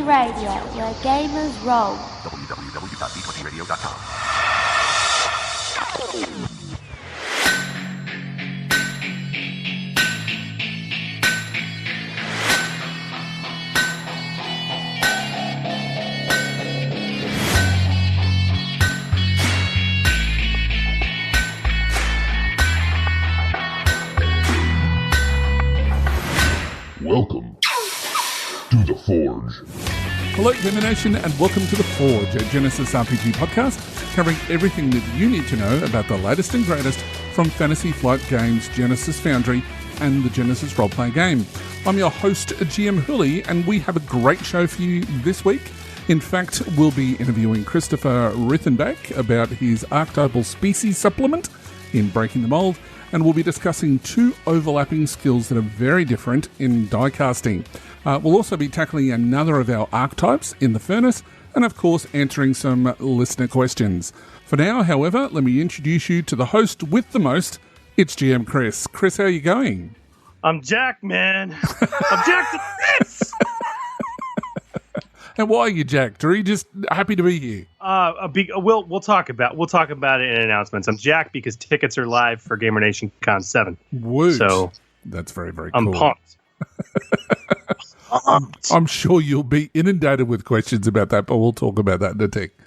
Radio, where gamers roll. www.d20radio.com. Welcome to The Forge. Hello, Gamer Nation, and welcome to The Forge, a Genesys RPG podcast covering everything that you need to know about the latest and greatest from Fantasy Flight Games' Genesys Foundry and the Genesys roleplay game. I'm your host, GM Hooley, and we have a great show for you this week. In fact, we'll be interviewing Christopher Ruthenbeck about his Archetypal Species supplement in Breaking the Mould, and we'll be discussing two overlapping skills that are very different in die casting. We'll also be tackling another of our archetypes in the furnace, and of course answering some listener questions. For now, however, let me introduce you to the host with the most. It's GM Chris. Chris, how are you going? I'm Jack, man. I'm Jack the Chris. And why are you jacked? Or are you just happy to be here? We'll talk about it in announcements. I'm jacked because tickets are live for Gamer Nation Con 7. Woot. So that's very, very I'm cool. pumped. I'm sure you'll be inundated with questions about that, but we'll talk about that in a tick.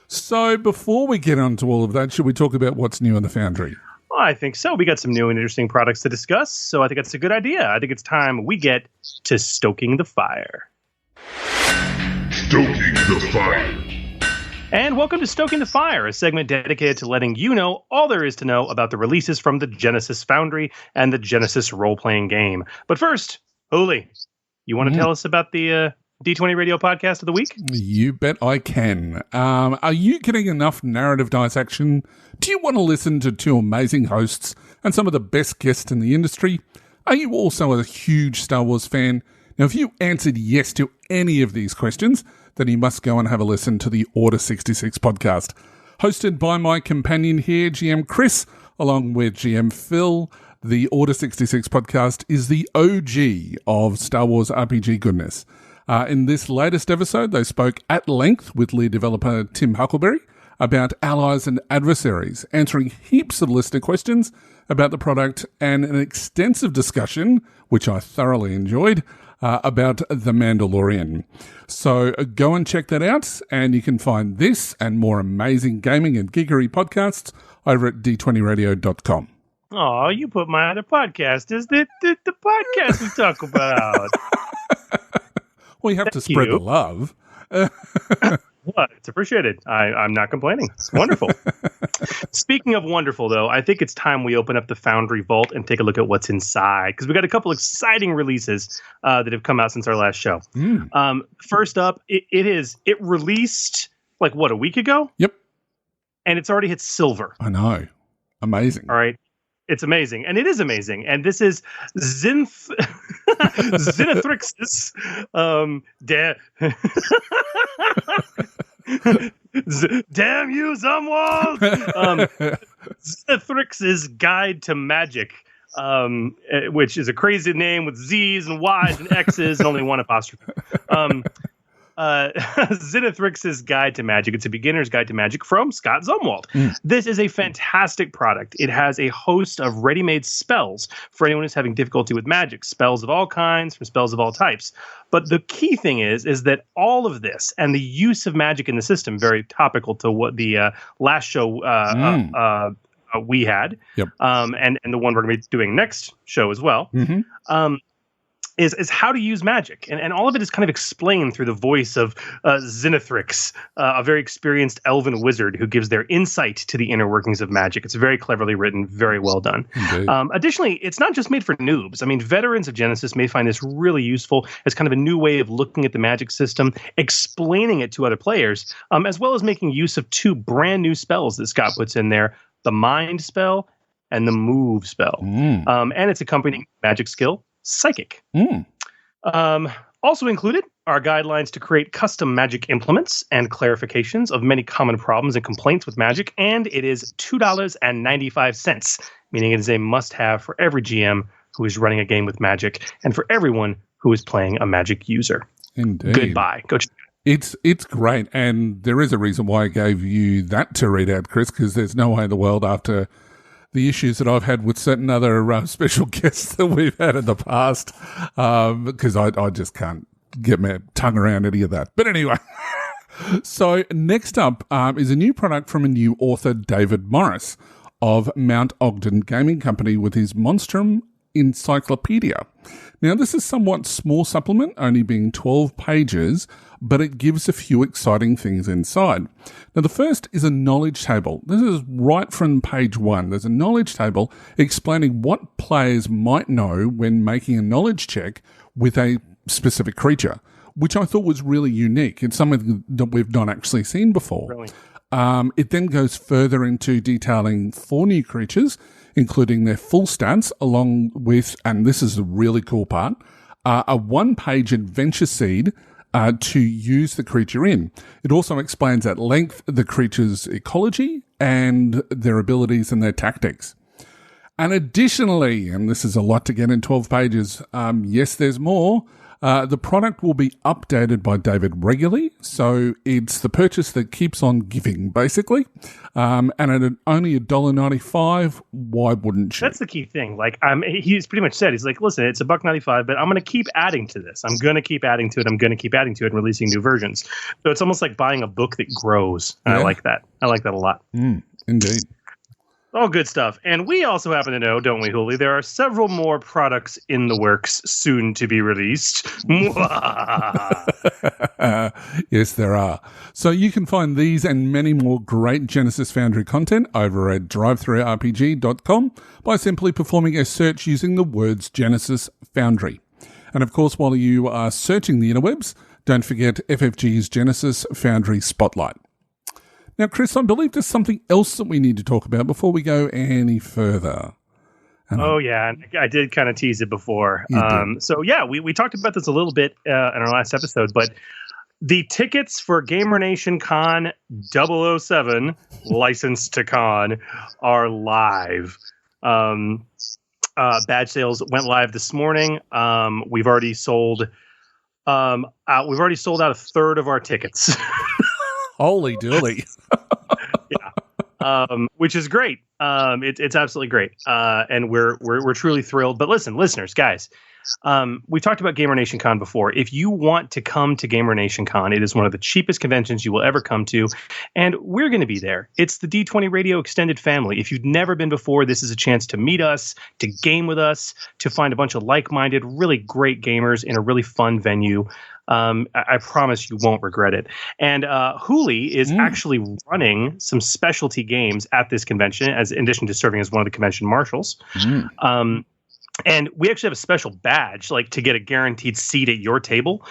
So before we get on to all of that, should we talk about what's new in the Foundry? Well, I think so. We got some new and interesting products to discuss, so I think that's a good idea. I think it's time we get to stoking the fire. Stoking the Fire. And welcome to Stoking the Fire, a segment dedicated to letting you know all there is to know about the releases from the Genesys Foundry and the Genesys role-playing game. But first, Holy, you want to tell us about the D20 Radio Podcast of the Week? You bet I can. Are you getting enough narrative dissection? Do you want to listen to two amazing hosts and some of the best guests in the industry? Are you also a huge Star Wars fan? Now, if you answered yes to any of these questions, then you must go and have a listen to the Order 66 podcast, hosted by my companion here, GM Chris, along with GM Phil. The Order 66 podcast is the OG of Star Wars RPG goodness. In this latest episode, they spoke at length with lead developer Tim Huckleberry about allies and adversaries, answering heaps of listener questions about the product and an extensive discussion, which I thoroughly enjoyed, about The Mandalorian. So go and check that out, and you can find this and more amazing gaming and geekery podcasts over at d20radio.com. Oh, you put my other podcast. Is the podcast we talk about? Well, you have to spread the love. What? It's appreciated. I'm not complaining. It's wonderful. Speaking of wonderful, though, I think it's time we open up the Foundry Vault and take a look at what's inside, because we got a couple exciting releases that have come out since our last show. First up, it released like a week ago? Yep. And it's already hit silver. I know. Amazing. All right. It's amazing, and it is amazing. And this is Zenithrix's damn you, Zumwalt! Zenithrix's Guide to Magic, which is a crazy name with Z's and Y's and X's and only one apostrophe. Zenithrix's Guide to Magic. It's a beginner's guide to magic from Scott Zumwalt. This is a fantastic product. It has a host of ready-made spells for anyone who's having difficulty with magic. Spells of all kinds, from spells of all types. But the key thing is that all of this and the use of magic in the system, very topical to what the last show we had, and the one we're going to be doing next show as well, is how to use magic. And all of it is kind of explained through the voice of Zenithrix, a very experienced elven wizard who gives their insight to the inner workings of magic. It's very cleverly written, very well done. Additionally, it's not just made for noobs. I mean, veterans of Genesys may find this really useful as kind of a new way of looking at the magic system, explaining it to other players, as well as making use of two brand new spells that Scott puts in there, the Mind spell and the Move spell. And its accompanying magic skill, Psychic. Also included are guidelines to create custom magic implements and clarifications of many common problems and complaints with magic, and it is $2.95, meaning it is a must-have for every GM who is running a game with magic and for everyone who is playing a magic user. Indeed. Goodbye. Go check it out. It's great, and there is a reason why I gave you that to read out, Chris, because there's no way in the world after the issues that I've had with certain other special guests that we've had in the past, because I just can't get my tongue around any of that. But anyway, so next up is a new product from a new author, David Morris of Mount Ogden Gaming Company with his Monstrum Encyclopedia. Now, this is somewhat small supplement, only being 12 pages, but it gives a few exciting things inside. Now, the first is a knowledge table. This is right from page 1. There's a knowledge table explaining what players might know when making a knowledge check with a specific creature, which I thought was really unique. It's something that we've not actually seen before. Really? It then goes further into detailing 4 new creatures, including their full stats, along with, and this is the really cool part, a 1-page adventure seed to use the creature in. It also explains at length the creature's ecology and their abilities and their tactics. And additionally, and this is a lot to get in 12 pages, yes, there's more. The product will be updated by David regularly, so it's the purchase that keeps on giving, basically. And at only $1.95, why wouldn't you? That's the key thing. Like, he's pretty much said, he's like, listen, it's $1.95, but I'm going to keep adding to this. I'm going to keep adding to it. I'm going to keep adding to it and releasing new versions. So it's almost like buying a book that grows. Yeah. I like that. I like that a lot. Indeed. All good stuff. And we also happen to know, don't we, Hooli, there are several more products in the works soon to be released. Yes, there are. So you can find these and many more great Genesys Foundry content over at drivethrurpg.com by simply performing a search using the words Genesys Foundry. And of course, while you are searching the interwebs, don't forget FFG's Genesys Foundry Spotlight. Now, Chris, I believe there's something else that we need to talk about before we go any further. Yeah, I did kind of tease it before. So, yeah, we talked about this a little bit in our last episode, but the tickets for Gamer Nation Con 007, Licensed to Con, are live. Badge sales went live this morning. We've already sold out a third of our tickets. Holy dooly. Yeah. Which is great. It's absolutely great. And we're truly thrilled. But listen, listeners, guys, we talked about Gamer Nation Con before. If you want to come to Gamer Nation Con, it is one of the cheapest conventions you will ever come to, and we're going to be there. It's the D20 Radio extended family. If you've never been before, this is a chance to meet us, to game with us, to find a bunch of like-minded, really great gamers in a really fun venue. I promise you won't regret it. And Hooli is actually running some specialty games at this convention, as in addition to serving as one of the convention marshals. And we actually have a special badge, like to get a guaranteed seat at your table.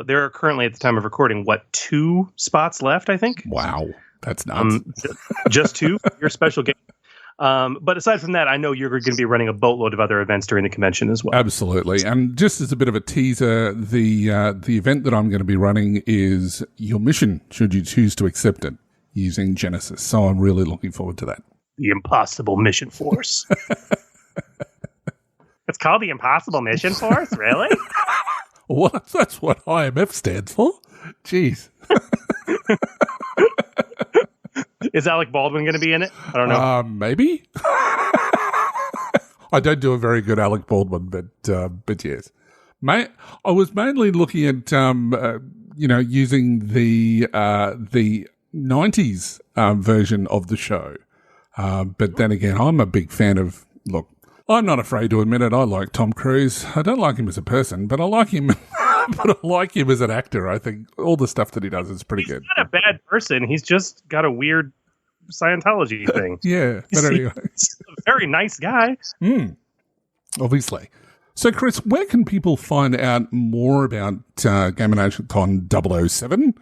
There are currently, at the time of recording, 2 spots left, I think. Wow, that's nuts. Just 2 for your special game. But aside from that, I know you're going to be running a boatload of other events during the convention as well. Absolutely. And just as a bit of a teaser, the event that I'm going to be running is your mission, should you choose to accept it, using Genesys. So I'm really looking forward to that. The Impossible Mission Force. It's called the Impossible Mission Force? Really? Well, that's what IMF stands for. Jeez. Is Alec Baldwin going to be in it? I don't know. Maybe. I don't do a very good Alec Baldwin, but yes. I was mainly looking at using the 90s version of the show. But then again, I'm a big fan of. Look, I'm not afraid to admit it. I like Tom Cruise. I don't like him as a person, but I like him. But I like him as an actor. I think all the stuff that he does is pretty good. He's not a bad person. He's just got a weird Scientology thing. Yeah, but anyway. He's a very nice guy. Obviously. So, Chris, where can people find out more about Gamer Nation Con 007?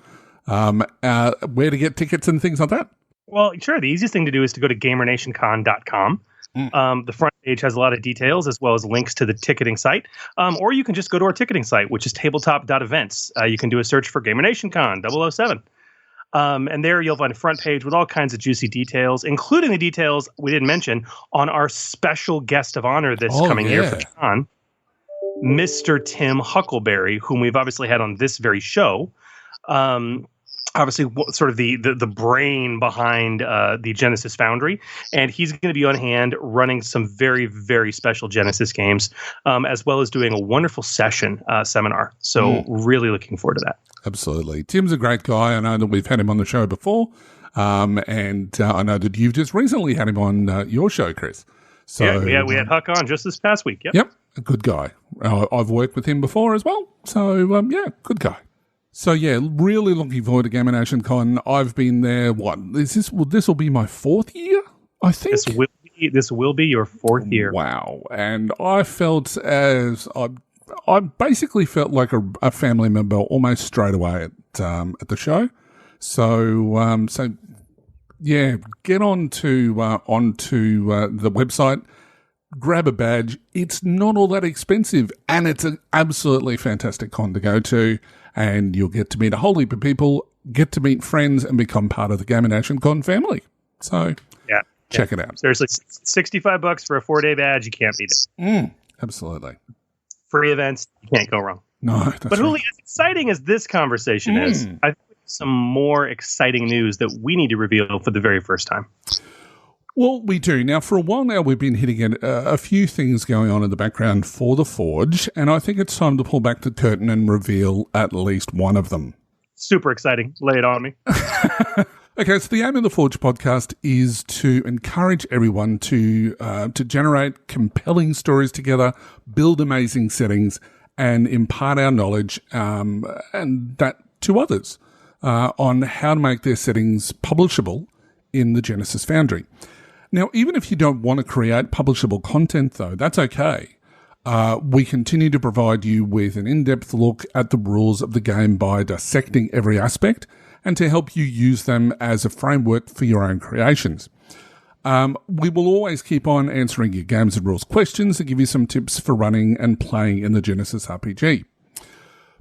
Where to get tickets and things like that? Well, sure. The easiest thing to do is to go to gamernationcon.com. The front page has a lot of details as well as links to the ticketing site. Or you can just go to our ticketing site, which is tabletop.events. You can do a search for Gamer Nation Con 007. And there you'll find a front page with all kinds of juicy details, including the details we didn't mention on our special guest of honor this coming year for Con. Mr. Tim Huckleberry, whom we've obviously had on this very show. Obviously, sort of the brain behind the Genesys Foundry, and he's going to be on hand running some very, very special Genesys games, as well as doing a wonderful seminar. So really looking forward to that. Absolutely. Tim's a great guy. I know that we've had him on the show before, and I know that you've just recently had him on your show, Chris. So yeah, we had Huck on just this past week. Yep, a good guy. I've worked with him before as well. So, good guy. So, really looking forward to Gamma Nation Con. I've been there, this will be my 4th year, I think? This will be your 4th year. Wow. And I felt I basically felt like a family member almost straight away at the show. So, get onto the website, grab a badge. It's not all that expensive, and it's an absolutely fantastic con to go to. And you'll get to meet a whole heap of people, get to meet friends, and become part of the Gamma Nation Con family. So, check it out. Seriously, $65 for a 4-day badge, you can't beat it. Absolutely. Free events, you can't go wrong. No, that's but Huli, as exciting as this conversation is, I think some more exciting news that we need to reveal for the very first time. Well, we do. Now, for a while now, we've been hitting at a few things going on in the background for the Forge, and I think it's time to pull back the curtain and reveal at least one of them. Super exciting. Lay it on me. Okay, so the aim of the Forge podcast is to encourage everyone to generate compelling stories together, build amazing settings, and impart our knowledge and that to others on how to make their settings publishable in the Genesys Foundry. Now, even if you don't want to create publishable content, though, that's okay. We continue to provide you with an in-depth look at the rules of the game by dissecting every aspect and to help you use them as a framework for your own creations. We will always keep on answering your games and rules questions and give you some tips for running and playing in the Genesys RPG.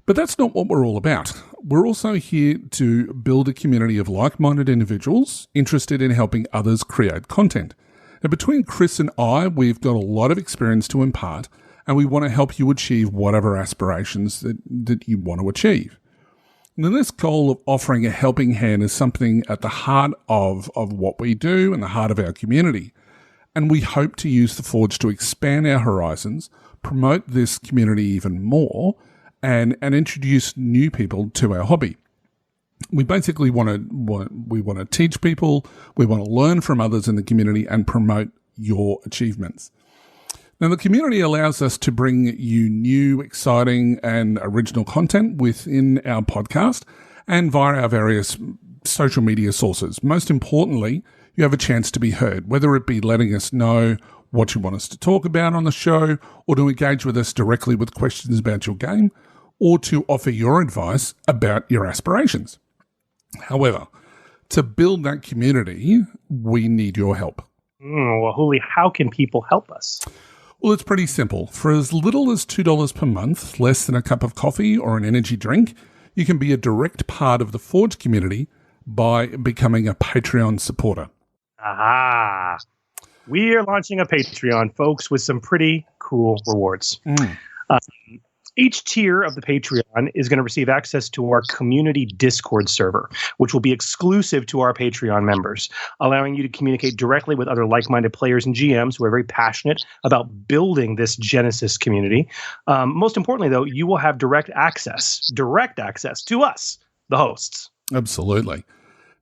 But that's not what we're all about. We're also here to build a community of like-minded individuals interested in helping others create content. Now, between Chris and I, we've got a lot of experience to impart, and we want to help you achieve whatever aspirations that you want to achieve. Now, this goal of offering a helping hand is something at the heart of what we do and the heart of our community. And we hope to use the Forge to expand our horizons, promote this community even more, and introduce new people to our hobby. We basically want to teach people, we want to learn from others in the community and promote your achievements. Now, the community allows us to bring you new, exciting and original content within our podcast and via our various social media sources. Most importantly, you have a chance to be heard, whether it be letting us know what you want us to talk about on the show, or to engage with us directly with questions about your game, or to offer your advice about your aspirations. However, to build that community, we need your help. Well, Huli, how can people help us? Well, it's pretty simple. For as little as $2 per month, less than a cup of coffee or an energy drink, you can be a direct part of the Forge community by becoming a Patreon supporter. Aha! We are launching a Patreon, folks, with some pretty cool rewards. Each tier of the Patreon is going to receive access to our community Discord server, which will be exclusive to our Patreon members, allowing you to communicate directly with other like-minded players and GMs who are very passionate about building this Genesys community. Most importantly, though, you will have direct access to us, the hosts. Absolutely.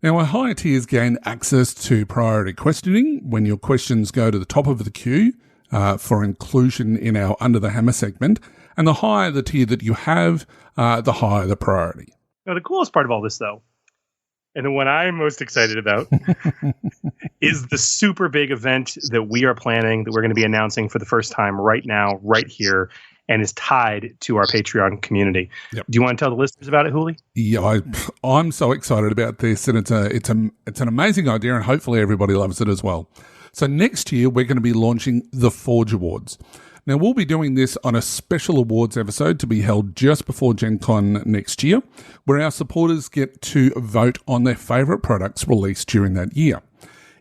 Now, our higher tiers gain access to priority questioning when your questions go to the top of the queue for inclusion in our Under the Hammer segment. And the higher the tier that you have, the higher the priority. Now, the coolest part of all this, though, and the one I'm most excited about, is the super big event that we are planning, that we're going to be announcing for the first time right now, right here, and is tied to our Patreon community. Yep. Do you want to tell the listeners about it, Huli? Yeah, I'm so excited about this, and it's an amazing idea, and hopefully everybody loves it as well. So next year, we're going to be launching the Forge Awards. Now, we'll be doing this on a special awards episode to be held just before Gen Con next year, where our supporters get to vote on their favourite products released during that year.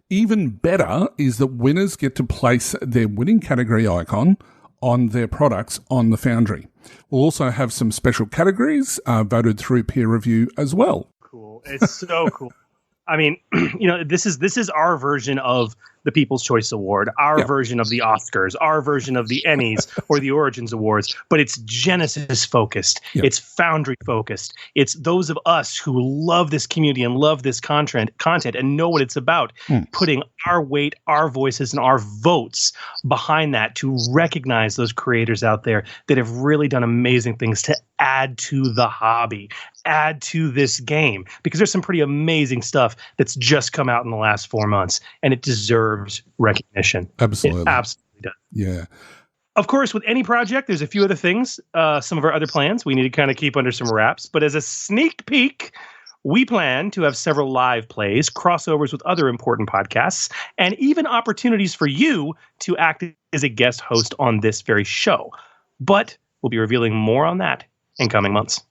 Even better is that winners get to place their winning category icon on their products on the Foundry. We'll also have some special categories voted through peer review as well. Cool. It's so cool. I mean, this is our version of the People's Choice Award, our version of the Oscars, our version of the Emmys or the Origins Awards, but it's Genesys focused. It's Foundry focused. It's those of us who love this community and love this content and know what it's about, putting our weight, our voices, and our votes behind that to recognize those creators out there that have really done amazing things to add to the hobby, add to this game, because there's some pretty amazing stuff that's just come out in the last 4 months, and it deserves recognition. Absolutely. It absolutely does. Yeah. Of course, with any project, there's a few other things, some of our other plans we need to kind of keep under some wraps. But as a sneak peek, we plan to have several live plays, crossovers with other important podcasts, and even opportunities for you to act as a guest host on this very show. But we'll be revealing more on that in coming months.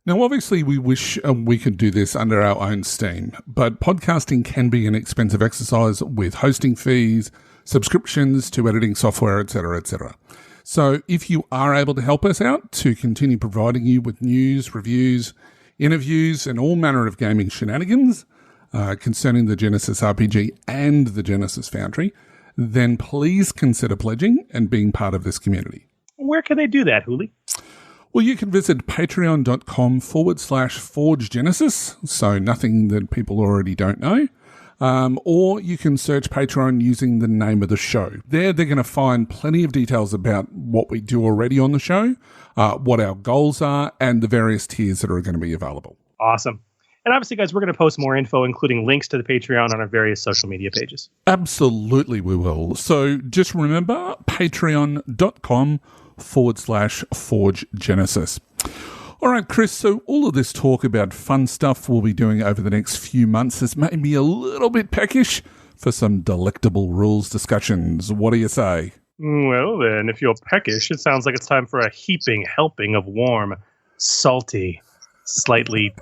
Now, obviously, we wish we could do this under our own steam, but podcasting can be an expensive exercise with hosting fees, subscriptions to editing software, etc., etc. So if you are able to help us out to continue providing you with news, reviews, interviews, and all manner of gaming shenanigans concerning the Genesys RPG and the Genesys Foundry, then please consider pledging and being part of this community. Where can they do that, Hooli? Well, you can visit patreon.com/Forge Genesys, so nothing that people already don't know. Or you can search Patreon using the name of the show. There, they're going to find plenty of details about what we do already on the show, what our goals are, and the various tiers that are going to be available. Awesome. And obviously, guys, we're going to post more info, including links to the Patreon on our various social media pages. Absolutely, we will. So just remember, patreon.com/Forge Genesys. All right, Chris, so all of this talk about fun stuff we'll be doing over the next few months has made me a little bit peckish for some delectable rules discussions. What do you say? Well, then, if you're peckish, it sounds like it's time for a heaping helping of warm, salty, slightly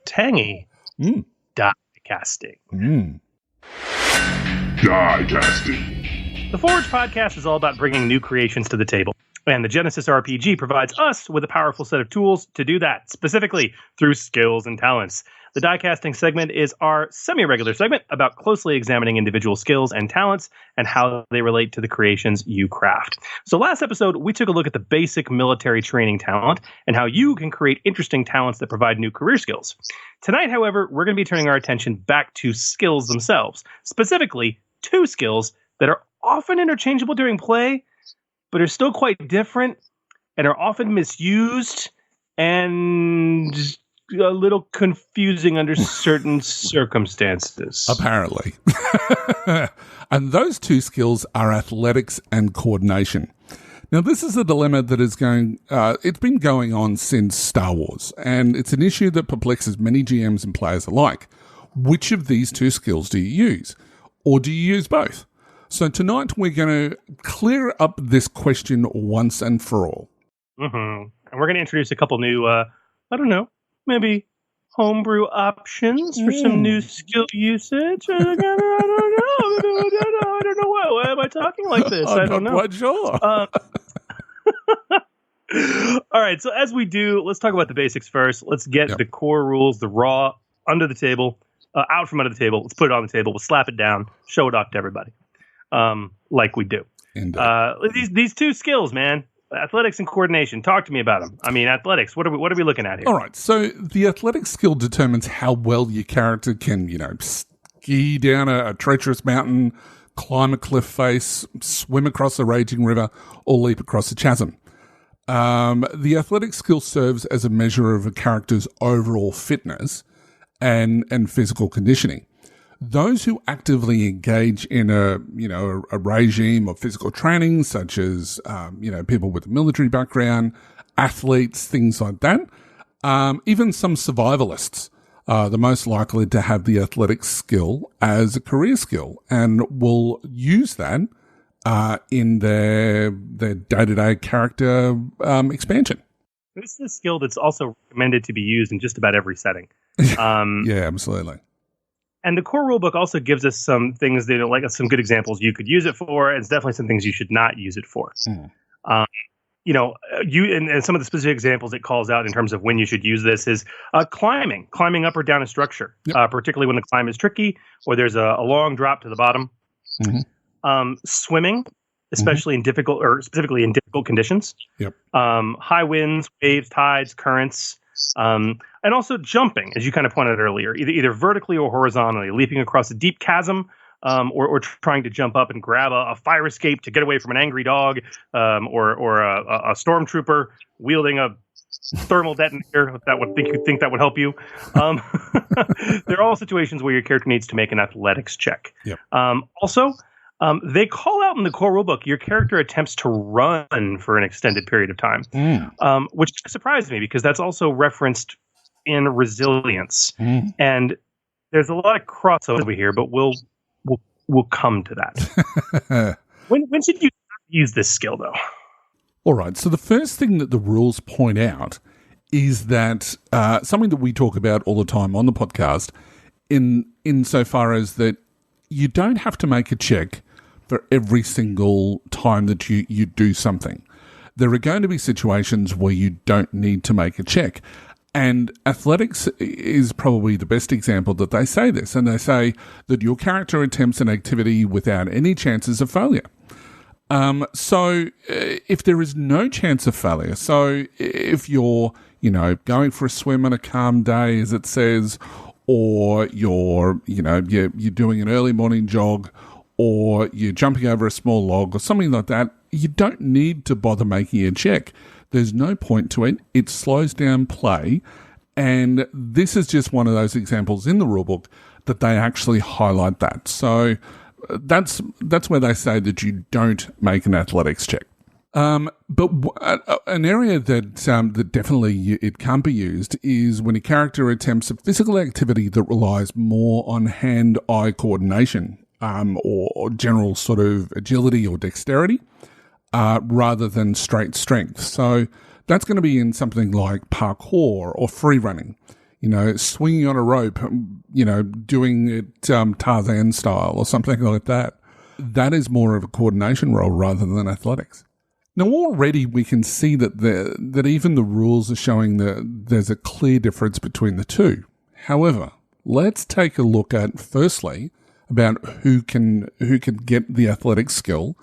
tangy die casting. Die casting. The Forge podcast is all about bringing new creations to the table. And the Genesys RPG provides us with a powerful set of tools to do that, specifically through skills and talents. The diecasting segment is our semi-regular segment about closely examining individual skills and talents and how they relate to the creations you craft. So last episode, we took a look at the basic military training talent and how you can create interesting talents that provide new career skills. Tonight, however, we're going to be turning our attention back to skills themselves, specifically 2 skills that are often interchangeable during play, but are still quite different and are often misused and a little confusing under certain circumstances. Apparently. And those 2 skills are athletics and coordination. Now, this is a dilemma that is it's been going on since Star Wars, and it's an issue that perplexes many GMs and players alike. Which of these 2 skills do you use? Or do you use both? So tonight we're going to clear up this question once and for all. Mm-hmm. And we're going to introduce a couple new, maybe homebrew options for some new skill usage. I don't know. Why am I talking like this? I don't know. I'm not quite sure. All right. So as we do, let's talk about the basics first. Let's get the core rules, the raw, under the table, out from under the table. Let's put it on the table. We'll slap it down, show it off to everybody. Like we do. These 2 skills, man, athletics and coordination. Talk to me about them. I mean, athletics. What are we looking at here? All right. So the athletics skill determines how well your character can, ski down a treacherous mountain, climb a cliff face, swim across a raging river, or leap across a chasm. The athletic skill serves as a measure of a character's overall fitness and physical conditioning. Those who actively engage in a regime of physical training, such as, people with a military background, athletes, things like that, even some survivalists are the most likely to have the athletic skill as a career skill and will use that in their day-to-day character expansion. This is a skill that's also recommended to be used in just about every setting. Yeah, absolutely. And the core rulebook also gives us some things that, like some good examples you could use it for, and it's definitely some things you should not use it for. And some of the specific examples it calls out in terms of when you should use this is climbing up or down a structure, particularly when the climb is tricky or there's a long drop to the bottom. Mm-hmm. Swimming, especially in difficult or specifically in difficult conditions. Yep. High winds, waves, tides, currents, and also jumping, as you kind of pointed out earlier, either vertically or horizontally, leaping across a deep chasm. Or trying to jump up and grab a fire escape to get away from an angry dog, or a stormtrooper wielding a thermal detonator. You think that would help you. There are all situations where your character needs to make an athletics check. Yep. Also, they call out in the core rulebook your character attempts to run for an extended period of time, which surprised me because that's also referenced in resilience, and there's a lot of crossover here, but we'll come to that. When should you use this skill, though? All right. So the first thing that the rules point out is that something that we talk about all the time on the podcast, insofar as that you don't have to make a check for every single time that you do something. There are going to be situations where you don't need to make a check. And athletics is probably the best example that they say this. And they say that your character attempts an activity without any chances of failure. So if there is no chance of failure, so if you're, going for a swim on a calm day, as it says, or you're doing an early morning jog, or you're jumping over a small log or something like that, you don't need to bother making a check. There's no point to it. It slows down play. And this is just one of those examples in the rulebook that they actually highlight that. So that's where they say that you don't make an athletics check. But an area that definitely it can't be used is when a character attempts a physical activity that relies more on hand-eye coordination or general sort of agility or dexterity. Rather than straight strength. So that's going to be in something like parkour or free running, swinging on a rope, doing it Tarzan style or something like that. That is more of a coordination role rather than athletics. Now, already we can see that even the rules are showing that there's a clear difference between the two. However, let's take a look at, firstly, about who can get the athletic skill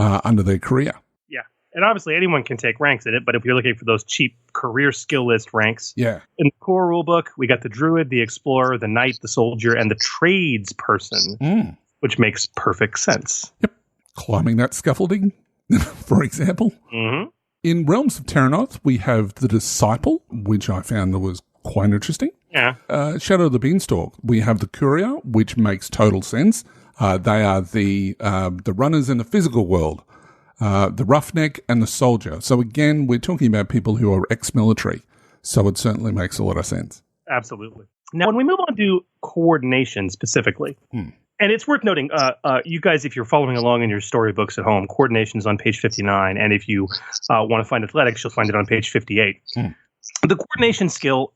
under their career. Yeah. And obviously anyone can take ranks in it, but if you're looking for those cheap career skill list ranks, in the core rulebook, we got the druid, the explorer, the knight, the soldier, and the trades person, which makes perfect sense. Yep. Climbing that scaffolding, for example. Mm-hmm. In Realms of Terranoth, we have the disciple, which I found that was quite interesting. Yeah. Shadow of the Beanstalk, we have the courier, which makes total sense. They are the runners in the physical world, the roughneck and the soldier. So again, we're talking about people who are ex-military. So it certainly makes a lot of sense. Absolutely. Now, when we move on to coordination specifically, and it's worth noting, you guys, if you're following along in your storybooks at home, coordination is on page 59. And if you want to find athletics, you'll find it on page 58. The coordination skill,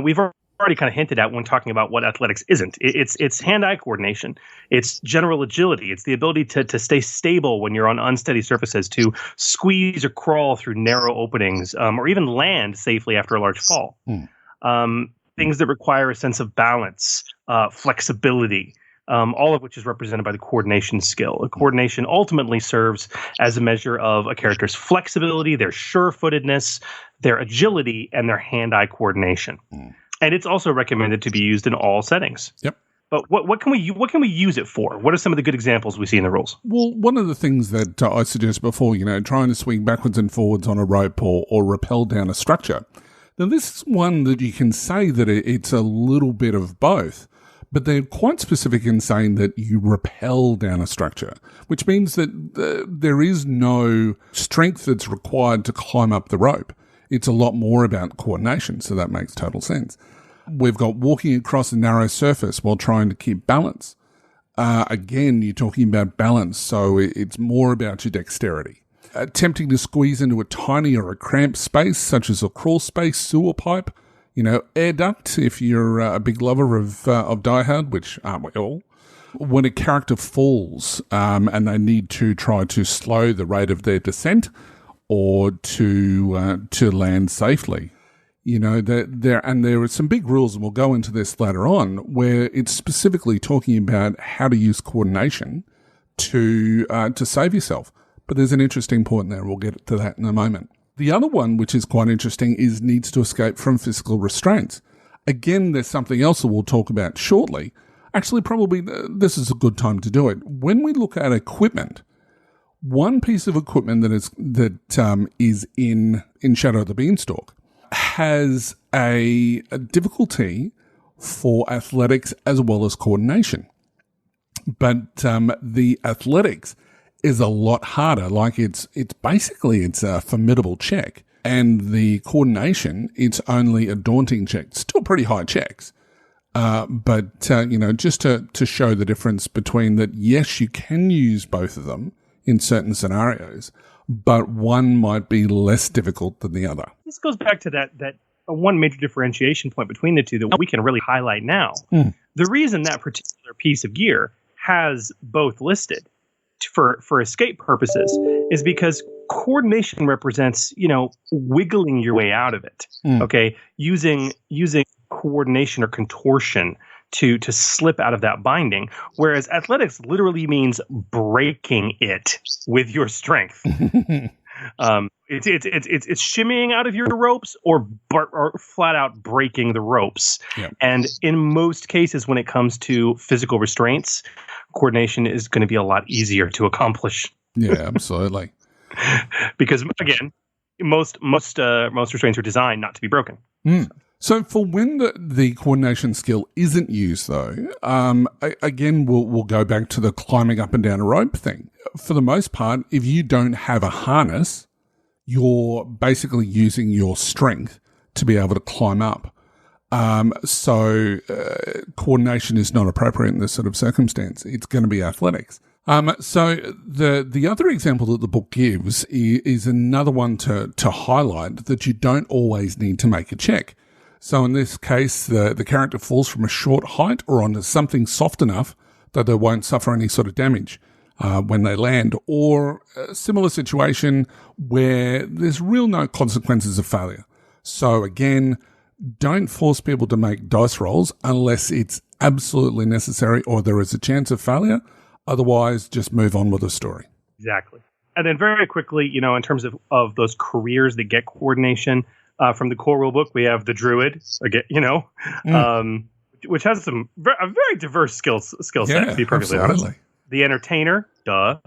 we've already kind of hinted at when talking about what athletics isn't. It's hand-eye coordination. It's general agility. It's the ability to stay stable when you're on unsteady surfaces, to squeeze or crawl through narrow openings, or even land safely after a large fall. Things that require a sense of balance, flexibility, all of which is represented by the coordination skill. Coordination ultimately serves as a measure of a character's flexibility, their sure-footedness, their agility, and their hand-eye coordination. And it's also recommended to be used in all settings. Yep. But what can we use it for? What are some of the good examples we see in the rules? Well, one of the things that I suggested before, trying to swing backwards and forwards on a rope or rappel down a structure. Now, this is one that you can say that it's a little bit of both, but they're quite specific in saying that you rappel down a structure, which means that there is no strength that's required to climb up the rope. It's a lot more about coordination, so that makes total sense. We've got walking across a narrow surface while trying to keep balance. Again, you're talking about balance, so it's more about your dexterity. Attempting to squeeze into a tiny or a cramped space, such as a crawl space, sewer pipe, air duct, if you're a big lover of Die Hard, which aren't we all. When a character falls and they need to try to slow the rate of their descent, or to land safely. You know, there are some big rules, and we'll go into this later on, where it's specifically talking about how to use coordination to save yourself. But there's an interesting point there. We'll get to that in a moment. The other one, which is quite interesting, is needs to escape from physical restraints. Again, there's something else that we'll talk about shortly. Actually, probably this is a good time to do it. When we look at equipment, one piece of equipment that is in Shadow of the Beanstalk has a difficulty for athletics as well as coordination. But the athletics is a lot harder. Like it's a formidable check. And the coordination, it's only a daunting check. Still pretty high checks. But just to show the difference between that, yes, you can use both of them in certain scenarios, but one might be less difficult than the other. This goes back to that one major differentiation point between the two that we can really highlight now. The reason that particular piece of gear has both listed for escape purposes is because coordination represents, wiggling your way out of it. Okay, using coordination or contortion to slip out of that binding, whereas athletics literally means breaking it with your strength. It's shimmying out of your ropes or flat out breaking the ropes. Yep. And in most cases, when it comes to physical restraints, coordination is going to be a lot easier to accomplish. Yeah, absolutely. Because again, most restraints are designed not to be broken. So for when the coordination skill isn't used, though, again, we'll go back to the climbing up and down a rope thing. For the most part, if you don't have a harness, you're basically using your strength to be able to climb up. So coordination is not appropriate in this sort of circumstance. It's going to be athletics. So the other example that the book gives is another one to highlight that you don't always need to make a check. So in this case, the character falls from a short height or onto something soft enough that they won't suffer any sort of damage when they land, or a similar situation where there's no consequences of failure. So again, don't force people to make dice rolls unless it's absolutely necessary or there is a chance of failure. Otherwise, just move on with the story. Exactly. And then very quickly, in terms of those careers that get coordination, from the core rulebook, we have the druid, again, which has a very diverse skill set, to be perfectly honest. The entertainer, the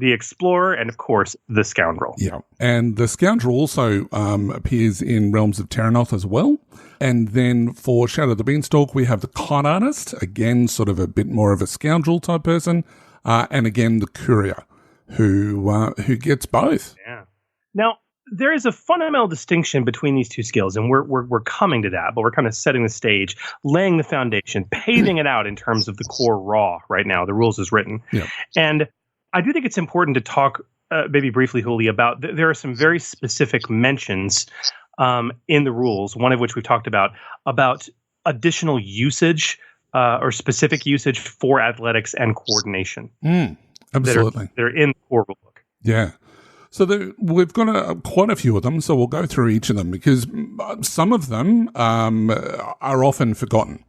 explorer, and of course the scoundrel. Yeah, and the scoundrel also appears in Realms of Terranoth as well. And then for Shadow of the Beanstalk, we have the con artist, again, sort of a bit more of a scoundrel type person, and again the courier, who gets both. Yeah. Now, there is a fundamental distinction between these two skills, and we're coming to that, but we're kind of setting the stage, laying the foundation, paving it out in terms of the core raw right now. The rules is written. Yeah. And I do think it's important to talk maybe briefly, Huli, about there are some very specific mentions in the rules, one of which we've talked about additional usage or specific usage for athletics and coordination. Absolutely. That are in the core rulebook. Yeah. So we've got quite a few of them, so we'll go through each of them because some of them are often forgotten.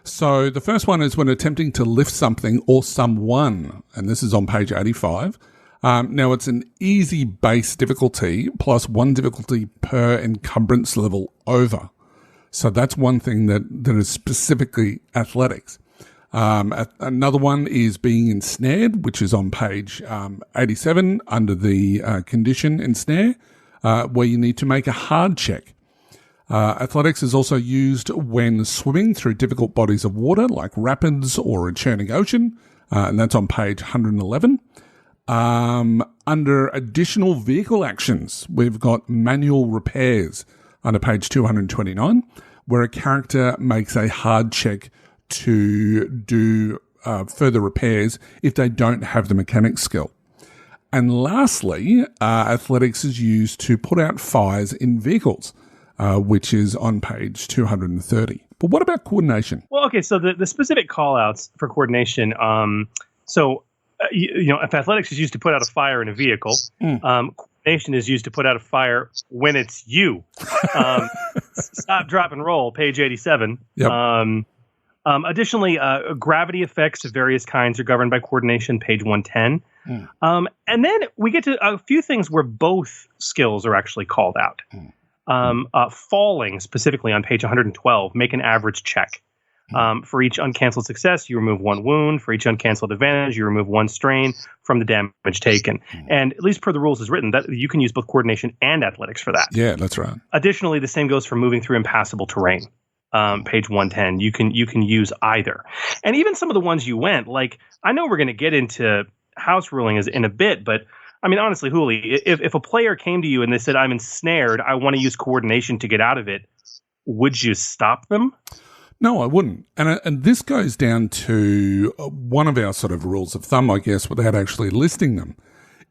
So the first one is when attempting to lift something or someone, and this is on page 85. Now, it's an easy base difficulty plus 1 difficulty per encumbrance level over. So that's one thing that is specifically athletics. Another one is being ensnared, which is on page 87 under the condition ensnare, where you need to make a hard check. Athletics is also used when swimming through difficult bodies of water like rapids or a churning ocean, and that's on page 111. Under additional vehicle actions, we've got manual repairs under page 229, where a character makes a hard check to do further repairs if they don't have the mechanics skill. And lastly, athletics is used to put out fires in vehicles, which is on page 230. But what about coordination? Well, okay, so the specific call-outs for coordination, if athletics is used to put out a fire in a vehicle, coordination is used to put out a fire when it's you. Stop, drop, and roll, page 87. Yep. Additionally, gravity effects of various kinds are governed by coordination, page 110. And then we get to a few things where both skills are actually called out. Falling, specifically on page 112, make an average check. For each uncanceled success, you remove 1 wound. For each uncanceled advantage, you remove 1 strain from the damage taken. And at least per the rules as written, that you can use both coordination and athletics for that. Yeah, that's right. Additionally, the same goes for moving through impassable terrain. Page 110. You can use either. And even some of the ones you went, like, I know we're going to get into house ruling in a bit, but I mean, honestly, Hooli, if a player came to you and they said, I'm ensnared, I want to use coordination to get out of it, would you stop them? No, I wouldn't. And this goes down to one of our sort of rules of thumb, I guess, without actually listing them,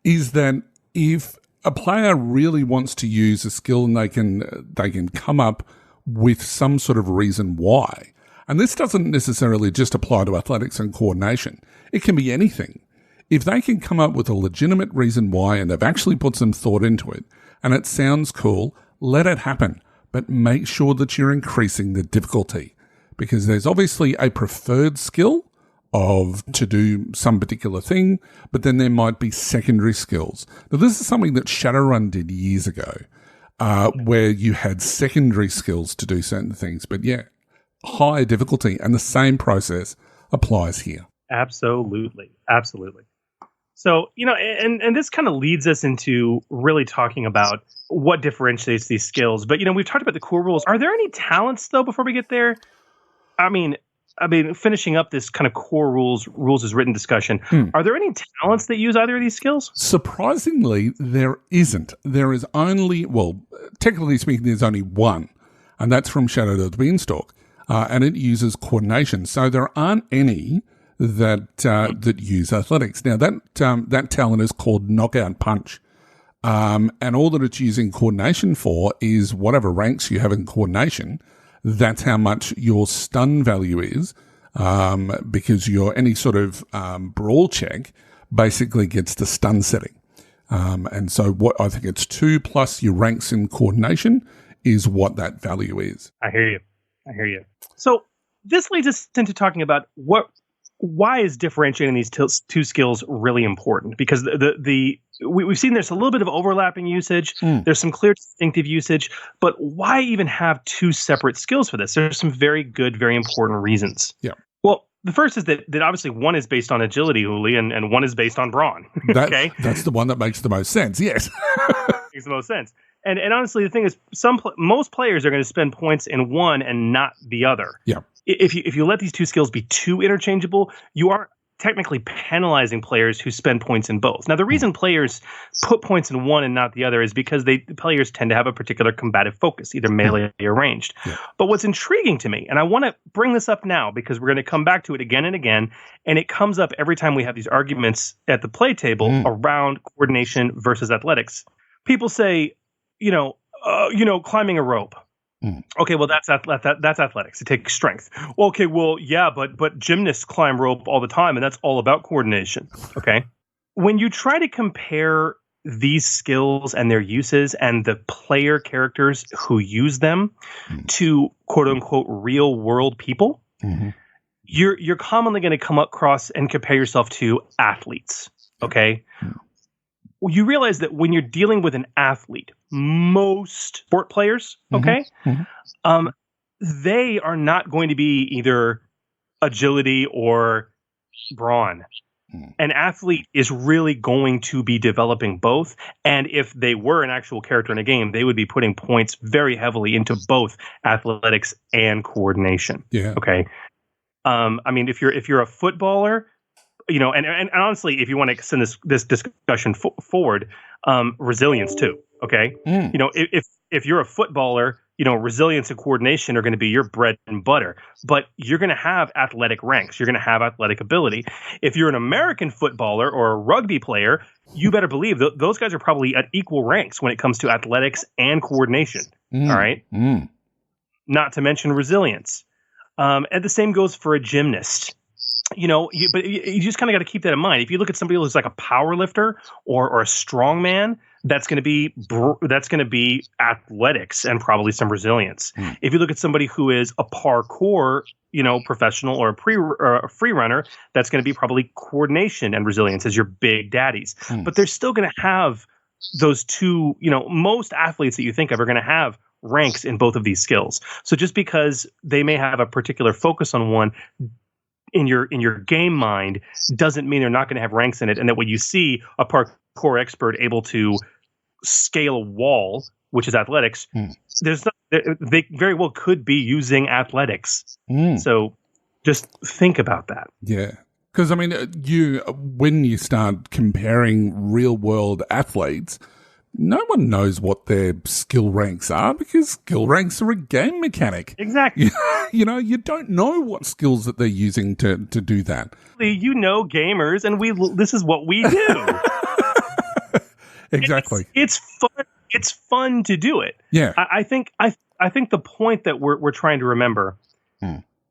is that if a player really wants to use a skill and they can come up with some sort of reason why, and this doesn't necessarily just apply to athletics and coordination, it can be anything. If they can come up with a legitimate reason why and they've actually put some thought into it and it sounds cool, let it happen, but make sure that you're increasing the difficulty. Because there's obviously a preferred skill to do some particular thing, but then there might be secondary skills. Now, this is something that Shadowrun did years ago, where you had secondary skills to do certain things. But yeah, higher difficulty, and the same process applies here. Absolutely. Absolutely. So, and this kind of leads us into really talking about what differentiates these skills. But, we've talked about the core rules. Are there any talents, though, before we get there? I mean, finishing up this kind of core rules as written discussion, are there any talents that use either of these skills? Surprisingly, there isn't. There is only, well, technically speaking, there's only one, and that's from Shadow the Beanstalk, and it uses coordination. So there aren't any that use athletics. Now, that talent is called Knockout Punch, and all that it's using coordination for is whatever ranks you have in coordination. That's how much your stun value is, because any sort of brawl check basically gets the stun setting. And so what I think it's 2 plus your ranks in coordination is what that value is. I hear you. So this leads us into talking about why is differentiating these two skills really important? Because we've seen there's a little bit of overlapping usage. There's some clear distinctive usage, but why even have 2 separate skills for this? There's some very good, very important reasons. Yeah. Well, the first is that obviously one is based on agility, Hooli, and one is based on brawn. Okay. That's the one that makes the most sense. Yes. Makes the most sense. And honestly, the thing is, most players are going to spend points in one and not the other. Yeah. If you let these 2 skills be too interchangeable, you are technically penalizing players who spend points in both. Now, the reason players put points in one and not the other is because the players tend to have a particular combative focus, either melee or ranged. Yeah. But what's intriguing to me, and I want to bring this up now because we're going to come back to it again and again, and it comes up every time we have these arguments at the play table around coordination versus athletics. People say, climbing a rope. Okay, well that's athletics. It takes strength. Okay, well yeah, but gymnasts climb rope all the time, and that's all about coordination. Okay, when you try to compare these skills and their uses and the player characters who use them to quote unquote real world people, you're commonly going to come across and compare yourself to athletes. Okay. You realize that when you're dealing with an athlete, most sport players, okay, they are not going to be either agility or brawn. An athlete is really going to be developing both. And if they were an actual character in a game, they would be putting points very heavily into both athletics and coordination. Yeah. Okay. I mean, if you're a footballer, and honestly, if you want to send this discussion forward, resilience too. Okay. If you're a footballer, resilience and coordination are going to be your bread and butter, but you're going to have athletic ranks. You're going to have athletic ability. If you're an American footballer or a rugby player, you better believe those guys are probably at equal ranks when it comes to athletics and coordination. All right. Not to mention resilience. And the same goes for a gymnast. But you just kind of got to keep that in mind. If you look at somebody who's like a power lifter or a strong man, that's going to be athletics and probably some resilience. If you look at somebody who is a parkour, professional or a free runner, that's going to be probably coordination and resilience as your big daddies. But they're still going to have those two. Most athletes that you think of are going to have ranks in both of these skills. So just because they may have a particular focus on one in your game mind doesn't mean they're not going to have ranks in it, and that when you see a parkour expert able to scale a wall, which is athletics, they very well could be using athletics. So just think about that. Yeah. Because, when you start comparing real world athletes, no one knows what their skill ranks are because skill ranks are a game mechanic. Exactly. You don't know what skills that they're using to do that. Gamers, and this is what we do. Exactly. It's fun. It's fun to do it. Yeah. I think the point that we're trying to remember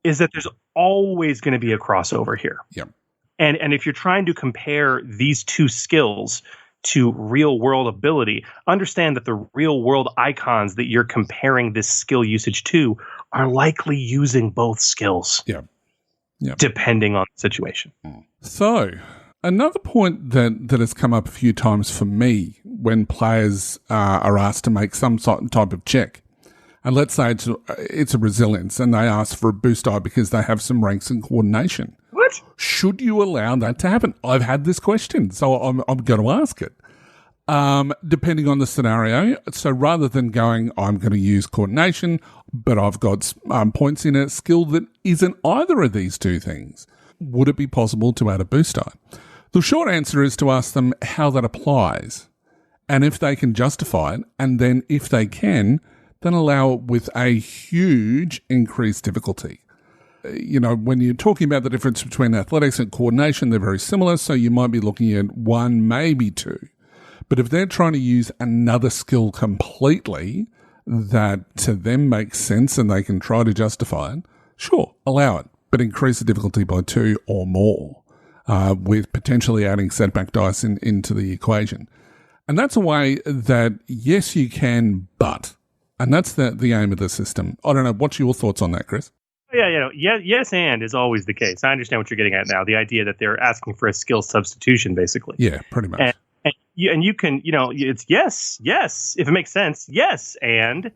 is that there's always going to be a crossover here. Yeah. And if you're trying to compare these two skills to real world ability, understand that the real world icons that you're comparing this skill usage to are likely using both skills. Yeah. Yeah. Depending on the situation. So, another point that has come up a few times for me when players are asked to make some type of check, and let's say it's a resilience and they ask for a boost die because they have some ranks in coordination. What? Should you allow that to happen? I've had this question, so I'm going to ask it. Depending on the scenario, so rather than going, I'm going to use coordination, but I've got points in a skill that isn't either of these two things, would it be possible to add a boost die? The short answer is to ask them how that applies, and if they can justify it, and then if they can, then allow it with a huge increased difficulty. When you're talking about the difference between athletics and coordination, they're very similar, so you might be looking at one, maybe two. But if they're trying to use another skill completely that to them makes sense and they can try to justify it, sure, allow it, but increase the difficulty by 2 or more, with potentially adding setback dice into the equation. And that's a way that, yes, you can, but. And that's the aim of the system. I don't know. What's your thoughts on that, Chris? Yeah, yes, and is always the case. I understand what you're getting at now. The idea that they're asking for a skill substitution, basically. Yeah, pretty much. And you can, it's yes. If it makes sense, yes, and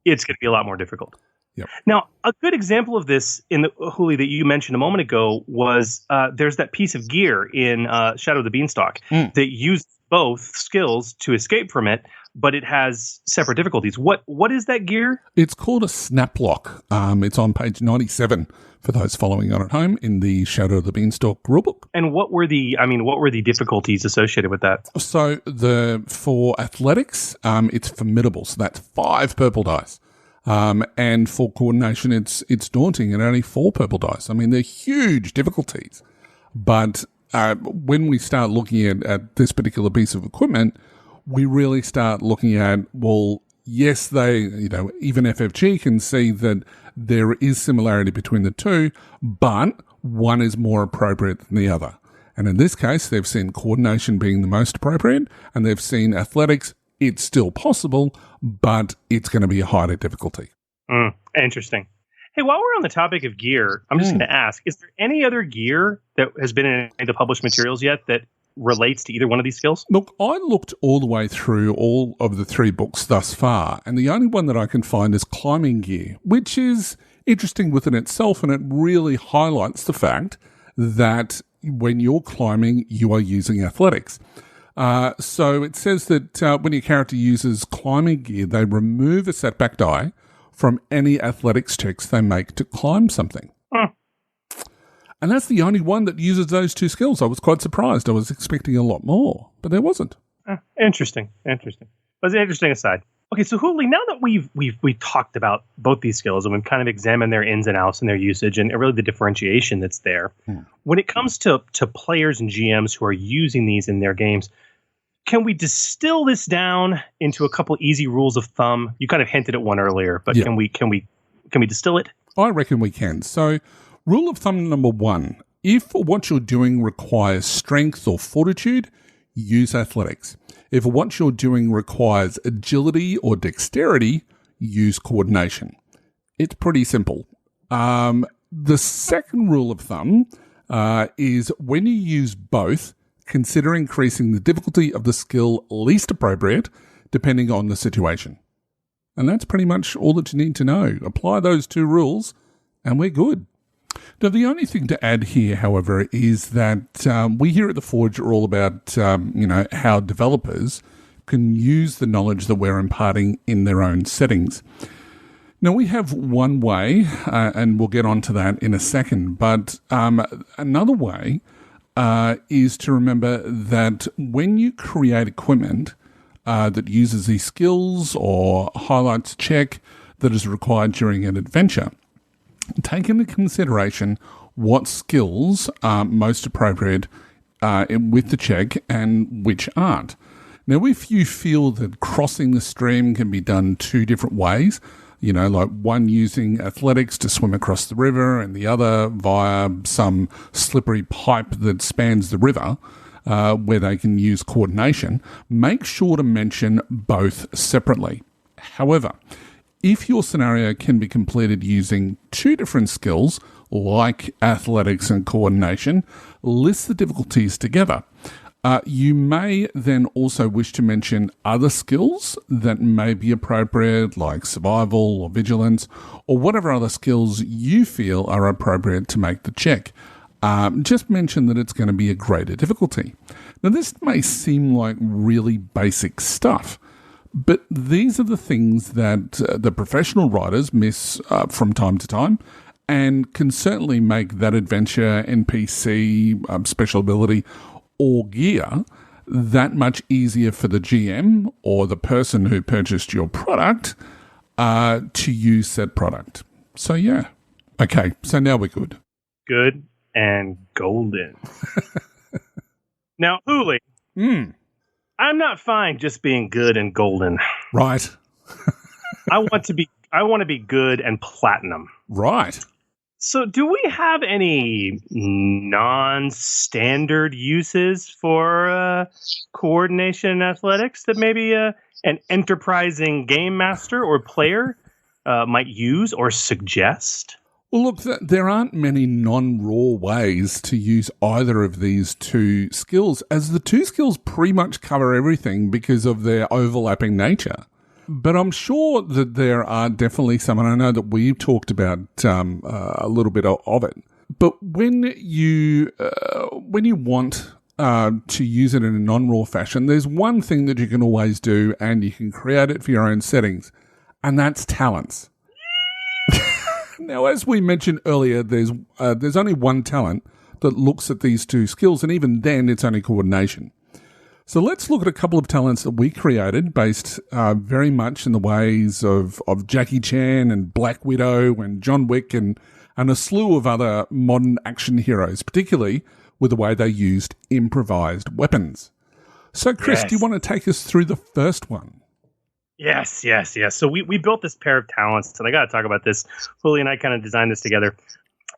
it's going to be a lot more difficult. Yep. Now, a good example of this in the Huli that you mentioned a moment ago was there's that piece of gear in Shadow of the Beanstalk that used both skills to escape from it, but it has separate difficulties. What is that gear? It's called a snaplock. It's on page 97 for those following on at home in the Shadow of the Beanstalk rulebook. And what were the difficulties associated with that? So for athletics, it's formidable. So that's 5 purple dice. And for coordination, it's daunting and only 4 purple dice. I mean, they're huge difficulties. But when we start looking at this particular piece of equipment, we really start looking at, well, yes, even FFG can see that there is similarity between the two, but one is more appropriate than the other. And in this case, they've seen coordination being the most appropriate, and they've seen athletics. It's still possible, but it's going to be a higher difficulty. Interesting. Hey, while we're on the topic of gear, I'm just going to ask, is there any other gear that has been in any of the published materials yet that relates to either one of these skills? Look, I looked all the way through all of the 3 books thus far, and the only one that I can find is climbing gear, which is interesting within itself, and it really highlights the fact that when you're climbing, you are using athletics. So it says that when your character uses climbing gear, they remove a setback die from any athletics checks they make to climb something. And that's the only one that uses those 2 skills. I was quite surprised. I was expecting a lot more, but there wasn't. Interesting. That's an interesting aside. Okay, so Huli, now that we've talked about both these skills and we've kind of examined their ins and outs and their usage and really the differentiation that's there, when it comes to players and GMs who are using these in their games, can we distill this down into a couple easy rules of thumb? You kind of hinted at one earlier, but can we distill it? I reckon we can. So, rule of thumb number 1, if what you're doing requires strength or fortitude, use athletics. If what you're doing requires agility or dexterity, use coordination. It's pretty simple. The second rule of thumb is when you use both, consider increasing the difficulty of the skill least appropriate depending on the situation. And that's pretty much all that you need to know. Apply those two rules and we're good. Now, the only thing to add here, however, is that we here at The Forge are all about, how developers can use the knowledge that we're imparting in their own settings. Now, we have one way, and we'll get onto that in a second, but another way is to remember that when you create equipment that uses these skills or highlights a check that is required during an adventure, take into consideration what skills are most appropriate with the check and which aren't. Now, if you feel that crossing the stream can be done two different ways, like one using athletics to swim across the river and the other via some slippery pipe that spans the river, where they can use coordination, make sure to mention both separately. However, if your scenario can be completed using two different skills, like athletics and coordination, list the difficulties together. You may then also wish to mention other skills that may be appropriate, like survival or vigilance, or whatever other skills you feel are appropriate to make the check. Just mention that it's going to be a greater difficulty. Now, this may seem like really basic stuff, but these are the things that the professional writers miss from time to time and can certainly make that adventure, NPC, special ability, or gear that much easier for the GM or the person who purchased your product to use said product. So, yeah. Okay, so now we're good. Good and golden. Now, Uli, I'm not fine just being good and golden. Right. I want to be good and platinum. Right. So do we have any non-standard uses for coordination and athletics that maybe an enterprising game master or player might use or suggest? Well, look, there aren't many non-raw ways to use either of these two skills, as the two skills pretty much cover everything because of their overlapping nature. But I'm sure that there are definitely some, and I know that we've talked about a little bit of it. But when you want to use it in a non-raw fashion, there's one thing that you can always do, and you can create it for your own settings, and that's talents. Now, as we mentioned earlier, there's only one talent that looks at these two skills, and even then, it's only coordination. So let's look at a couple of talents that we created based very much in the ways of Jackie Chan and Black Widow and John Wick and a slew of other modern action heroes, particularly with the way they used improvised weapons. So, Chris, do you want to take us through the first one? Yes. So we built this pair of talents, and I got to talk about this. Uli and I kind of designed this together,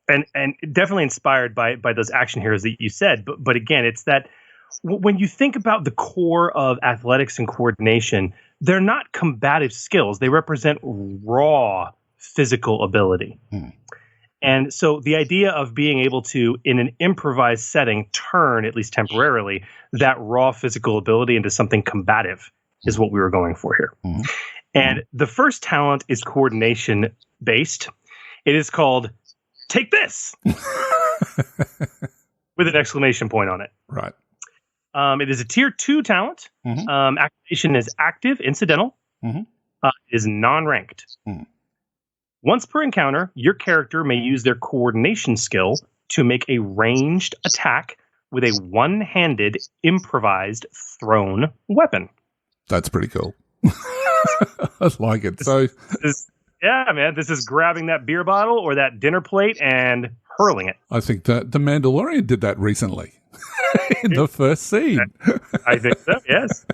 and definitely inspired by those action heroes that you said. But again, it's that when you think about the core of athletics and coordination, they're not combative skills. They represent raw physical ability. And so the idea of being able to, in an improvised setting, turn, at least temporarily, that raw physical ability into something combative is what we were going for here. And the first talent is coordination based. It is called Take This with an exclamation point on it. Right. It is a tier 2 talent. Activation is active, incidental. It is non-ranked. Once per encounter, your character may use their coordination skill to make a ranged attack with a one-handed, improvised, thrown weapon. That's pretty cool. I like it. Yeah, man, this is grabbing that beer bottle or that dinner plate and hurling it. I think that The Mandalorian did that recently. In the first scene. I think so, yes.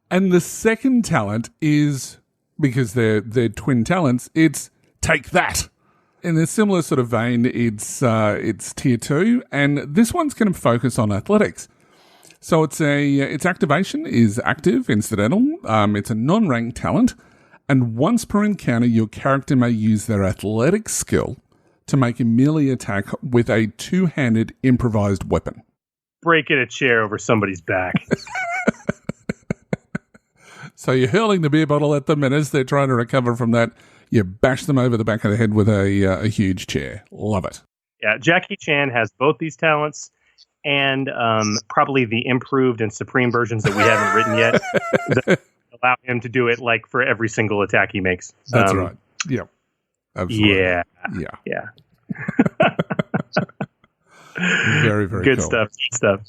And the second talent is, because they're twin talents, it's Take That. In a similar sort of vein, it's tier 2, and this one's going to focus on athletics. So its activation is active, incidental. It's a non-ranked talent, and once per encounter, your character may use their athletic skill to make a melee attack with a two-handed improvised weapon. Breaking a chair over somebody's back. So you're hurling the beer bottle at them, and as they're trying to recover from that, you bash them over the back of the head with a huge chair. Love it. Yeah, Jackie Chan has both these talents and probably the improved and supreme versions that we haven't written yet that allow him to do it like for every single attack he makes. That's right. Yeah. Absolutely. Yeah. Yeah. Very, very good cool. stuff. Good stuff.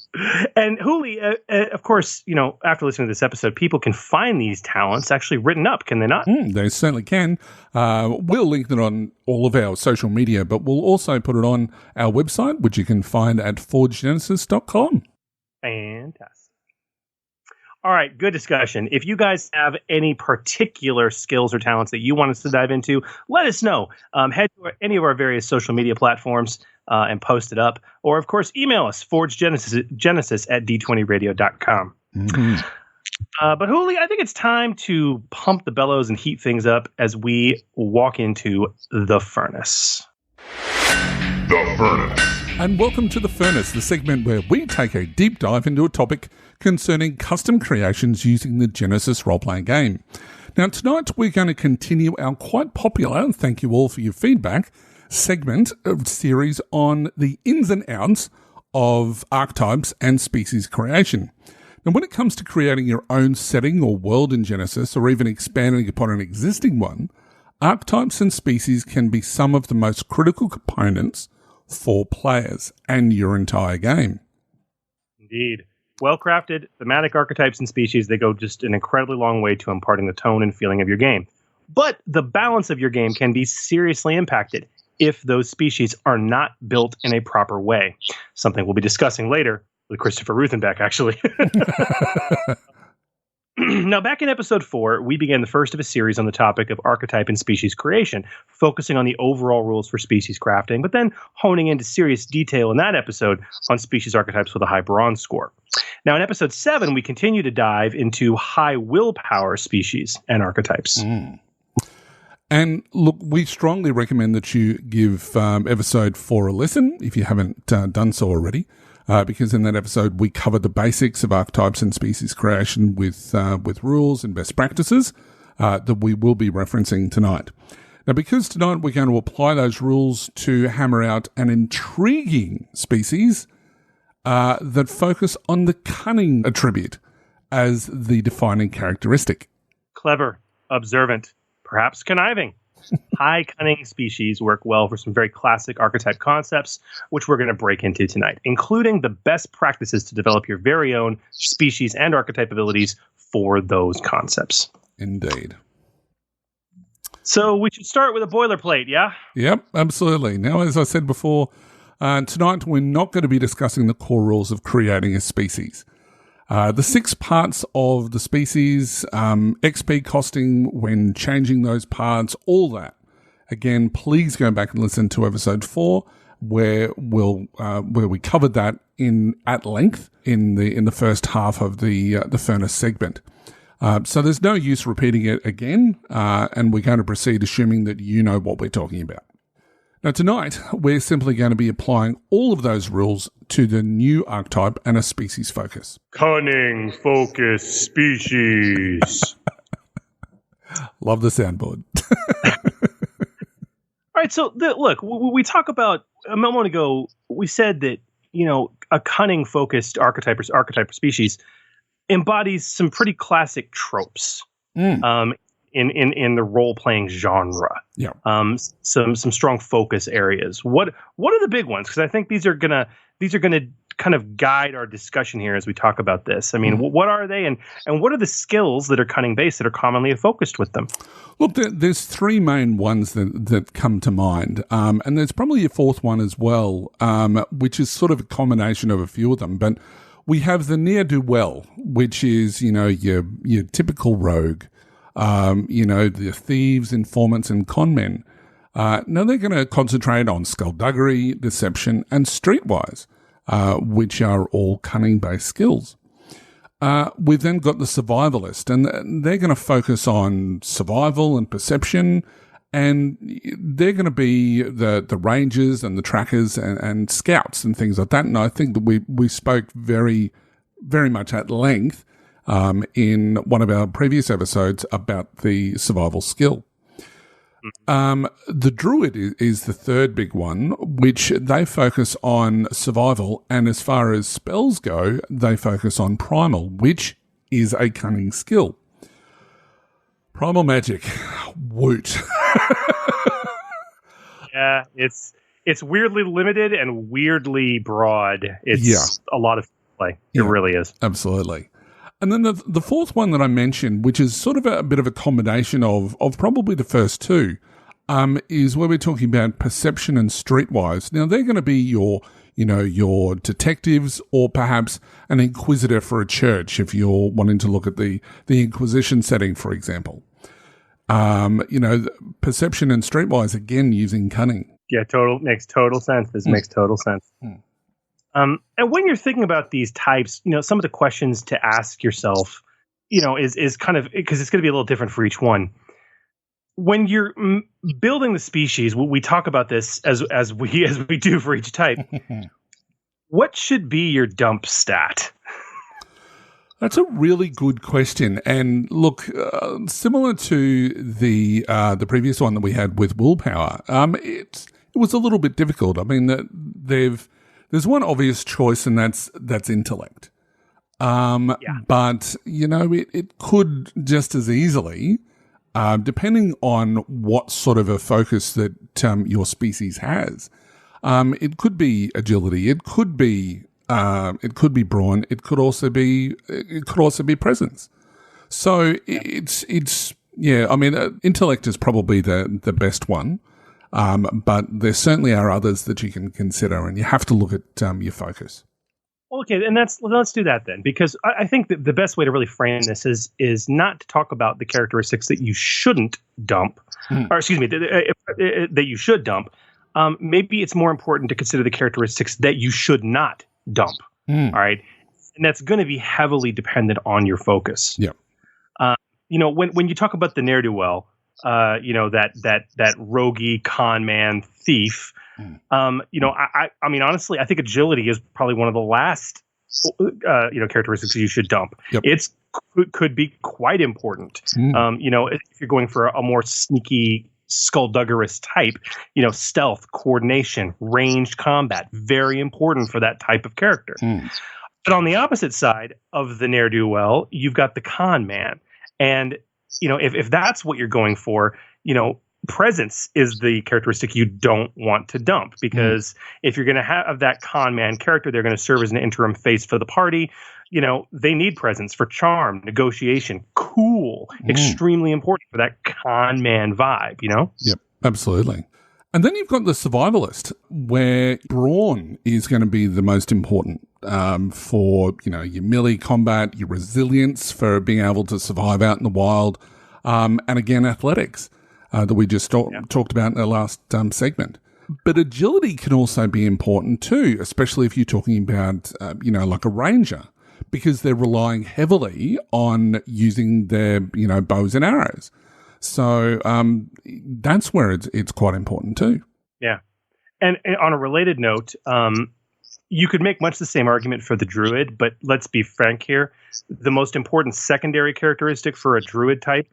And Hooli, of course, after listening to this episode, people can find these talents actually written up, can they not? They certainly can. We'll link it on all of our social media, but we'll also put it on our website, which you can find at forgegenesys.com. Fantastic. All right, good discussion. If you guys have any particular skills or talents that you want us to dive into, let us know. Head to any of our various social media platforms and post it up. Or, of course, email us, forgegenesis at d20radio.com. Mm-hmm. But, Hooli, I think it's time to pump the bellows and heat things up as we walk into the furnace. The Furnace. And welcome to The Furnace, the segment where we take a deep dive into a topic concerning custom creations using the Genesys role-playing game. Now, tonight we're going to continue our quite popular, and thank you all for your feedback, segment of series on the ins and outs of archetypes and species creation. Now, when it comes to creating your own setting or world in Genesys, or even expanding upon an existing one, archetypes and species can be some of the most critical components for players and your entire game. Indeed. Well-crafted, thematic archetypes and species, they go just an incredibly long way to imparting the tone and feeling of your game. But the balance of your game can be seriously impacted if those species are not built in a proper way. Something we'll be discussing later with Christopher Ruthenbeck, actually. Now, back in episode 4, we began the first of a series on the topic of archetype and species creation, focusing on the overall rules for species crafting, but then honing into serious detail in that episode on species archetypes with a high bronze score. Now, in episode 7, we continue to dive into high willpower species and archetypes. And look, we strongly recommend that you give episode 4 a listen if you haven't done so already. Because in that episode, we covered the basics of archetypes and species creation with rules and best practices that we will be referencing tonight. Now, because tonight we're going to apply those rules to hammer out an intriguing species that focus on the cunning attribute as the defining characteristic. Clever, observant, perhaps conniving. High cunning species work well for some very classic archetype concepts, which we're going to break into tonight, including the best practices to develop your very own species and archetype abilities for those concepts. Indeed. So we should start with a boilerplate, yeah? Yep, absolutely. Now, as I said before, tonight we're not going to be discussing the core rules of creating a species. The 6 parts of the species, XP costing when changing those parts, all that. Again, please go back and listen to episode 4, where we covered that at length in the first half of the furnace segment. So there's no use repeating it again, and we're going to proceed assuming that you know what we're talking about. Now, tonight, we're simply going to be applying all of those rules to the new archetype and a species focus. Cunning focus species. Love the soundboard. All right, so look, we talk about, a moment ago, we said that, a cunning focused archetype or species embodies some pretty classic tropes. In the role-playing genre. Yeah. Some strong focus areas. What are the big ones? Because I think these are gonna kind of guide our discussion here as we talk about this. I mean, what are they, and what are the skills that are cunning-based that are commonly focused with them? Look, there's 3 main ones that come to mind, and there's probably a 4th one as well, which is sort of a combination of a few of them. But we have the ne'er-do-well, which is your typical rogue. The thieves, informants, and conmen. Now they're going to concentrate on skullduggery, deception, and streetwise, which are all cunning-based skills. We've then got the survivalist, and they're going to focus on survival and perception, and they're going to be the rangers and the trackers and scouts and things like that. And I think that we spoke very, very much at length in one of our previous episodes about the survival skill. The druid is the third big one, which they focus on survival, and as far as spells go, they focus on primal, which is a cunning skill. Primal magic, woot. Yeah, it's weirdly limited and weirdly broad. It's a lot of play. It really is. Absolutely. And then the fourth one that I mentioned, which is sort of a bit of a combination of probably the first two, is where we're talking about perception and streetwise. Now, they're going to be your detectives, or perhaps an inquisitor for a church if you're wanting to look at the Inquisition setting, for example. Perception and streetwise, again, using cunning. Yeah, makes total sense. This makes total sense. And when you're thinking about these types, some of the questions to ask yourself, is kind of, because it's going to be a little different for each one. When you're building the species, we talk about this as we do for each type. What should be your dump stat? That's a really good question. And look, similar to the previous one that we had with willpower, it was a little bit difficult. I mean, there's one obvious choice, and that's intellect. But it could just as easily, depending on what sort of a focus that your species has, it could be agility. It could be brawn. It could also be presence. So intellect is probably the best one. But there certainly are others that you can consider, and you have to look at your focus. Well, okay, and let's do that then, because I think that the best way to really frame this is not to talk about the characteristics that you shouldn't dump, or excuse me, that you should dump. Maybe it's more important to consider the characteristics that you should not dump. All right, and that's going to be heavily dependent on your focus. Yeah. When you talk about the ne'er-do-well, that roguey con man thief. I mean, honestly, I think agility is probably one of the last, characteristics you should dump. Yep. Could be quite important. If you're going for a more sneaky, skullduggerous type, stealth, coordination, ranged combat, very important for that type of character. But on the opposite side of the ne'er-do-well, you've got the con man. And, if that's what you're going for, presence is the characteristic you don't want to dump, because if you're going to have that con man character, they're going to serve as an interim face for the party. They need presence for charm, negotiation, cool, extremely important for that con man vibe, Yep, absolutely. And then you've got the survivalist, where brawn is going to be the most important for, your melee combat, your resilience for being able to survive out in the wild, and again, athletics that we just talked about in the last segment. But agility can also be important too, especially if you're talking about, like a ranger, because they're relying heavily on using their, bows and arrows. So that's where it's quite important too. Yeah. And on a related note, you could make much the same argument for the druid, but let's be frank here. The most important secondary characteristic for a druid type,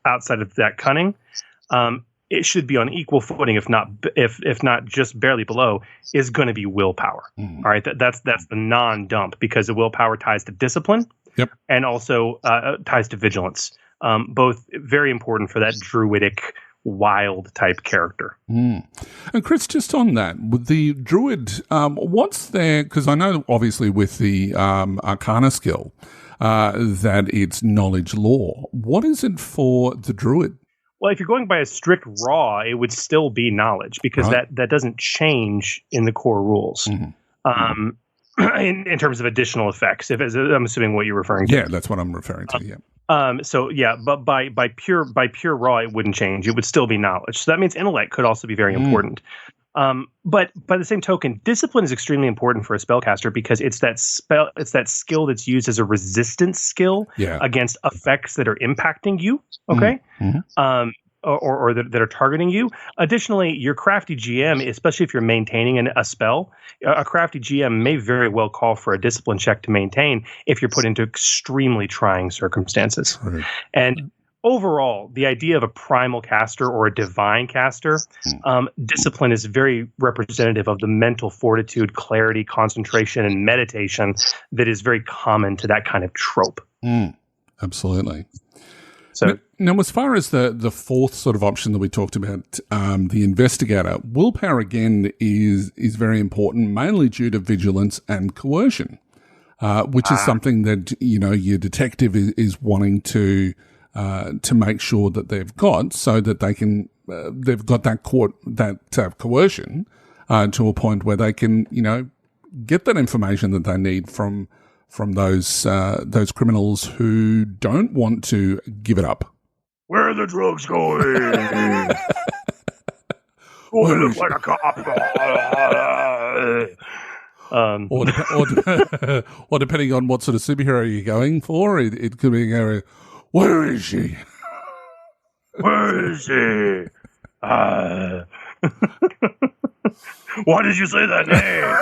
outside of that cunning, it should be on equal footing, if not just barely below, is going to be willpower. All right, that's the non-dump, because the willpower ties to discipline, and also ties to vigilance. Both very important for that druidic wild type character. And Chris, just on that, with the druid, what's there? Because I know obviously with the Arcana skill that it's knowledge lore. What is it for the druid? Well, if you're going by a strict raw, it would still be knowledge, because that doesn't change in the core rules. In terms of additional effects, I'm assuming what you're referring to. Yeah, that's what I'm referring to. Yeah. But by pure raw, it wouldn't change. It would still be knowledge. So that means intellect could also be very important. But by the same token, discipline is extremely important for a spellcaster because it's that skill that's used as a resistance skill against effects that are impacting you. Okay. Mm-hmm. Or that are targeting you. Additionally, your crafty GM, especially if you're maintaining a spell, a crafty GM may very well call for a discipline check to maintain if you're put into extremely trying circumstances. Right. And overall, the idea of a primal caster or a divine caster, discipline is very representative of the mental fortitude, clarity, concentration, and meditation that is very common to that kind of trope. Absolutely. So now, as far as the fourth sort of option that we talked about, the investigator, willpower again is very important, mainly due to vigilance and coercion, which is something that your detective is wanting to make sure that they've got, so that they can they've got that coercion to a point where they can get that information that they need from those criminals who don't want to give it up. Where are the drugs going? Oh, it looks like a cop. Or depending on what sort of superhero you're going for, it could be where is she? Where is she? Why did you say that name?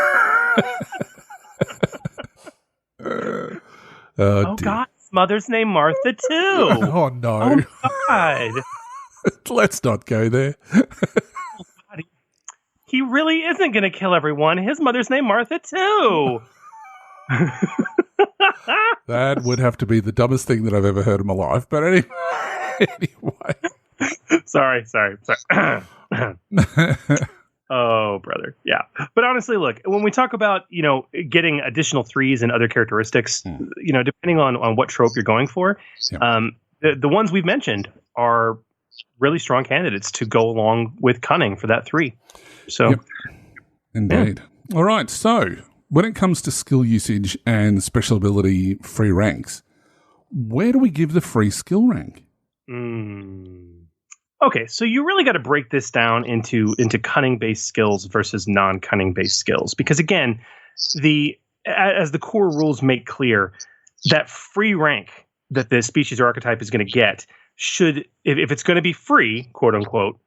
God, his mother's name Martha too. Oh no! Oh God! Let's not go there. God, he really isn't going to kill everyone. His mother's name Martha too. That would have to be the dumbest thing that I've ever heard in my life. But anyway. Sorry. Oh, brother. Yeah. But honestly, look, when we talk about, getting additional threes and other characteristics, depending on what trope you're going for, the ones we've mentioned are really strong candidates to go along with Cunning for that 3. So, Indeed. All right. So, when it comes to skill usage and special ability free ranks, where do we give the free skill rank? Okay, so you really got to break this down into cunning-based skills versus non-cunning-based skills. Because again, as the core rules make clear, that free rank that the species or archetype is going to get should, if it's going to be free, quote unquote,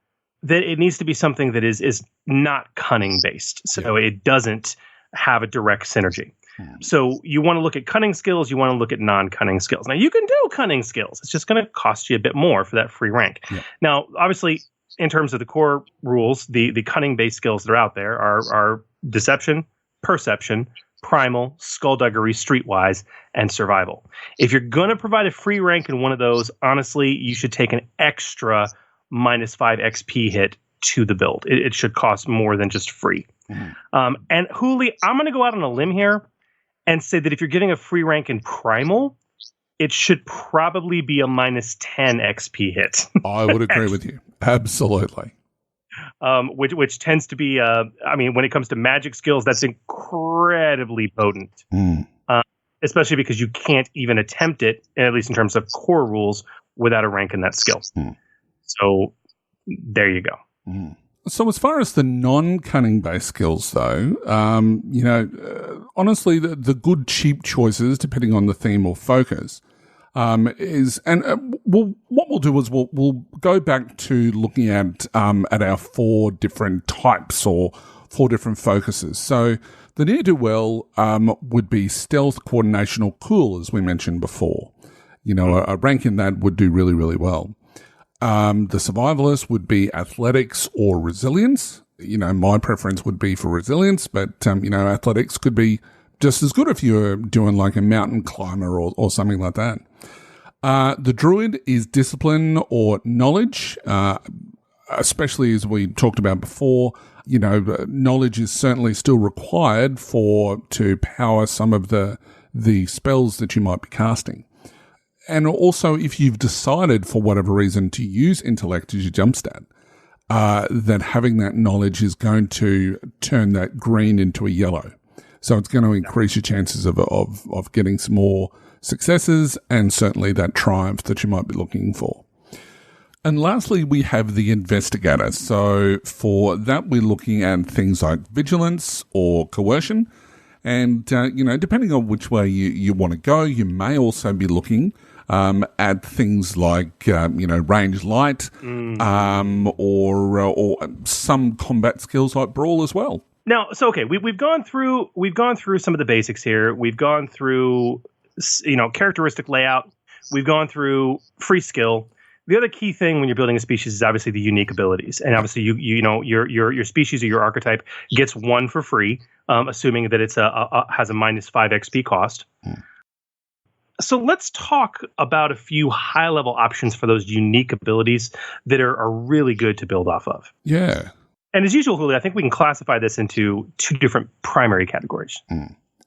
that it needs to be something that is not cunning-based. So it doesn't have a direct synergy. So you want to look at cunning skills, you want to look at non-cunning skills. Now, you can do cunning skills. It's just going to cost you a bit more for that free rank. Yeah. Now, obviously, in terms of the core rules, the cunning-based skills that are out there are deception, perception, primal, skullduggery, streetwise, and survival. If you're going to provide a free rank in one of those, honestly, you should take an extra -5 XP hit to the build. It should cost more than just free. And Hooli, I'm going to go out on a limb here and say that if you're getting a free rank in primal, it should probably be a -10 XP hit. I would agree with you. Absolutely. Which tends to be, when it comes to magic skills, that's incredibly potent. Especially because you can't even attempt it, at least in terms of core rules, without a rank in that skill. So there you go. So as far as the non-cunning based skills, though, honestly, the good cheap choices, depending on the theme or focus, what we'll do is we'll go back to looking at our 4 different types or 4 different focuses. So the ne'er-do-well would be stealth, coordination, or cool, as we mentioned before. A rank in that would do really, really well. The survivalist would be athletics or resilience. My preference would be for resilience, but, athletics could be just as good if you're doing like a mountain climber or something like that. The druid is discipline or knowledge, especially as we talked about before. Knowledge is certainly still required to power some of the spells that you might be casting. And also, if you've decided for whatever reason to use intellect as your jump stat, that having that knowledge is going to turn that green into a yellow. So it's going to increase your chances of getting some more successes and certainly that triumph that you might be looking for. And lastly, we have the investigator. So for that, we're looking at things like vigilance or coercion. And, depending on which way you want to go, you may also be looking at things like, range light or some combat skills like brawl as well. Now, so okay, we've gone through some of the basics here. We've gone through characteristic layout. We've gone through free skill. The other key thing when you're building a species is obviously the unique abilities, and obviously your species or your archetype gets one for free, assuming that it's has a minus 5 XP cost. So let's talk about a few high level options for those unique abilities that are really good to build off of. Yeah. And as usual, Julio, I think we can classify this into 2 different primary categories.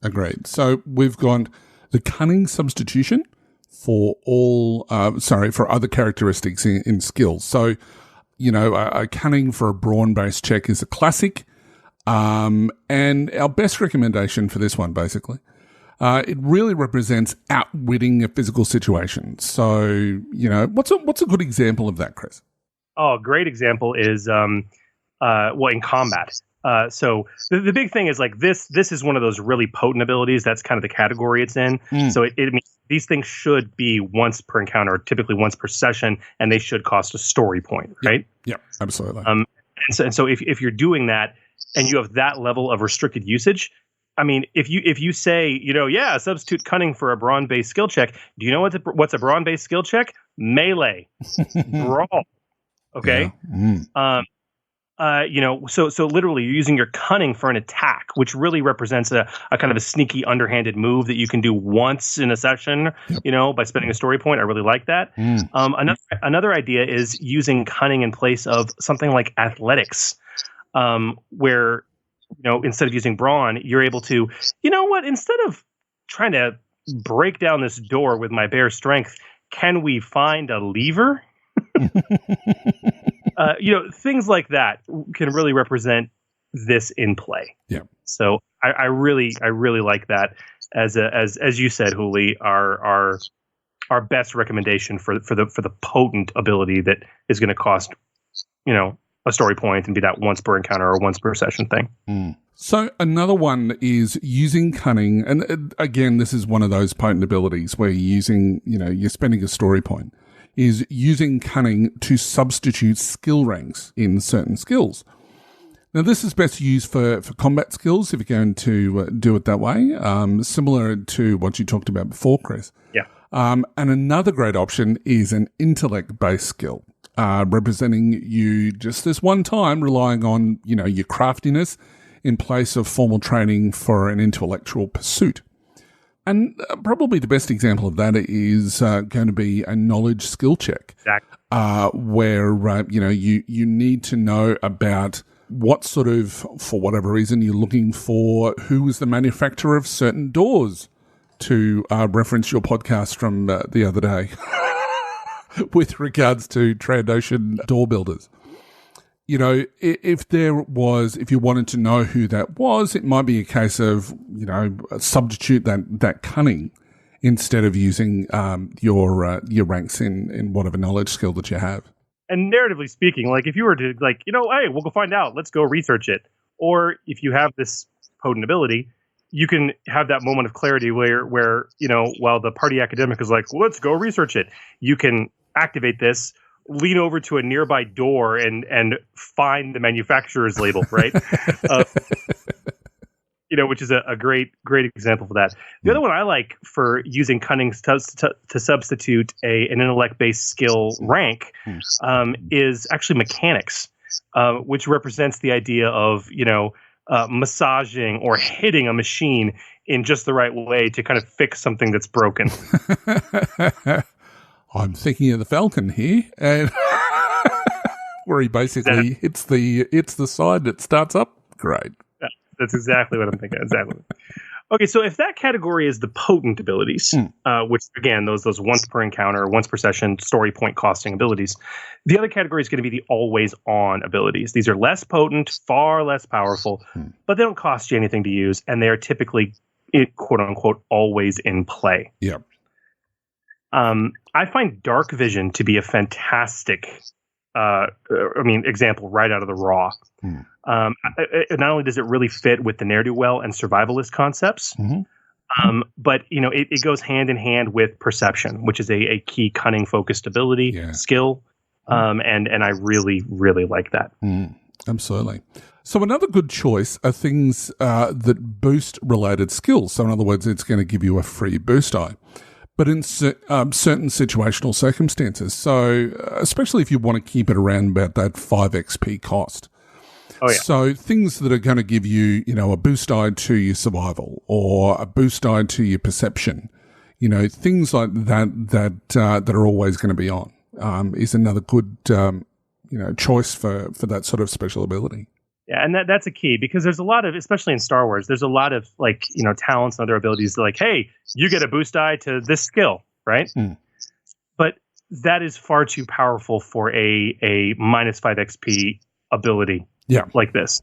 Agreed. So we've got the cunning substitution for for other characteristics in skills. So, a cunning for a brawn-based check is a classic. And our best recommendation for this one, basically, it really represents outwitting a physical situation. So, what's a good example of that, Chris? Oh, a great example is, in combat. So the big thing is like this is one of those really potent abilities. That's kind of the category it's in. So it means these things should be once per encounter, typically once per session, and they should cost a story point, right? Yeah, absolutely. And so if you're doing that and you have that level of restricted usage, I mean, if you say, substitute cunning for a brawn-based skill check, do you know what's a brawn-based skill check? Melee. Brawl. Okay. Yeah. So literally you're using your cunning for an attack, which really represents a kind of a sneaky underhanded move that you can do once in a session, by spending a story point. I really like that. Another idea is using cunning in place of something like athletics, where, instead of using brawn, you're able to, instead of trying to break down this door with my bare strength, can we find a lever? Things like that can really represent this in play. Yeah. So I really like that as you said, Huli, our best recommendation for the potent ability that is going to cost, a story point and be that once per encounter or once per session thing. So another one is using cunning, and again, this is one of those potent abilities where you're using, you're spending a story point. Is using cunning to substitute skill ranks in certain skills. Now, this is best used for combat skills if you're going to do it that way, similar to what you talked about before, Chris. Yeah. And another great option is an intellect-based skill, representing you just this one time, relying on, your craftiness in place of formal training for an intellectual pursuit. And probably the best example of that is going to be a knowledge skill check, Exactly. Where you need to know about what sort of, for whatever reason, you're looking for who is the manufacturer of certain doors, to reference your podcast from the other day with regards to Transocean door builders. If you wanted to know who that was, it might be a case of, substitute that cunning instead of using your ranks in whatever knowledge skill that you have. And narratively speaking, like if you were to hey, we'll go find out, let's go research it. Or if you have this potent ability, you can have that moment of clarity where while the party academic is like, well, let's go research it, you can activate this, lean over to a nearby door and find the manufacturer's label, right? Which is a great example for that. The other one I like for using cunning to substitute an intellect-based skill rank is actually mechanics, which represents the idea of, massaging or hitting a machine in just the right way to kind of fix something that's broken. I'm thinking of the Falcon here, and where he basically hits the side that starts up. Great. Yeah, that's exactly what I'm thinking. Exactly. Okay, so if that category is the potent abilities, which again, those once per encounter, once per session, story point costing abilities, the other category is going to be the always on abilities. These are less potent, far less powerful, but they don't cost you anything to use, and they are typically, quote unquote, always in play. Yeah. I find dark vision to be a fantastic, example right out of the raw. Not only does it really fit with the ne'er-do-well and survivalist concepts, but it goes hand in hand with perception, which is a key cunning focused ability skill. And I really, really like that. Absolutely. So another good choice are things that boost related skills. So in other words, it's going to give you a free boost die, but in certain situational circumstances. So especially if you want to keep it around about that 5 XP cost. Oh, yeah. So things that are going to give you, a boost die to your survival or a boost die to your perception, things like that are always going to be on, is another good, choice for that sort of special ability. Yeah, and that's a key because there's a lot of, especially in Star Wars, there's a lot of talents and other abilities like, hey, you get a boost die to this skill, right? But that is far too powerful for a minus 5 XP ability like this.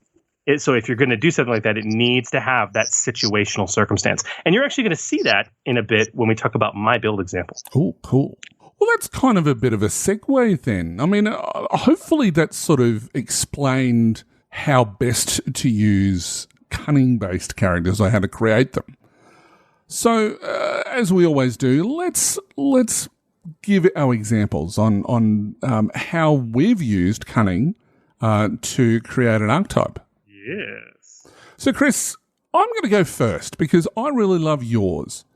So if you're going to do something like that, it needs to have that situational circumstance. And you're actually going to see that in a bit when we talk about my build example. Oh, cool. Well, that's kind of a bit of a segue then. I mean, hopefully that sort of explained how best to use cunning-based characters or how to create them. So, as we always do, let's give our examples on how we've used cunning to create an archetype. Yes. So, Chris, I'm going to go first because I really love yours.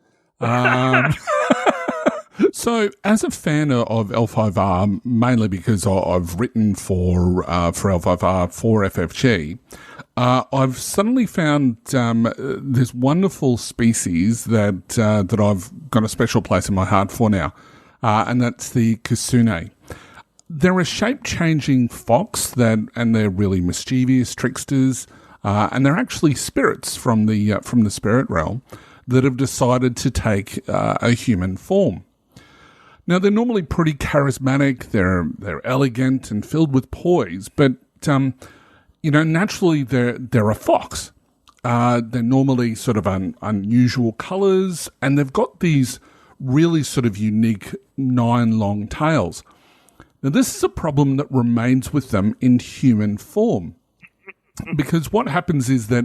So, as a fan of L5R, mainly because I've written for L5R for FFG, I've suddenly found this wonderful species that I've got a special place in my heart for now, and that's the Kitsune. They're a shape-changing fox and they're really mischievous tricksters, and they're actually spirits from the spirit realm that have decided to take a human form. Now, they're normally pretty charismatic, they're elegant and filled with poise, but, naturally they're a fox. They're normally sort of unusual colours, and they've got these really sort of unique 9 long tails. Now, this is a problem that remains with them in human form, because what happens is that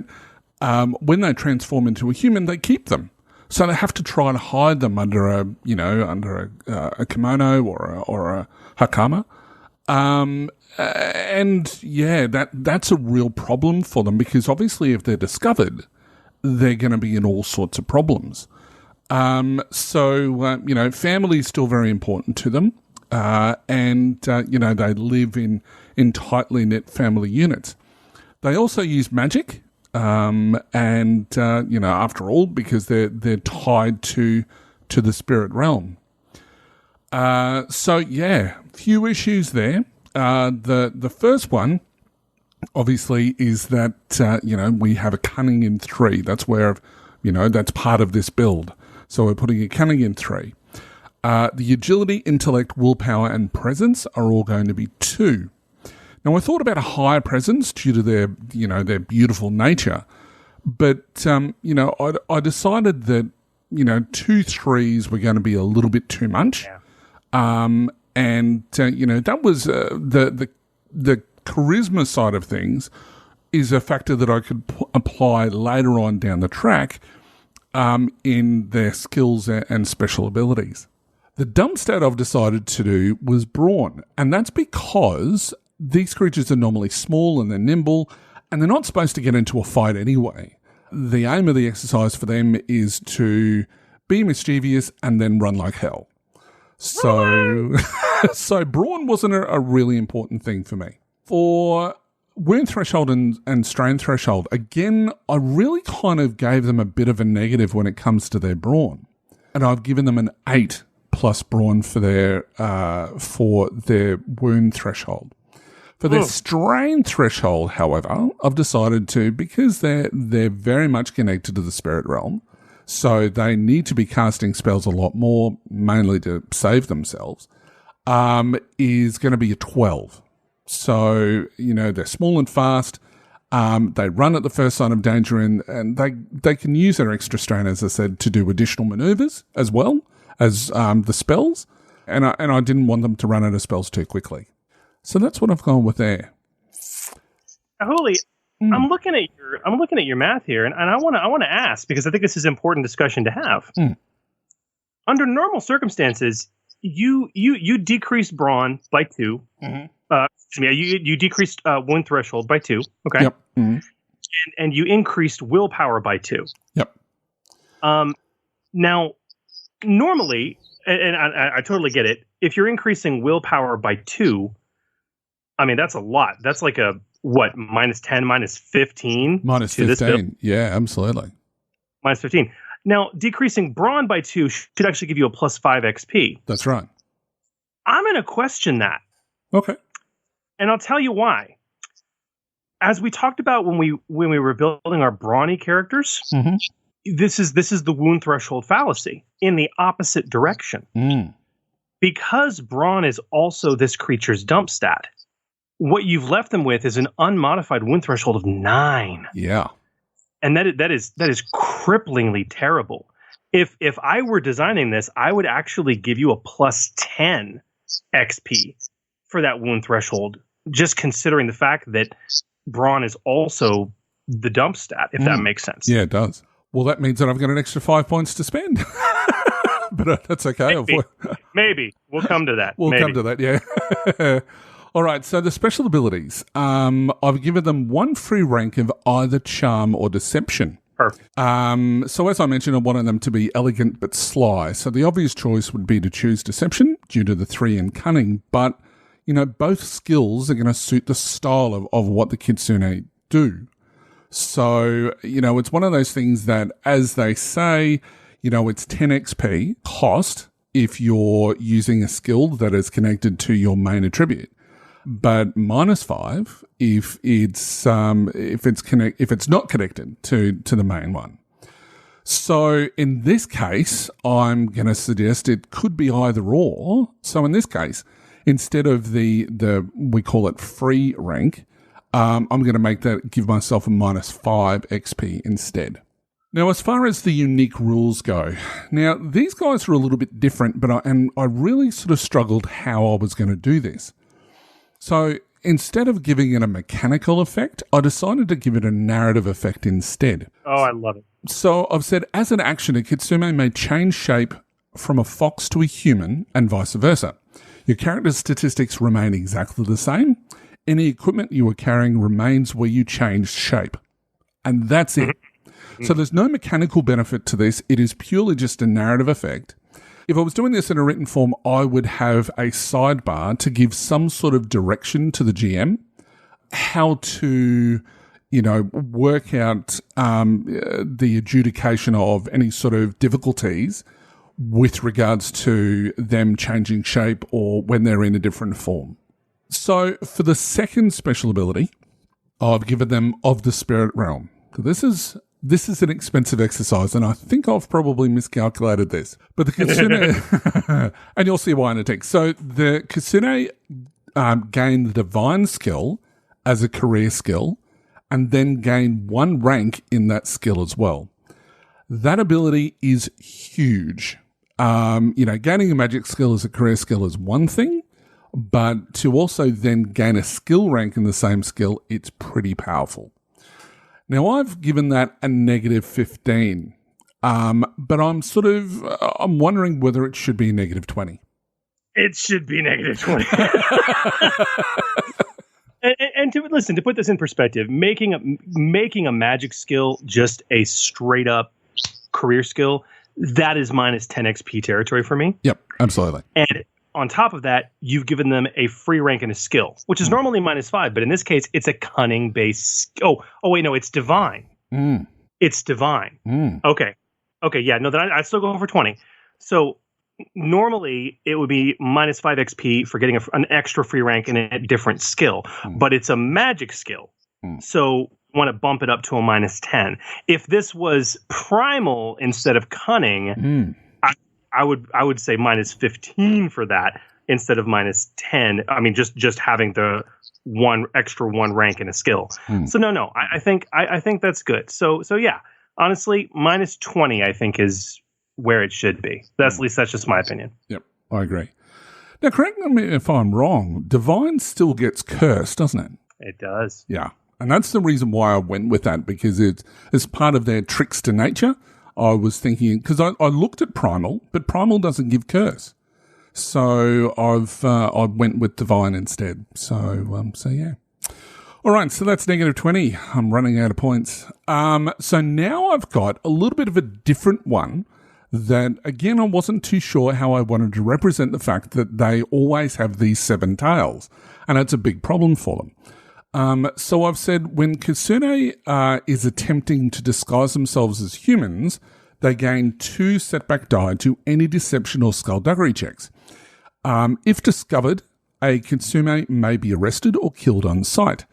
when they transform into a human, they keep them. So they have to try and hide them under a kimono or a hakama. That's a real problem for them because obviously if they're discovered, they're going to be in all sorts of problems. Family is still very important to them. They live in tightly knit family units. They also use magic. After all, because they're tied to the spirit realm. Few issues there. The first one, obviously, is that, we have a cunning in 3. That's where, that's part of this build. So we're putting a cunning in 3. The agility, intellect, willpower, and presence are all going to be 2. Now, I thought about a higher presence due to their beautiful nature, but, I decided that, 2 3s were going to be a little bit too much. Yeah. That was the charisma side of things is a factor that I could apply later on down the track in their skills and special abilities. The dumb stat I've decided to do was brawn, and that's because these creatures are normally small and they're nimble, and they're not supposed to get into a fight anyway. The aim of the exercise for them is to be mischievous and then run like hell. So brawn wasn't a really important thing for me. For wound threshold and strain threshold, again, I really kind of gave them a bit of a negative when it comes to their brawn. And I've given them an 8 plus brawn for their wound threshold. For their strain threshold, however, I've decided to, because they're very much connected to the spirit realm, so they need to be casting spells a lot more, mainly to save themselves, is going to be a 12. So, they're small and fast. They run at the first sign of danger, and they can use their extra strain, as I said, to do additional maneuvers as well, as the spells, and I didn't want them to run out of spells too quickly. So that's what I've gone with there. Holy, I'm looking at your math here, and I want to ask, because I think this is an important discussion to have. Under normal circumstances, you decreased brawn by 2. You decreased wound threshold by 2. Okay. Yep. And you increased willpower by 2. Yep. Now, normally, and I totally get it, if you're increasing willpower by 2, I mean, that's a lot. That's like a, what, -10, -15? -15. Yeah, absolutely. -15. Now, decreasing brawn by 2 should actually give you a +5 XP. That's right. I'm going to question that. Okay. And I'll tell you why. As we talked about when we were building our brawny characters, this is the wound threshold fallacy in the opposite direction. Because brawn is also this creature's dump stat, what you've left them with is an unmodified wound threshold of 9. Yeah. And that is cripplingly terrible. If I were designing this, I would actually give you a +10 XP for that wound threshold, just considering the fact that brawn is also the dump stat, if that makes sense. Yeah, it does. Well, that means that I've got an extra 5 points to spend. But that's okay. Maybe. We'll come to that. Come to that, yeah. All right, so the special abilities. I've given them 1 free rank of either charm or deception. Perfect. So as I mentioned, I wanted them to be elegant but sly. So the obvious choice would be to choose deception due to the 3 in cunning. But, both skills are going to suit the style of what the Kitsune do. So, it's one of those things that, as they say, it's 10 XP cost if you're using a skill that is connected to your main attribute. But -5 if it's not connected to the main one. So in this case, I'm going to suggest it could be either or. So in this case, instead of the we call it free rank, I'm going to give myself a -5 XP instead. Now, as far as the unique rules go, now these guys are a little bit different, but I really sort of struggled how I was going to do this. So instead of giving it a mechanical effect, I decided to give it a narrative effect instead. Oh, I love it. So I've said, as an action, a Kitsune may change shape from a fox to a human and vice versa. Your character's statistics remain exactly the same. Any equipment you are carrying remains where you changed shape. And that's it. So there's no mechanical benefit to this. It is purely just a narrative effect. If I was doing this in a written form, I would have a sidebar to give some sort of direction to the GM, how to, work out the adjudication of any sort of difficulties with regards to them changing shape or when they're in a different form. So for the second special ability, I've given them Of the Spirit Realm. So this is an expensive exercise, and I think I've probably miscalculated this. But the Kitsune, and you'll see why in a text. So the Kitsune gain the Divine skill as a career skill, and then gain 1 rank in that skill as well. That ability is huge. Gaining a magic skill as a career skill is one thing, but to also then gain a skill rank in the same skill, it's pretty powerful. Now, I've given that a -15, but I'm wondering whether it should be a -20. It should be -20. and to put this in perspective, making a magic skill just a straight up career skill, that is -10 XP territory for me. Yep, absolutely. And on top of that, you've given them a free rank and a skill, which is normally -5, but in this case, it's a cunning based. Oh wait, no, it's divine. It's divine. Okay, yeah, no, then I'd still go for 20. So normally it would be -5 XP for getting an extra free rank in a different skill, but it's a magic skill, so want to bump it up to a -10. If this was primal instead of cunning. I would say -15 for that instead of -10. I mean, just having the extra 1 rank in a skill. So no, I think that's good. So yeah, honestly, -20 I think is where it should be. At least that's just my opinion. Yep, I agree. Now, correct me if I'm wrong, divine still gets cursed, doesn't it? It does. Yeah. And that's the reason why I went with that, because it's part of their tricks to nature. I was thinking, because I looked at primal, but primal doesn't give curse. So I went with divine instead. So yeah. All right, so that's negative 20. I'm running out of points. So now I've got a little bit of a different one that, again, I wasn't too sure how I wanted to represent the fact that they always have these 7 tails, and it's a big problem for them. So I've said when Kitsune is attempting to disguise themselves as humans, they gain 2 setback die to any deception or skullduggery checks. If discovered, a Kitsune may be arrested or killed on sight.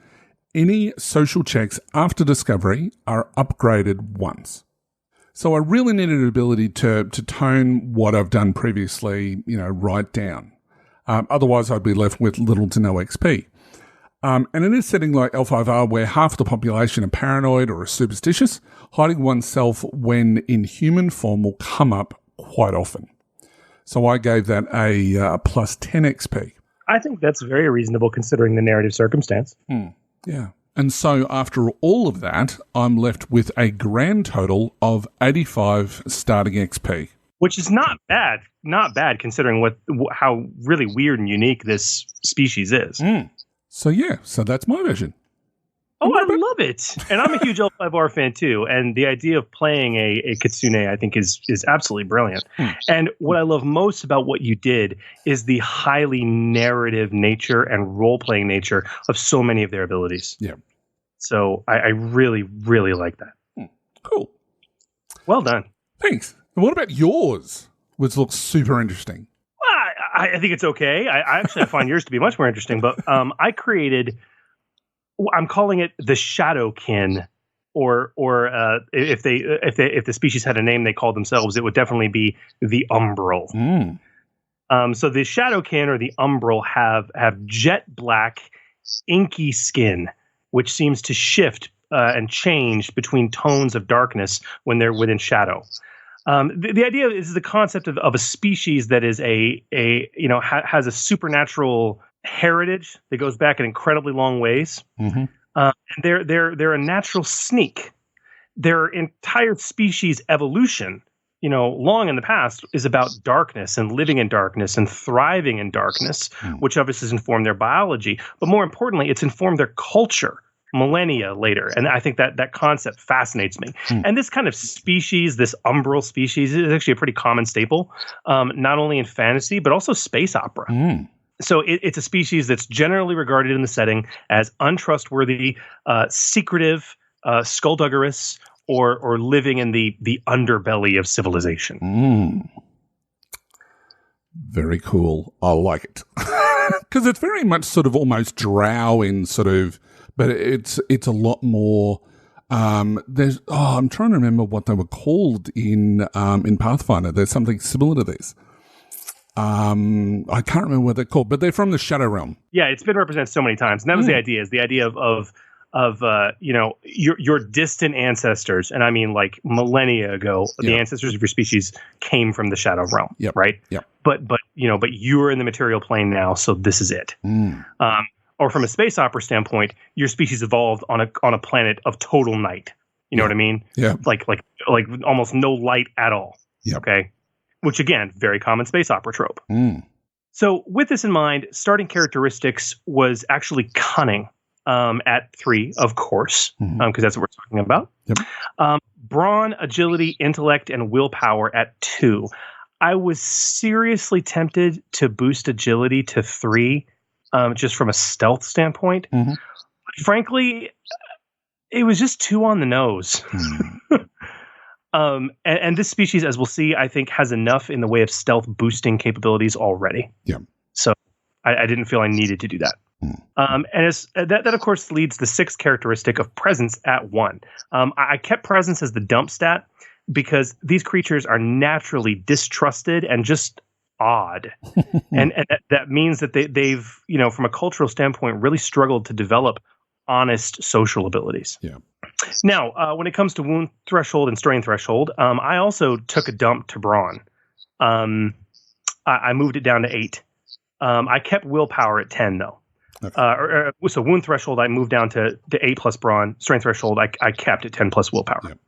Any social checks after discovery are upgraded once. So I really needed an ability to tone what I've done previously, right down. Otherwise, I'd be left with little to no XP. And in a setting like L5R, where half the population are paranoid or are superstitious, hiding oneself when in human form will come up quite often. So I gave that a plus 10 XP. I think that's very reasonable considering the narrative circumstance. Yeah. And so after all of that, I'm left with a grand total of 85 starting XP. Which is not bad. Not bad considering how really weird and unique this species is. So that's my version. Oh, I love it. And I'm a huge L5R fan too. And the idea of playing a Kitsune, I think, is absolutely brilliant. And what I love most about what you did is the highly narrative nature and role-playing nature of so many of their abilities. Yeah. So I really, really like that. Cool. Well done. Thanks. And what about yours, which looks super interesting? I think it's okay. I find yours to be much more interesting. But I created... I'm calling it the Shadowkin, or if the species had a name they called themselves, it would definitely be the Umbral. So the Shadowkin or the Umbral have jet black, inky skin, which seems to shift and change between tones of darkness when they're within shadow. The idea is the concept of a species that is has a supernatural heritage that goes back an incredibly long ways. And they're a natural sneak. Their entire species evolution, long in the past, is about darkness and living in darkness and thriving in darkness, which obviously has informed their biology. But more importantly, it's informed their culture millennia later. And I think that concept fascinates me. And this kind of species, this umbral species, is actually a pretty common staple, not only in fantasy, but also space opera. So it's a species that's generally regarded in the setting as untrustworthy, secretive, skullduggerous, or living in the underbelly of civilization. Very cool. I like it. Because it's very much sort of almost drow in sort of, but it's a lot more. I'm trying to remember what they were called in Pathfinder. There's something similar to this. I can't remember what they're called, but they're from the Shadow Realm. Yeah, it's been represented so many times, and that was the idea. Is the idea of your distant ancestors, and I mean like millennia ago, the ancestors of your species came from the Shadow Realm, right? Yeah. But you're in the material plane now, so this is it. Or from a space opera standpoint, your species evolved on a planet of total night. You know what I mean? Yeah. Like almost no light at all. Yeah. Okay. Which, again, very common space opera trope. So with this in mind, starting characteristics was actually cunning at 3, of course, because that's what we're talking about. Brawn, agility, intellect, and willpower at 2. I was seriously tempted to boost agility to 3 just from a stealth standpoint. But frankly, it was just too on the nose. And this species, as we'll see, I think has enough in the way of stealth boosting capabilities already. Yeah. So I didn't feel I needed to do that. And that of course leads the 6th characteristic of presence at 1. I kept presence as the dump stat because these creatures are naturally distrusted and just odd. and that means that they've, from a cultural standpoint, really struggled to develop honest social abilities. Yeah. Now, when it comes to wound threshold and strain threshold, I also took a dump to brawn. I moved it down to 8. I kept willpower at 10, though. Okay. So wound threshold, I moved down to 8 plus brawn. Strength threshold, I kept at 10 plus willpower. Yep.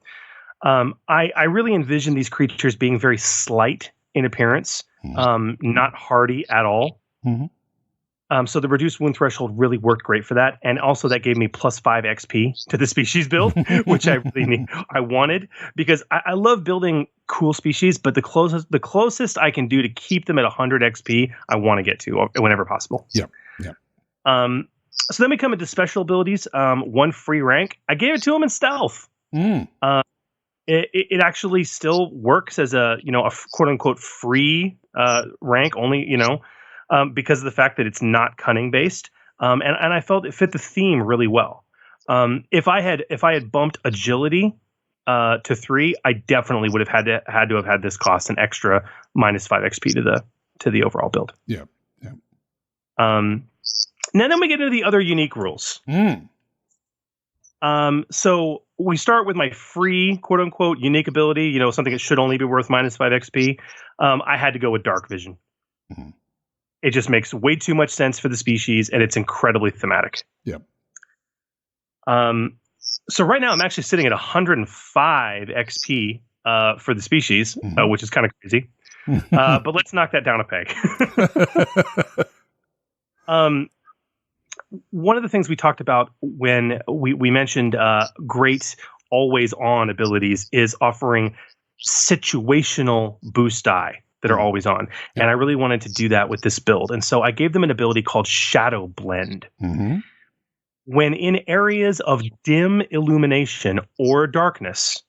I really envision these creatures being very slight in appearance, not hardy at all. Mm-hmm. So the reduced wound threshold really worked great for that. And also that gave me plus 5 XP to the species build, which I really I wanted, because I love building cool species, but the closest I can do to keep them at 100 XP, I want to get to whenever possible. Yeah. So then we come into special abilities. 1 free rank. I gave it to him in stealth. It actually still works as a quote unquote free rank only, because of the fact that it's not cunning based. And I felt it fit the theme really well. If I had bumped agility to 3, I definitely would have had to have had this cost an extra minus 5 XP to the overall build. Yeah. Now then we get into the other unique rules. So we start with my free quote unquote unique ability, something that should only be worth minus 5 XP. I had to go with dark vision. Mm-hmm. It just makes way too much sense for the species, and it's incredibly thematic. Yep. So right now I'm actually sitting at 105 XP for the species, which is kind of crazy. But let's knock that down a peg. One of the things we talked about when we mentioned great always-on abilities is offering situational boost die that are always on. Yeah. And I really wanted to do that with this build. And so I gave them an ability called Shadow Blend. Mm-hmm. When in areas of dim illumination or darkness,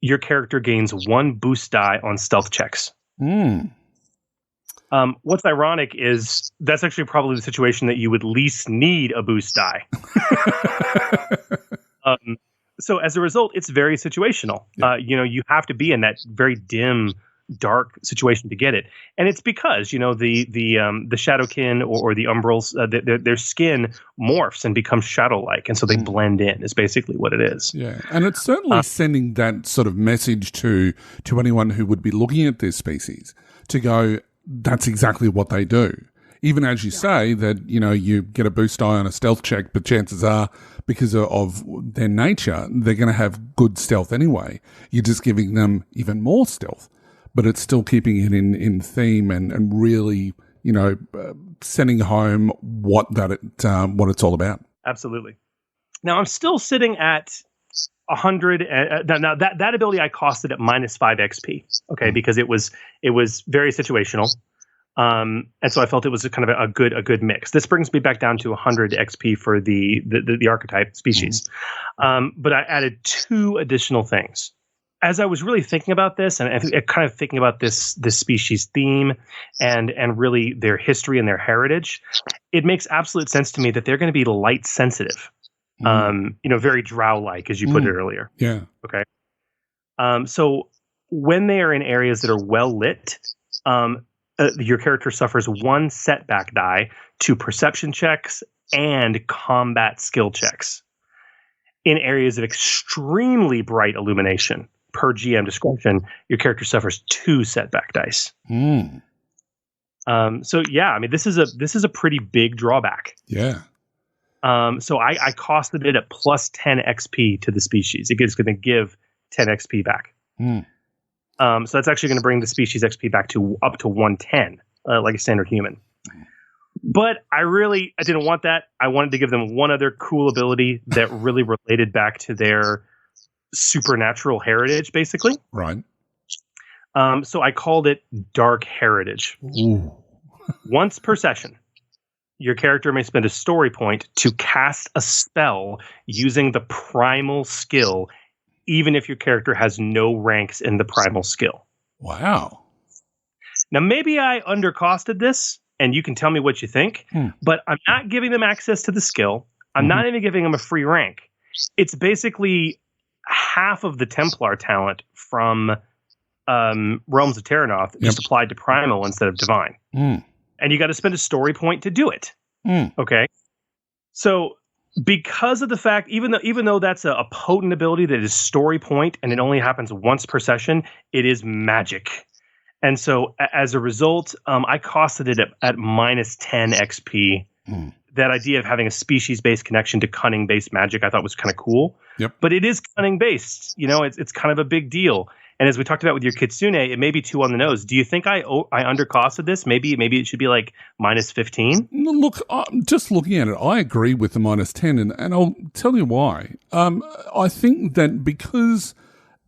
your character gains 1 boost die on stealth checks. What's ironic is that's actually probably the situation that you would least need a boost die. So as a result, it's very situational. Yeah. You have to be in that very dim, dark situation to get it, and it's because the Shadowkin or the Umbrals, their skin morphs and becomes shadow-like, and so they blend in. Is basically what it is. Yeah, and it's certainly sending that sort of message to anyone who would be looking at this species to go, that's exactly what they do. Even as you say that, you get a boost die on a stealth check, but chances are, because of their nature, they're going to have good stealth anyway. You're just giving them even more stealth, but it's still keeping it in theme and really, sending home what it's all about. Absolutely. Now I'm still sitting at 100. Now that ability I costed at minus 5 XP. Okay, because it was very situational, and so I felt it was a kind of a good mix. This brings me back down to 100 XP for the archetype species, but I added 2 additional things. As I was really thinking about this and kind of thinking about this species theme and really their history and their heritage, it makes absolute sense to me that they're going to be light sensitive. Very drow-like, as you put it earlier. Yeah. Okay. So when they are in areas that are well lit, your character suffers 1 setback die to perception checks and combat skill checks. In areas of extremely bright illumination, per GM discretion, your character suffers 2 setback dice. So yeah, I mean, this is a pretty big drawback. Yeah. So I costed it at plus 10 XP to the species. It's going to give 10 XP back. So that's actually going to bring the species XP back to up to 110, like a standard human. But I didn't want that. I wanted to give them one other cool ability that really related back to their supernatural heritage, basically. Right. So I called it Dark Heritage. Ooh. Once per session, your character may spend a story point to cast a spell using the primal skill, even if your character has no ranks in the primal skill. Wow. Now, maybe I undercosted this, and you can tell me what you think, but I'm not giving them access to the skill. I'm not even giving them a free rank. It's basically half of the Templar talent from Realms of Terranoth, just applied to primal instead of divine. And you got to spend a story point to do it. Okay. So because of the fact, even though that's a potent ability that is story point and it only happens once per session, it is magic. And so as a result, I costed it at minus 10 XP. That idea of having a species-based connection to cunning-based magic I thought was kind of cool. Yep. But it is cunning-based. You know, it's kind of a big deal. And as we talked about with your Kitsune, it may be too on the nose. Do you think I undercosted this? Maybe it should be like minus 15? Look, just looking at it, I agree with the minus 10, and I'll tell you why. I think that because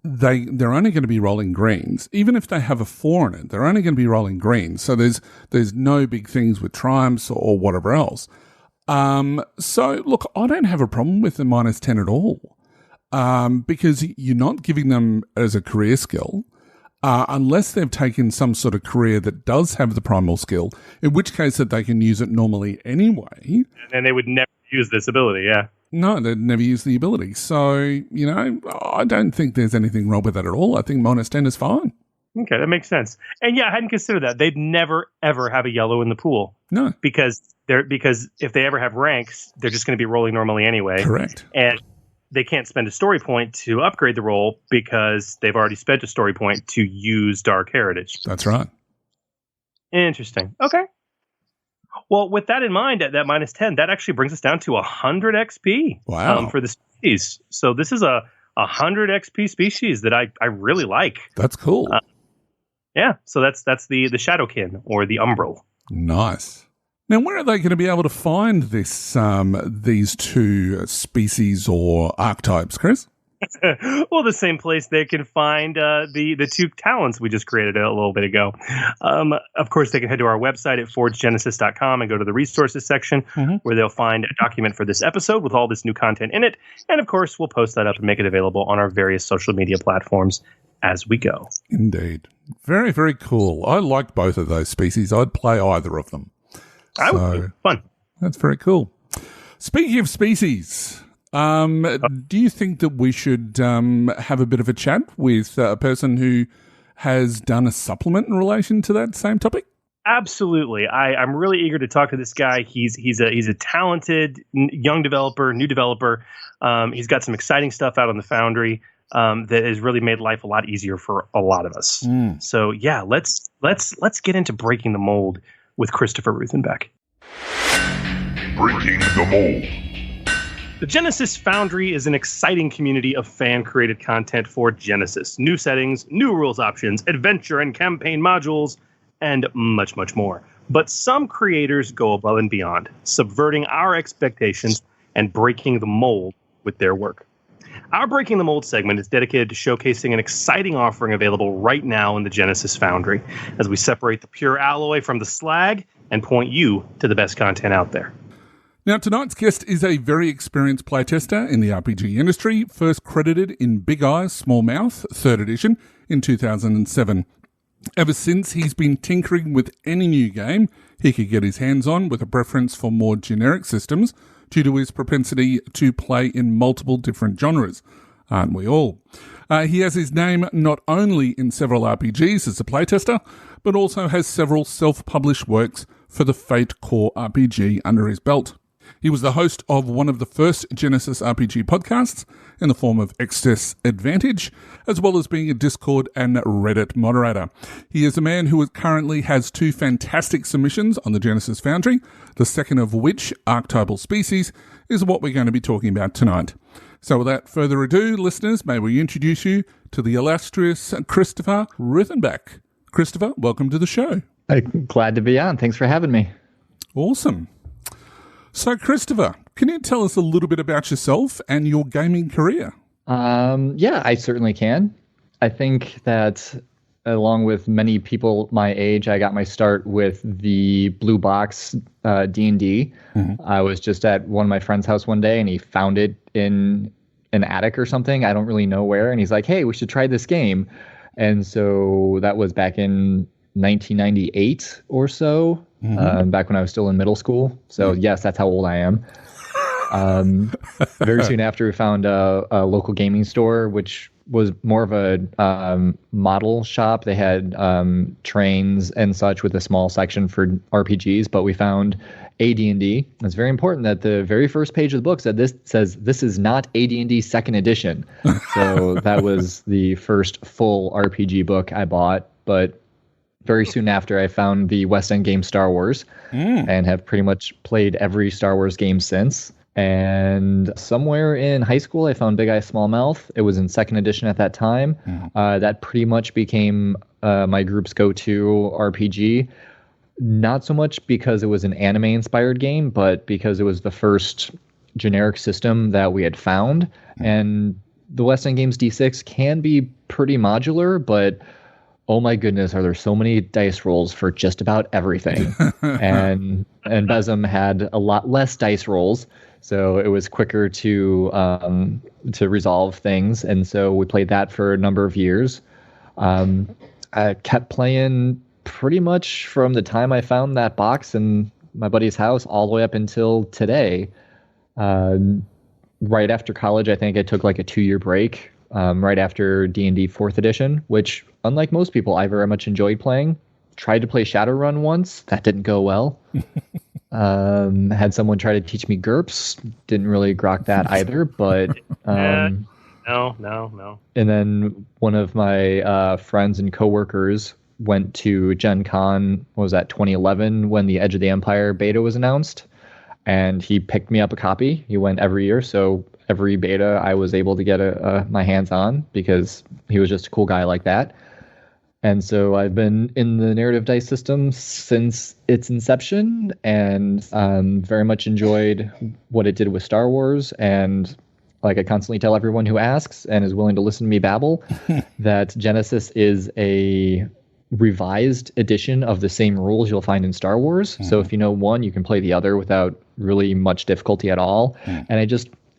they're only going to be rolling greens, even if they have a 4 in it, they're only going to be rolling greens. So there's no big things with triumphs or whatever else. So look, I don't have a problem with the minus 10 at all. Because you're not giving them as a career skill, unless they've taken some sort of career that does have the primal skill, in which case that they can use it normally anyway. And they would never use this ability, yeah. No, they'd never use the ability. So, you know, I don't think there's anything wrong with that at all. I think minus 10 is fine. Okay, that makes sense. And yeah, I hadn't considered that. They'd never, ever have a yellow in the pool. No. Because if they ever have ranks, they're just going to be rolling normally anyway. Correct. And they can't spend a story point to upgrade the roll because they've already spent a story point to use Dark Heritage. That's right. Interesting. Okay. Well, with that in mind, at that minus 10, that actually brings us down to 100 XP. Wow. For the species. So this is a 100 XP species that I really like. That's cool. Yeah. So that's the Shadowkin or the Umbral. Nice. Now, where are they going to be able to find this these two species or archetypes, Chris? Well, the same place they can find the two talents we just created a little bit ago. Of course, they can head to our website at forgegenesis.com and go to the resources section where they'll find a document for this episode with all this new content in it. And of course, we'll post that up and make it available on our various social media platforms as we go. Indeed. Very, very cool. I like both of those species. I'd play either of them. Fun. That's very cool. Speaking of species, do you think that we should have a bit of a chat with a person who has done a supplement in relation to that same topic? Absolutely. I'm really eager to talk to this guy. He's a talented young developer, new developer. He's got some exciting stuff out on the Foundry that has really made life a lot easier for a lot of us. So yeah, let's get into breaking the mold with Christopher Ruthenbeck. Breaking the mold. The Genesys Foundry is an exciting community of fan-created content for Genesys. New settings, new rules options, adventure and campaign modules, and much, much more. But some creators go above and beyond, subverting our expectations and breaking the mold with their work. Our Breaking the Mold segment is dedicated to showcasing an exciting offering available right now in the Genesys Foundry, as we separate the pure alloy from the slag and point you to the best content out there. Now, tonight's guest is a very experienced playtester in the RPG industry, first credited in Big Eyes, Small Mouth, 3rd edition in 2007. Ever since, he's been tinkering with any new game he could get his hands on, with a preference for more generic systems, due to his propensity to play in multiple different genres. Aren't we all? He has his name not only in several RPGs as a playtester, but also has several self-published works for the Fate Core RPG under his belt. He was the host of one of the first Genesys RPG podcasts in the form of Excess Advantage, as well as being a Discord and Reddit moderator. He is a man who currently has 2 fantastic submissions on the Genesys Foundry, the second of which, Archetypal Species, is what we're going to be talking about tonight. So without further ado, listeners, may we introduce you to the illustrious Christopher Ruthenbeck. Christopher, welcome to the show. Glad to be on. Thanks for having me. Awesome. So, Christopher, can you tell us a little bit about yourself and your gaming career? Yeah, I certainly can. I think that along with many people my age, I got my start with the blue box D&D. I was just at one of my friend's house one day, and he found it in an attic or something. I don't really know where. And he's like, hey, we should try this game. And so that was back in 1998 or so. Back when I was still in middle school. So yes, that's how old I am. Very soon after, we found a local gaming store, which was more of a model shop. They had trains and such with a small section for RPGs, but we found AD&D. It's very important that the very first page of the book says this is not AD&D second edition. So that was the first full RPG book I bought, but very soon after I found the West End game Star Wars and have pretty much played every Star Wars game since. And somewhere in high school, I found Big Eye Small Mouth. It was in second edition at that time. That pretty much became my group's go-to RPG. Not so much because it was an anime-inspired game, but because it was the first generic system that we had found. And the West End Games D6 can be pretty modular, but oh my goodness, are there so many dice rolls for just about everything. and Besom had a lot less dice rolls. So it was quicker to resolve things, and so we played that for a number of years. I kept playing pretty much from the time I found that box in my buddy's house all the way up until today. Right after college, I think I took like a 2-year break. Right after D&D 4th edition, which, unlike most people, I very much enjoyed playing. Tried to play Shadowrun once, that didn't go well. Had someone try to teach me GURPS. Didn't really grok that either, but no. And then one of my friends and coworkers went to Gen Con, what was that, 2011, when the Edge of the Empire beta was announced, and he picked me up a copy. He went every year, so every beta I was able to get my hands on because he was just a cool guy like that. And so I've been in the narrative dice system since its inception, and very much enjoyed what it did with Star Wars. And like I constantly tell everyone who asks and is willing to listen to me babble, that Genesys is a revised edition of the same rules you'll find in Star Wars. So if you know one, you can play the other without really much difficulty at all. And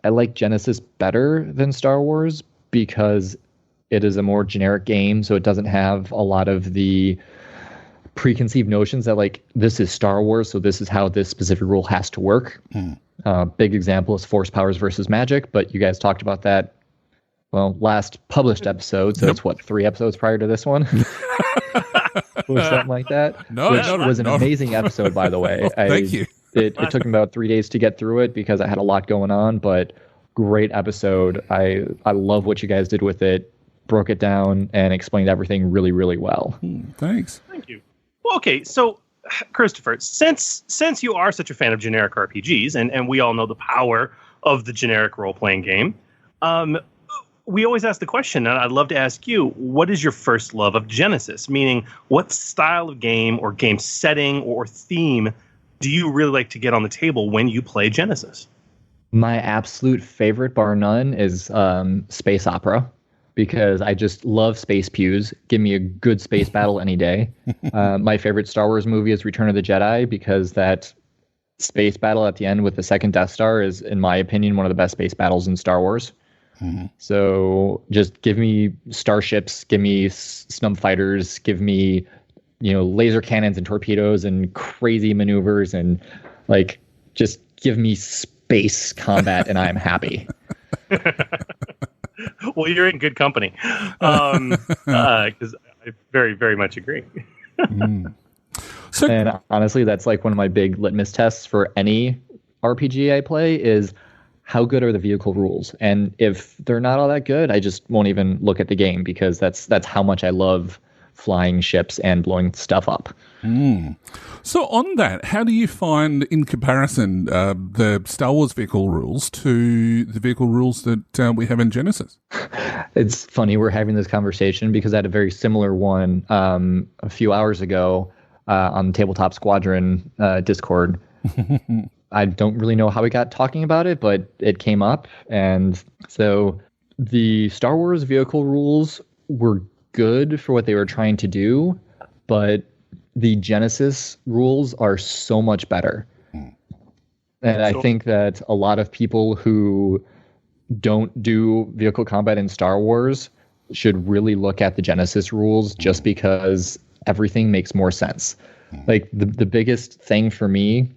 I like Genesys better than Star Wars because it is a more generic game, so it doesn't have a lot of the preconceived notions that, like, this is Star Wars, so this is how this specific rule has to work. Big example is force powers versus magic, but you guys talked about that, well, last published episode, so it's, 3 episodes prior to this one? Or something like that? Which was an amazing episode, by the way. Thank you. It took me about 3 days to get through it because I had a lot going on, but great episode. I love what you guys did with it. Broke it down and explained everything really, really well. Thanks. Thank you. Well, okay, so Christopher, since you are such a fan of generic RPGs, and we all know the power of the generic role-playing game, we always ask the question, and I'd love to ask you, what is your first love of Genesys? Meaning, what style of game or game setting or theme do you really like to get on the table when you play Genesys? My absolute favorite, bar none, is space opera, because I just love space pews. Give me a good space battle any day. My favorite Star Wars movie is Return of the Jedi, because that space battle at the end with the second Death Star is, in my opinion, one of the best space battles in Star Wars. So just give me starships, give me snub fighters, give me, laser cannons and torpedoes and crazy maneuvers, and like, just give me space combat and I'm happy. Well, you're in good company, because I very, very much agree. And honestly, that's like one of my big litmus tests for any RPG I play is how good are the vehicle rules? And if they're not all that good, I just won't even look at the game, because that's how much I love flying ships and blowing stuff up. So on that, how do you find, in comparison, the Star Wars vehicle rules to the vehicle rules that we have in Genesys? It's funny we're having this conversation because I had a very similar one a few hours ago on the Tabletop Squadron Discord. I don't really know how we got talking about it, but it came up. And so the Star Wars vehicle rules were good for what they were trying to do, but the Genesys rules are so much better. And I think that a lot of people who don't do vehicle combat in Star Wars should really look at the Genesys rules, just because everything makes more sense. Like the biggest thing for me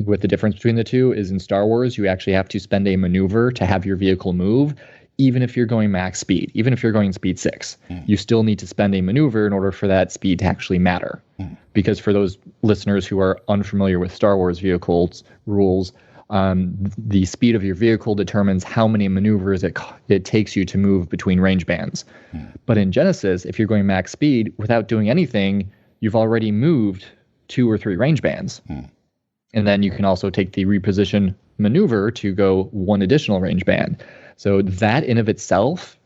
with the difference between the two is in Star Wars, you actually have to spend a maneuver to have your vehicle move. even if you're going max speed, even if you're going speed 6, you still need to spend a maneuver in order for that speed to actually matter. Because for those listeners who are unfamiliar with Star Wars vehicles rules, the speed of your vehicle determines how many maneuvers it takes you to move between range bands. But in Genesys, if you're going max speed without doing anything, you've already moved 2 or 3 range bands. And then you can also take the reposition maneuver to go 1 additional range band. So that in of itself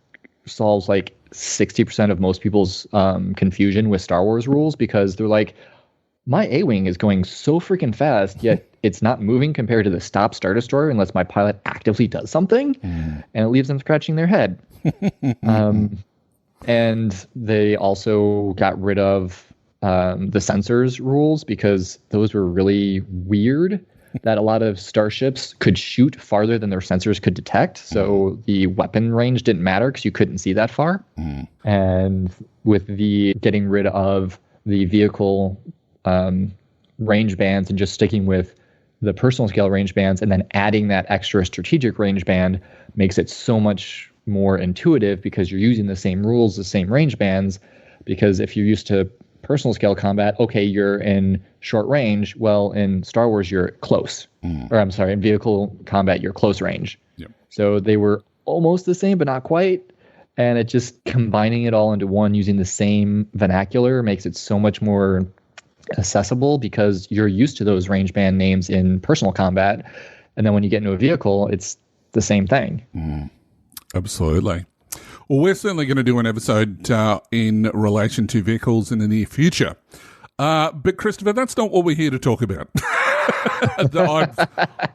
solves like 60% of most people's confusion with Star Wars rules, because they're like, my A-Wing is going so freaking fast, yet it's not moving compared to the stop Star Destroyer unless my pilot actively does something, and it leaves them scratching their head. And they also got rid of the sensors rules, because those were really weird, that a lot of starships could shoot farther than their sensors could detect. So the weapon range didn't matter because you couldn't see that far. And with the getting rid of the vehicle range bands and just sticking with the personal scale range bands, and then adding that extra strategic range band, makes it so much more intuitive, because you're using the same rules, the same range bands. Because if you're used to personal scale combat, okay, you're in short range. Well, in Star Wars, you're close. Or I'm sorry, in vehicle combat, you're close range. Yep. So they were almost the same, but not quite. And it just combining it all into one using the same vernacular makes it so much more accessible, because you're used to those range band names in personal combat. And then when you get into a vehicle, it's the same thing. Absolutely. Well, we're certainly going to do an episode in relation to vehicles in the near future. But Christopher, that's not what we're here to talk about.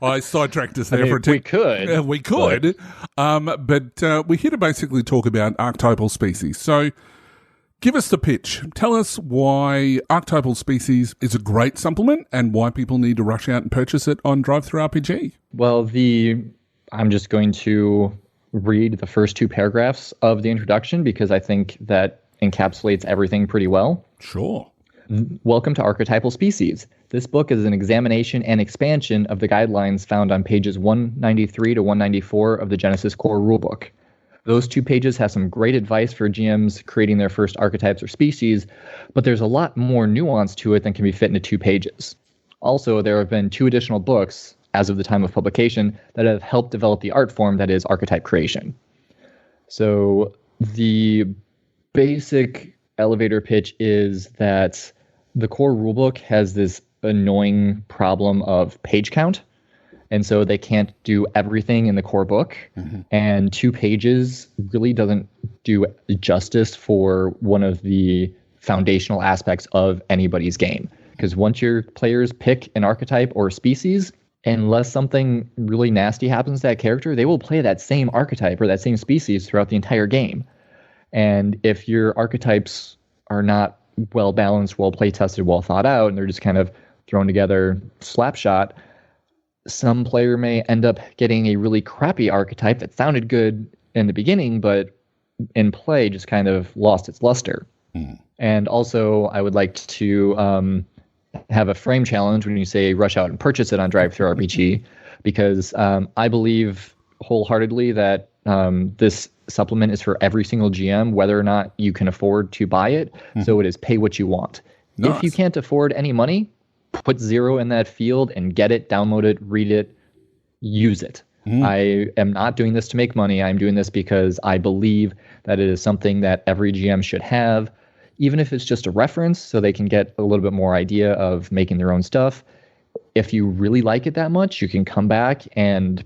I sidetracked us there for a We could. We could. But we're here to basically talk about archetypal species. So give us the pitch. Tell us why Archetypal Species is a great supplement and why people need to rush out and purchase it on Drive-Thru-RPG. Well, I'm just going to read the first 2 paragraphs of the introduction, because I think that encapsulates everything pretty well. Sure. Welcome to Archetypal Species. This book is an examination and expansion of the guidelines found on pages 193 to 194 of the Genesys core rulebook. Those 2 pages have some great advice for GMs creating their first archetypes or species, but there's a lot more nuance to it than can be fit into 2 pages. Also, there have been 2 additional books, as of the time of publication, that have helped develop the art form that is archetype creation. So the basic elevator pitch is that the core rulebook has this annoying problem of page count. And so they can't do everything in the core book. And 2 pages really doesn't do justice for one of the foundational aspects of anybody's game. Because once your players pick an archetype or species, unless something really nasty happens to that character, they will play that same archetype or that same species throughout the entire game. And if your archetypes are not well balanced, well play tested, well thought out, and they're just kind of thrown together slapshot, some player may end up getting a really crappy archetype that sounded good in the beginning, but in play just kind of lost its luster. And also, I would like to have a frame challenge when you say rush out and purchase it on Drive-Thru-RPG, because I believe wholeheartedly that this supplement is for every single GM, whether or not you can afford to buy it. So it is pay what you want. Nice. If you can't afford any money, put 0 in that field and get it, download it, read it, use it. I am not doing this to make money. I'm doing this because I believe that it is something that every GM should have, even if it's just a reference, so they can get a little bit more idea of making their own stuff. If you really like it that much, you can come back and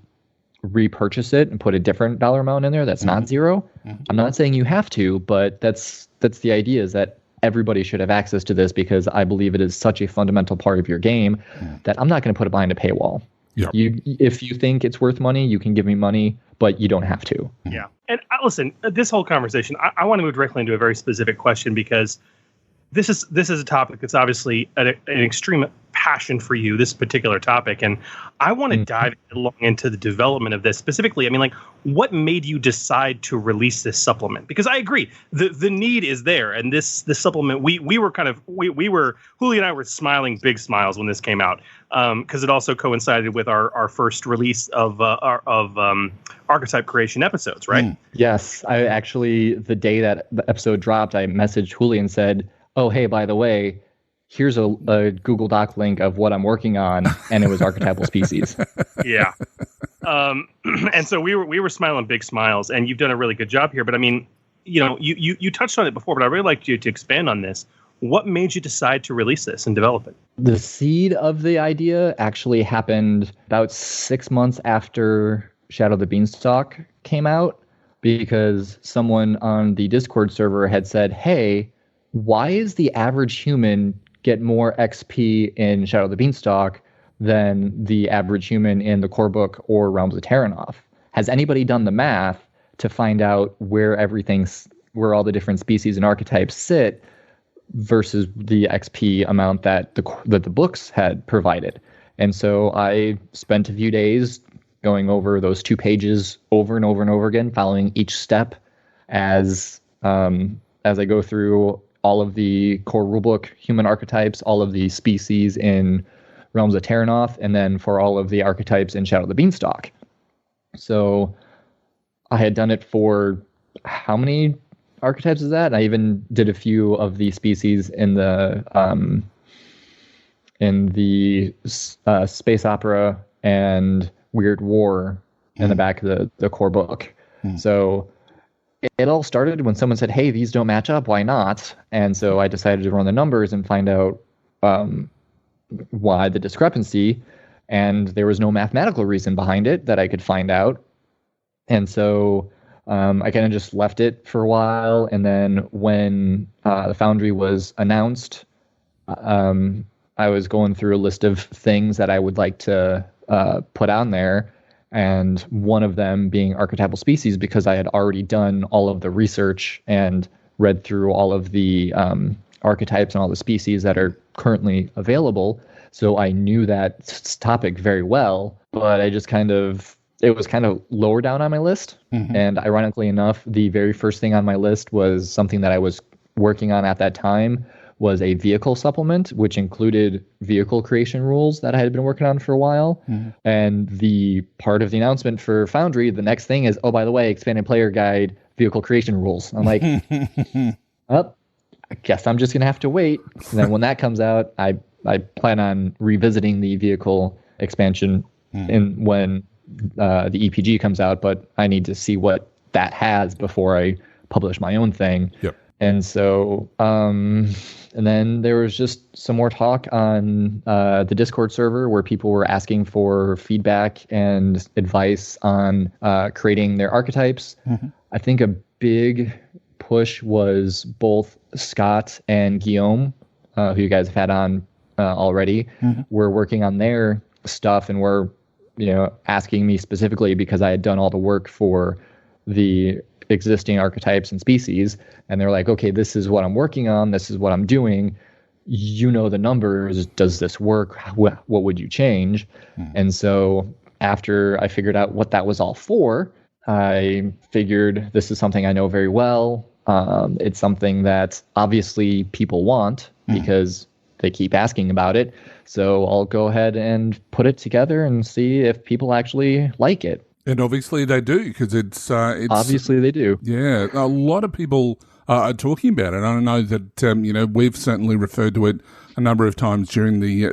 repurchase it and put a different dollar amount in there that's not 0. I'm not saying you have to, but that's the idea, is that everybody should have access to this, because I believe it is such a fundamental part of your game that I'm not going to put it behind a paywall. Yep. If you think it's worth money, you can give me money, but you don't have to. Yeah. And listen, this whole conversation, I want to move directly into a very specific question, because this is a topic that's obviously an extreme passion for you, this particular topic, and I want to dive along into the development of this specifically. I mean, like, what made you decide to release this supplement? Because I agree, the need is there, and this supplement, we were Julie and I were smiling big smiles when this came out, because it also coincided with our first release of Archetype creation episodes, right? Yes, I actually, the day that the episode dropped, I messaged Julie and said, "Oh, hey, by the way, here's a Google Doc link of what I'm working on," and it was Archetypal Species. Yeah. And so we were smiling big smiles, and you've done a really good job here. But I mean, you touched on it before, but I really like you to expand on this. What made you decide to release this and develop it? The seed of the idea actually happened about 6 months after Shadow the Beanstalk came out, because someone on the Discord server had said, "Hey, why is the average human get more XP in Shadow the Beanstalk than the average human in the core book or Realms of Terranoff? Has anybody done the math to find out where all the different species and archetypes sit versus the XP amount that the books had provided?" And so I spent a few days going over those 2 pages over and over and over again, following each step as I go through all of the core rulebook human archetypes, all of the species in Realms of Terranoff, and then for all of the archetypes in Shadow the Beanstalk. So I had done it for how many archetypes is that? I even did a few of the species in the space opera and Weird War in the back of the core book. So it all started when someone said, "Hey, these don't match up. Why not?" And so I decided to run the numbers and find out why the discrepancy. And there was no mathematical reason behind it that I could find out. And so I kind of just left it for a while. And then when the Foundry was announced, I was going through a list of things that I would like to put on there. And one of them being Archetypal Species, because I had already done all of the research and read through all of the archetypes and all the species that are currently available. So I knew that topic very well, but it was kind of lower down on my list. And ironically enough, the very first thing on my list was something that I was working on at that time, was a vehicle supplement, which included vehicle creation rules that I had been working on for a while. And the part of the announcement for Foundry, the next thing is, "Oh, by the way, expanded player guide, vehicle creation rules." I'm like, "Oh, I guess I'm just going to have to wait." And then when that comes out, I plan on revisiting the vehicle expansion when the EPG comes out, but I need to see what that has before I publish my own thing. Yep. And so, and then there was just some more talk on the Discord server where people were asking for feedback and advice on creating their archetypes. I think a big push was both Scott and Guillaume, who you guys have had on already, were working on their stuff and were, asking me specifically because I had done all the work for the existing archetypes and species, and they're like, "Okay, this is what I'm working on, this is what I'm doing, the numbers, does this work, what would you change?" And so after I figured out what that was all for, I figured this is something I know very well. It's something that obviously people want because they keep asking about it, so I'll go ahead and put it together and see if people actually like it. And obviously they do, because it's obviously they do. Yeah, a lot of people are talking about it. I know that we've certainly referred to it a number of times during the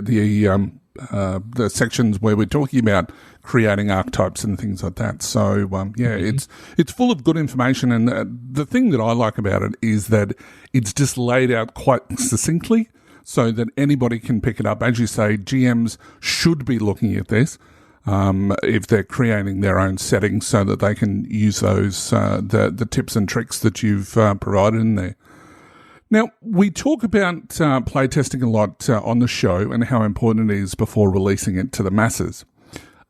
sections where we're talking about creating archetypes and things like that. So it's full of good information, and the thing that I like about it is that it's just laid out quite succinctly, so that anybody can pick it up. As you say, GMs should be looking at this. If they're creating their own settings, so that they can use those the tips and tricks that you've provided in there. Now, we talk about playtesting a lot on the show and how important it is before releasing it to the masses.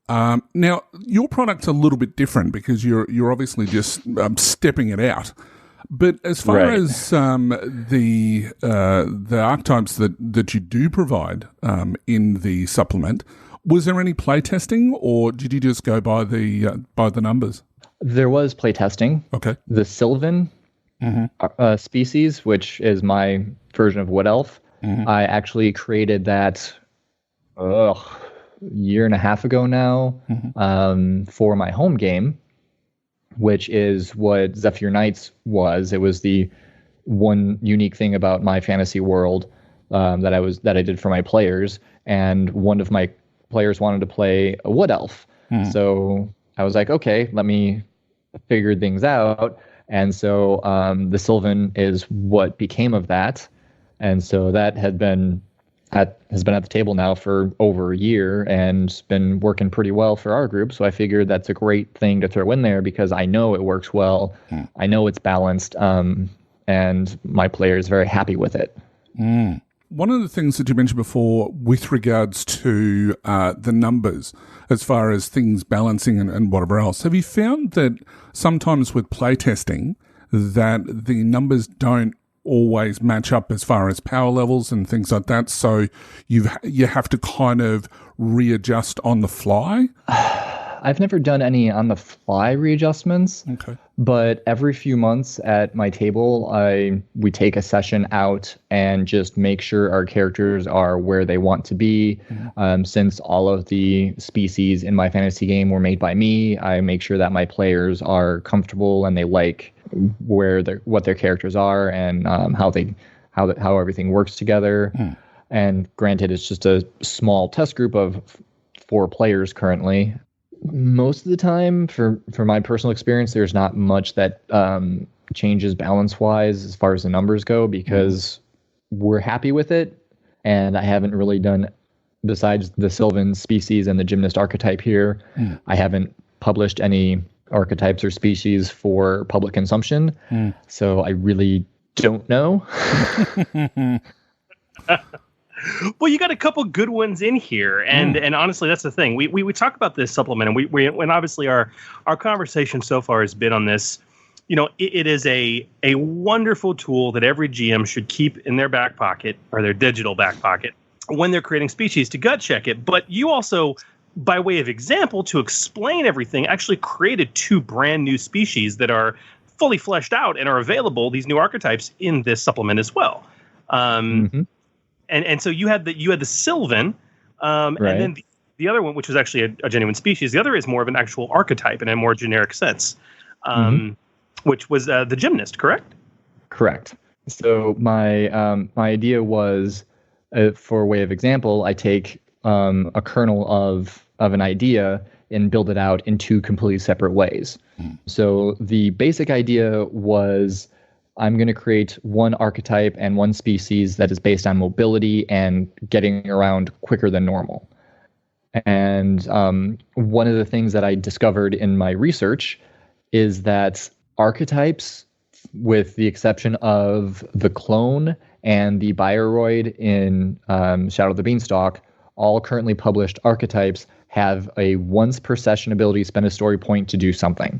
Now, your product's a little bit different because you're obviously just stepping it out. But as far Right. as the archetypes that you do provide in the supplement, was there any playtesting, or did you just go by the numbers? There was playtesting. Okay. The Sylvan species, which is my version of Wood Elf, I actually created that a year and a half ago now for my home game, which is what Zephyr Knights was. It was the one unique thing about my fantasy world that I did for my players, and one of my players wanted to play a Wood Elf. So I was like, okay, let me figure things out. And so the Sylvan is what became of that. And so that has been at the table now for over a year and been working pretty well for our group. So I figured that's a great thing to throw in there because I know it works well. I know it's balanced, and my player is very happy with it. One of the things that you mentioned before with regards to the numbers, as far as things balancing and whatever else, have you found that sometimes with playtesting that the numbers don't always match up as far as power levels and things like that, so you have to kind of readjust on the fly? I've never done any on the fly readjustments. Okay. But every few months at my table, we take a session out and just make sure our characters are where they want to be. Since all of the species in my fantasy game were made by me, I make sure that my players are comfortable and they like what their characters are and how everything works together. And granted, it's just a small test group of 4 players currently. Most of the time, for my personal experience, there's not much that changes balance-wise as far as the numbers go because we're happy with it, and I haven't really done, besides the Sylvan species and the Gymnast archetype here, I haven't published any archetypes or species for public consumption, so I really don't know. Well, you got a couple good ones in here, and honestly, that's the thing. We talk about this supplement, and when obviously our conversation so far has been on this. You know, it is a wonderful tool that every GM should keep in their back pocket or their digital back pocket when they're creating species to gut check it. But you also, by way of example, to explain everything, actually created 2 brand new species that are fully fleshed out and are available. These new archetypes in this supplement as well. And so you had the Sylvan, and then the other one, which was actually a genuine species. The other is more of an actual archetype in a more generic sense, which was the Gymnast, correct? Correct. So my idea was, for way of example, I take a kernel of an idea and build it out in 2 completely separate ways. So the basic idea was, I'm going to create one archetype and one species that is based on mobility and getting around quicker than normal. And one of the things that I discovered in my research is that archetypes, with the exception of the clone and the Bioroid in Shadow of the Beanstalk, all currently published archetypes have a once per session ability to spend a story point to do something.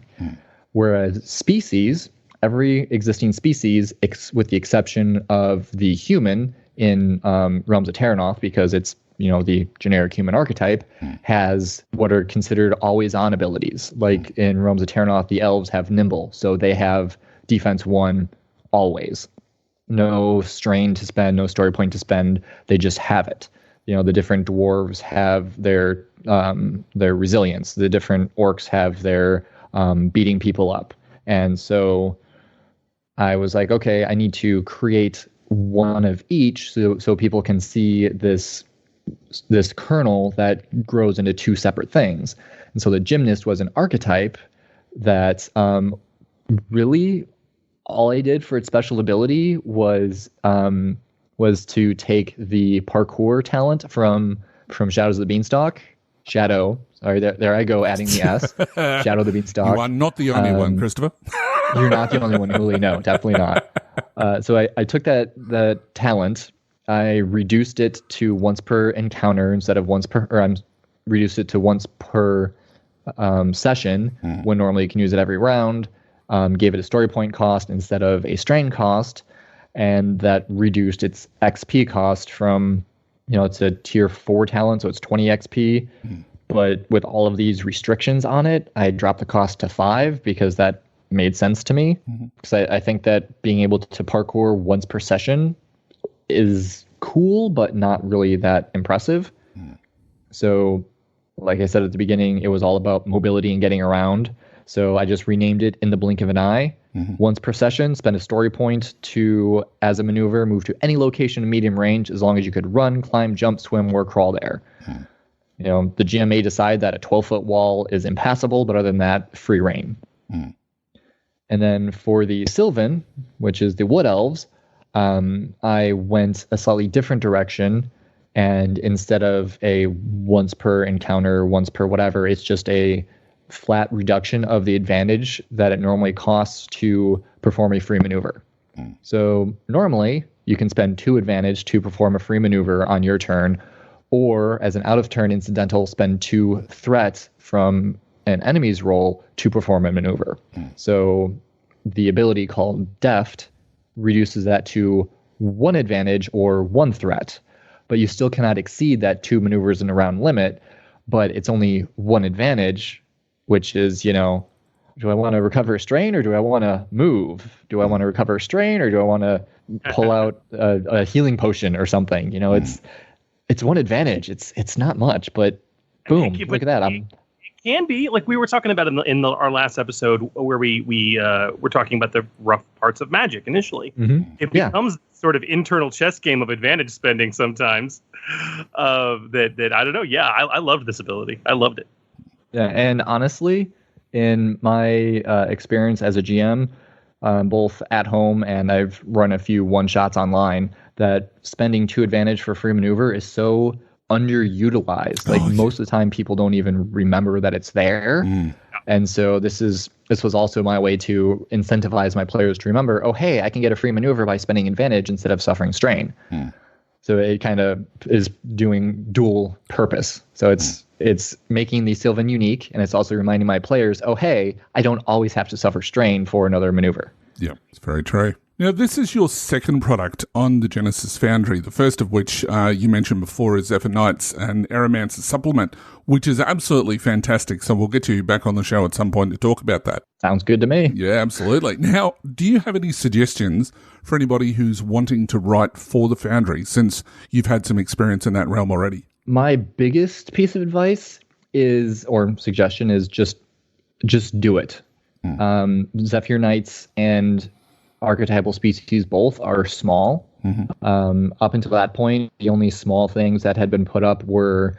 Whereas species, every existing species, with the exception of the human in Realms of Terranoth, because it's the generic human archetype, has what are considered always-on abilities. Like in Realms of Terranoth, the elves have Nimble, so they have defense 1 always. No strain to spend, no story point to spend. They just have it. The different dwarves have their resilience. The different orcs have their beating people up. And so I was like, okay, I need to create one of each so people can see this kernel that grows into 2 separate things. And so the Gymnast was an archetype that really all I did for its special ability was to take the parkour talent from Shadows of the Beanstalk. Shadow. Sorry, there I go, adding the S. Shadow of the Beanstalk. You are not the only one, Christopher. You're not the only one, Uli. No, definitely not. So I took the talent, I reduced it to once per encounter instead of reduced it to once per session, when normally you can use it every round. gave it a story point cost instead of a strain cost, and that reduced its XP cost from, it's a tier 4 talent, so it's 20 XP. But with all of these restrictions on it, I dropped the cost to 5 because that made sense to me. Because I think that being able to parkour once per session is cool, but not really that impressive. So, like I said at the beginning, it was all about mobility and getting around. So I just renamed it in the blink of an eye. Once per session, spend a story point to, as a maneuver, move to any location in medium range as long as you could run, climb, jump, swim, or crawl there. The GM may decide that a 12-foot wall is impassable, but other than that, free reign. And then for the Sylvan, which is the Wood Elves, I went a slightly different direction. And instead of a once per encounter, once per whatever, it's just a flat reduction of the advantage that it normally costs to perform a free maneuver. So normally you can spend 2 advantage to perform a free maneuver on your turn, or as an out of turn incidental, spend 2 threat from an enemy's roll to perform a maneuver. So the ability called Deft reduces that to 1 advantage or 1 threat, but you still cannot exceed that 2 maneuvers in a round limit, but it's only 1 advantage, which is, do I want to recover a strain or do I want to move? Do I want to recover a strain or do I want to pull out a healing potion or something? It's 1 advantage. It's not much, but boom, look at that. It can be, like we were talking about in our last episode where we were talking about the rough parts of Magic initially. It becomes sort of internal chess game of advantage spending sometimes. That I don't know. Yeah, I loved this ability. I loved it. Yeah, and honestly, in my experience as a GM, both at home and I've run a few one-shots online, that spending 2 advantage for free maneuver is so underutilized. Most of the time, people don't even remember that it's there. And so this was also my way to incentivize my players to remember, oh, hey, I can get a free maneuver by spending advantage instead of suffering strain. So it kind of is doing dual purpose. So it's making the Sylvan unique, and it's also reminding my players, oh, hey, I don't always have to suffer strain for another maneuver. Yeah, it's very true. Now, this is your second product on the Genesys Foundry, the first of which you mentioned before is Zephyr Knights and Aeromancer Supplement, which is absolutely fantastic. So we'll get you back on the show at some point to talk about that. Sounds good to me. Yeah, absolutely. Now, do you have any suggestions for anybody who's wanting to write for the Foundry, since you've had some experience in that realm already? My biggest piece of advice or suggestion is just do it. Zephyr Knights and Archetypal Species both are small. Up until that point, the only small things that had been put up were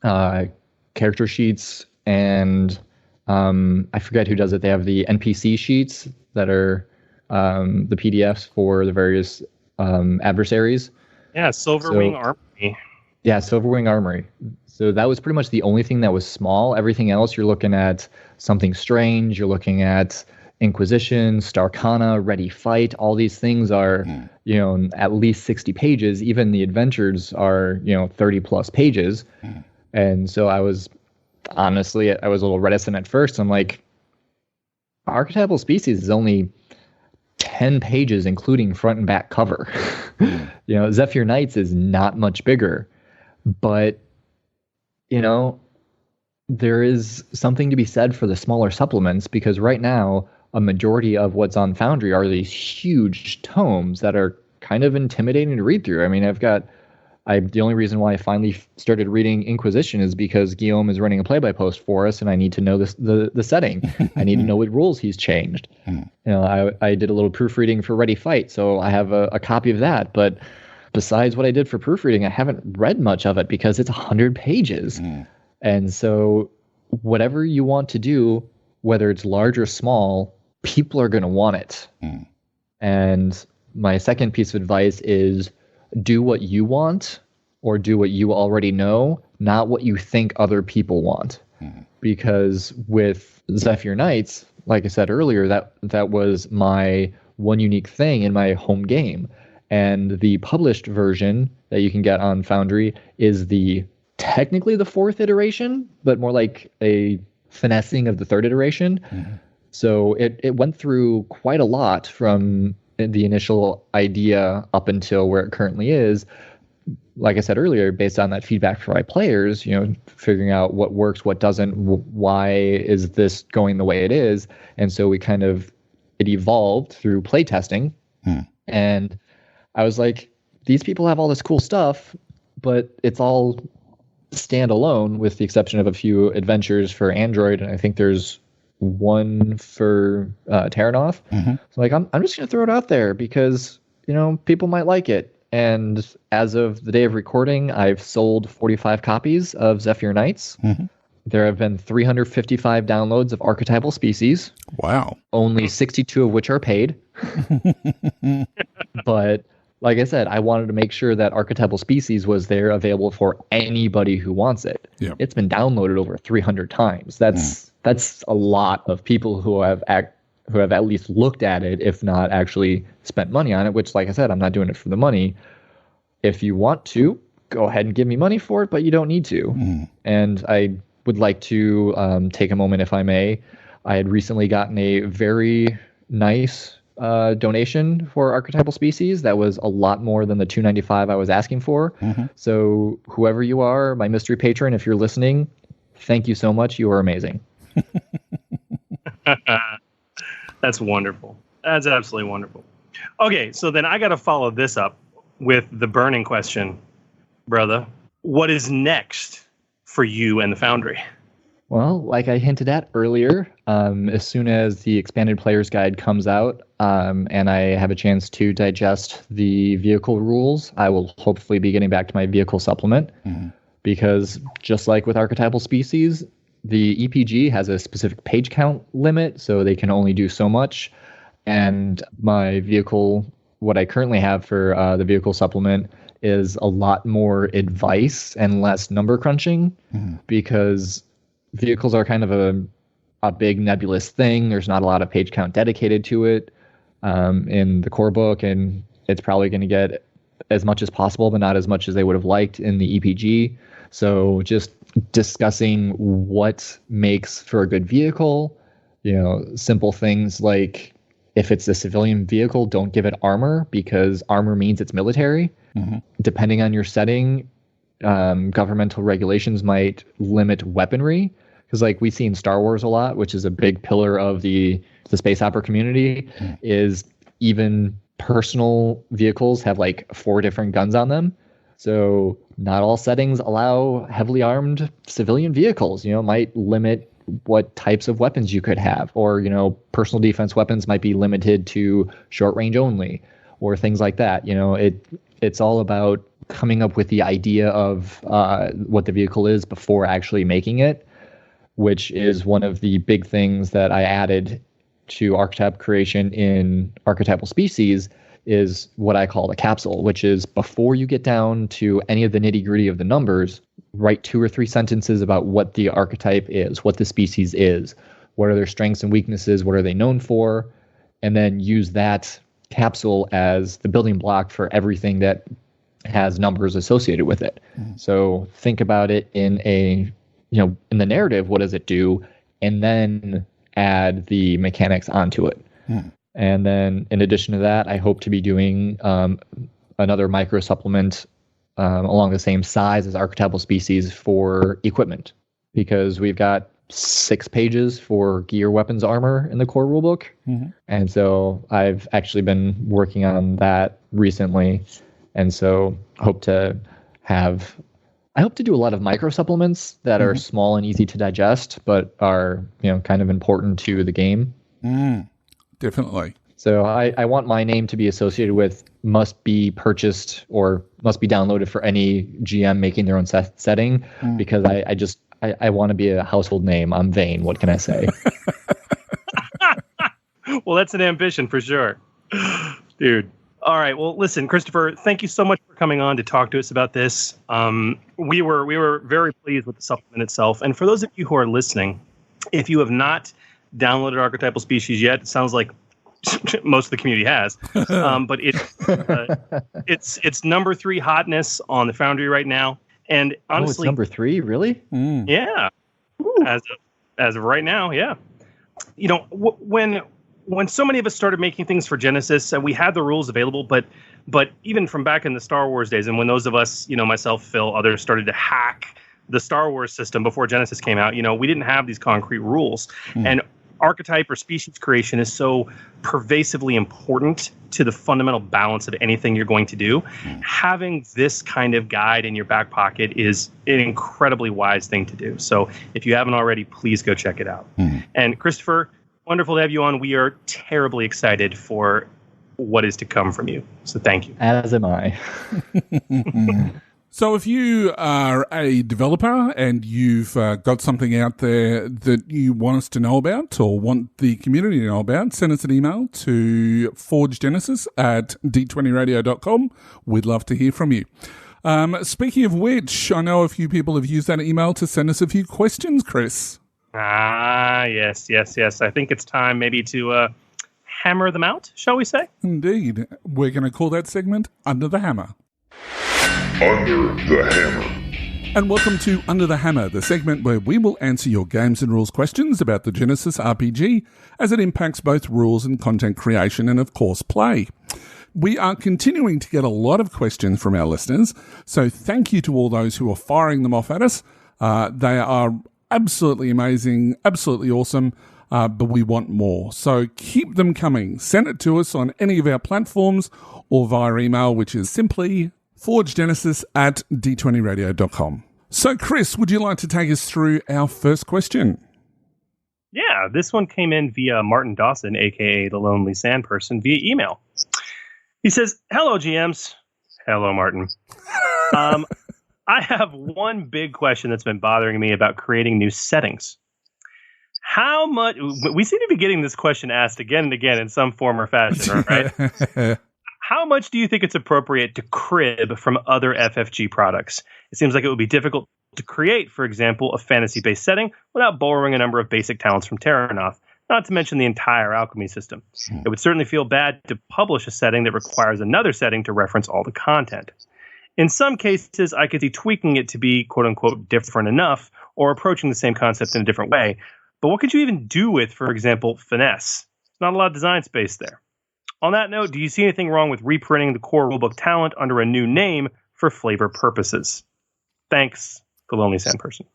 character sheets and I forget who does it. They have the NPC sheets that are the PDFs for the various adversaries. Yeah, Silverwing Armory. Yeah, Silverwing Armory. So that was pretty much the only thing that was small. Everything else, you're looking at something strange. You're looking at Inquisition, Starcana, Ready Fight. All these things are, at least 60 pages. Even the adventures are, 30 plus pages. And so I was a little reticent at first. I'm like, Archetypal Species is only 10 pages, including front and back cover. Zephyr Knights is not much bigger, but there is something to be said for the smaller supplements, because right now a majority of what's on Foundry are these huge tomes that are kind of intimidating to read through. I mean, the only reason why I finally started reading Inquisition is because Guillaume is running a play-by-post for us, and I need to know the setting. I need to know what rules he's changed. I did a little proofreading for Ready Fight, so I have a copy of that. But besides what I did for proofreading, I haven't read much of it because it's 100 pages. And so whatever you want to do, whether it's large or small, people are going to want it. And my second piece of advice is do what you want or do what you already know, not what you think other people want. Because with Zephyr Knights, like I said earlier, that was my one unique thing in my home game. And the published version that you can get on Foundry is technically the 4th iteration, but more like a finessing of the 3rd iteration. So it went through quite a lot from the initial idea up until where it currently is. Like I said earlier, based on that feedback from my players, figuring out what works, what doesn't, why is this going the way it is. And so it evolved through playtesting. And I was like, these people have all this cool stuff, but it's all standalone with the exception of a few adventures for Android. And I think there's one for Terranoff. So like, I'm just going to throw it out there because, people might like it. And as of the day of recording, I've sold 45 copies of Zephyr Knights. There have been 355 downloads of Archetypal Species. Wow. Only 62 of which are paid. But like I said, I wanted to make sure that Archetypal Species was there available for anybody who wants it. Yep. It's been downloaded over 300 times. That's a lot of people who have at least looked at it, if not actually spent money on it, which, like I said, I'm not doing it for the money. If you want to, go ahead and give me money for it, but you don't need to. And I would like to take a moment, if I may. I had recently gotten a very nice donation for Archetypal Species that was a lot more than the $2.95 I was asking for. So whoever you are, my mystery patron, if you're listening, thank you so much. You are amazing. That's wonderful. That's absolutely wonderful. Okay, so then I got to follow this up with the burning question, brother. What is next for you and the Foundry? Well, like I hinted at earlier, as soon as the expanded player's guide comes out and I have a chance to digest the vehicle rules, I will hopefully be getting back to my vehicle supplement because just like with Archetypal Species, the EPG has a specific page count limit, so they can only do so much. And my vehicle, what I currently have for the vehicle supplement, is a lot more advice and less number crunching because vehicles are kind of a big nebulous thing. There's not a lot of page count dedicated to it in the core book, and it's probably going to get as much as possible, but not as much as they would have liked in the EPG. So just discussing what makes for a good vehicle, simple things like if it's a civilian vehicle, don't give it armor because armor means it's military. Depending on your setting, governmental regulations might limit weaponry because like we see in Star Wars a lot, which is a big pillar of the space opera community, is even personal vehicles have like 4 different guns on them. So not all settings allow heavily armed civilian vehicles, might limit what types of weapons you could have, or, personal defense weapons might be limited to short range only or things like that. It's all about coming up with the idea of what the vehicle is before actually making it, which is one of the big things that I added to archetype creation in Archetypal Species is what I call the capsule, which is before you get down to any of the nitty-gritty of the numbers, write 2 or 3 sentences about what the archetype is, what the species is, what are their strengths and weaknesses, what are they known for, and then use that capsule as the building block for everything that has numbers associated with it. So think about it in in the narrative, what does it do? And then add the mechanics onto it. And then in addition to that, I hope to be doing another micro supplement along the same size as Archetypal Species for equipment, because we've got 6 pages for gear, weapons, armor in the core rulebook. And so I've actually been working on that recently. And so I hope to do a lot of micro supplements that are small and easy to digest, but are, kind of important to the game. Definitely. So I want my name to be associated with must be purchased or must be downloaded for any GM making their own setting, because I want to be a household name. I'm vain. What can I say? Well, that's an ambition for sure. Dude. All right. Well, listen, Christopher, thank you so much for coming on to talk to us about this. We were very pleased with the supplement itself. And for those of you who are listening, if you have not downloaded Archetypal Species yet, it sounds like most of the community has. But it's number 3 hotness on the Foundry right now. And honestly, it's number 3, really? Yeah. As of right now, yeah. when so many of us started making things for Genesys, and we had the rules available, but even from back in the Star Wars days, and when those of us, myself, Phil, others started to hack the Star Wars system before Genesys came out, we didn't have these concrete rules. And archetype or species creation is so pervasively important to the fundamental balance of anything you're going to do. Having this kind of guide in your back pocket is an incredibly wise thing to do. So if you haven't already, please go check it out. And Christopher, wonderful to have you on. We are terribly excited for what is to come from you. So thank you. As am I. So if you are a developer and you've got something out there that you want us to know about or want the community to know about, send us an email to forgegenesis@d20radio.com. We'd love to hear from you. Speaking of which, I know a few people have used that email to send us a few questions, Chris. Yes. I think it's time maybe to hammer them out, shall we say? Indeed. We're going to call that segment Under the Hammer. Under the Hammer. And welcome to Under the Hammer, the segment where we will answer your games and rules questions about the Genesys RPG as it impacts both rules and content creation and, of course, play. We are continuing to get a lot of questions from our listeners, so thank you to all those who are firing them off at us. They are absolutely amazing, absolutely awesome, but we want more. So keep them coming. Send it to us on any of our platforms or via email, which is simply forgegenesis@d20radio.com. So, Chris, would you like to take us through our first question? Yeah, this one came in via Martin Dawson, a.k.a. the Lonely Sand Person, via email. He says, "Hello, GMs." Hello, Martin. I have one big question that's been bothering me about creating new settings. How much... We seem to be getting this question asked again and again in some form or fashion, right? How much do you think it's appropriate to crib from other FFG products? It seems like it would be difficult to create, for example, a fantasy-based setting without borrowing a number of basic talents from Terranoth, not to mention the entire alchemy system. It would certainly feel bad to publish a setting that requires another setting to reference all the content. In some cases, I could see tweaking it to be, quote-unquote, different enough or approaching the same concept in a different way. But what could you even do with, for example, finesse? There's not a lot of design space there. On that note, do you see anything wrong with reprinting the core rulebook talent under a new name for flavor purposes? Thanks, the Lonely Sand Person.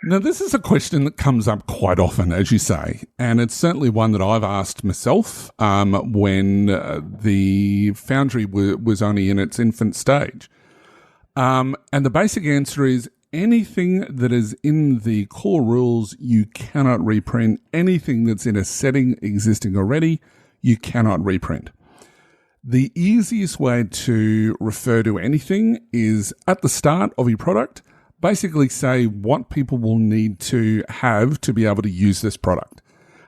Now, this is a question that comes up quite often, as you say, and it's certainly one that I've asked myself when the Foundry was only in its infant stage. And the basic answer is anything that is in the core rules, you cannot reprint. Anything that's in a setting existing already, you cannot reprint. The easiest way to refer to anything is at the start of your product, basically say what people will need to have to be able to use this product.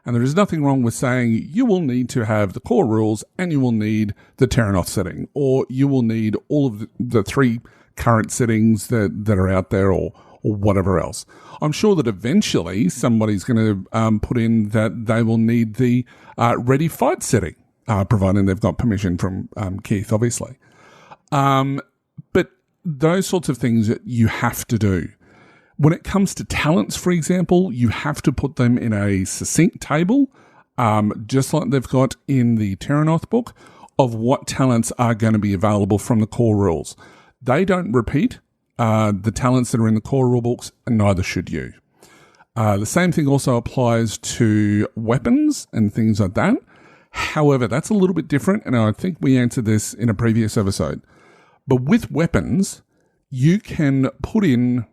And there is nothing wrong with saying you will need to have the core rules and you will need the Terranoth setting, or you will need all of the three current settings that are out there, or whatever else. I'm sure that eventually somebody's going to put in that they will need the ready fight setting, providing they've got permission from Keith, obviously. But those sorts of things that you have to do. When it comes to talents, for example, you have to put them in a succinct table, just like they've got in the Terranoth book, of what talents are going to be available from the core rules. They don't repeat the talents that are in the core rulebooks, and neither should you. The same thing also applies to weapons and things like that. However, that's a little bit different, and I think we answered this in a previous episode. But with weapons, you can put in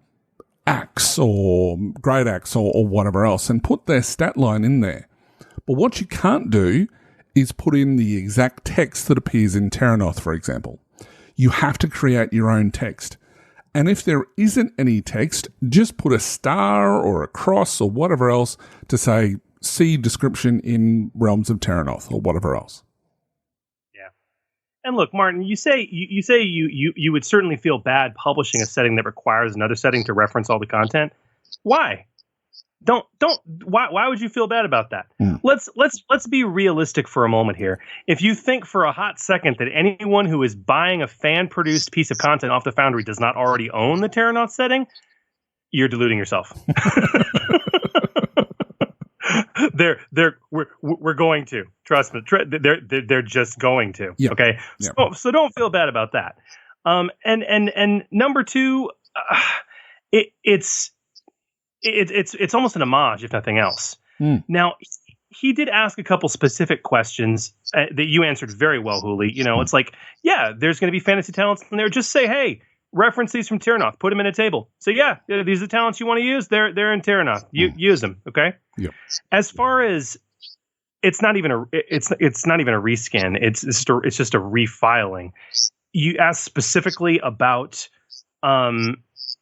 axe or great axe or whatever else and put their stat line in there. But what you can't do is put in the exact text that appears in Terranoth, for example. You have to create your own text. And if there isn't any text, just put a star or a cross or whatever else to say, see description in Realms of Terranoth or whatever else. Yeah. And look, Martin, you say you would certainly feel bad publishing a setting that requires another setting to reference all the content. Why? Why would you feel bad about that? Yeah. Let's be realistic for a moment here. If you think for a hot second that anyone who is buying a fan-produced piece of content off the Foundry does not already own the Terranoth setting, you're deluding yourself. We're going to trust me. They're just going to. Yep. Okay. Yep. So don't feel bad about that. And number two, it's almost an homage, if nothing else. Now, he did ask a couple specific questions that you answered very well, Huli. You know, it's like, yeah, there's going to be fantasy talents in there. Just say, hey, reference these from Tyranoth. Put them in a table. So yeah, these are the talents you want to use. They're in Tyranoth. Use them. Okay. Yep. As far as it's not even a reskin. It's just a refiling. You asked specifically about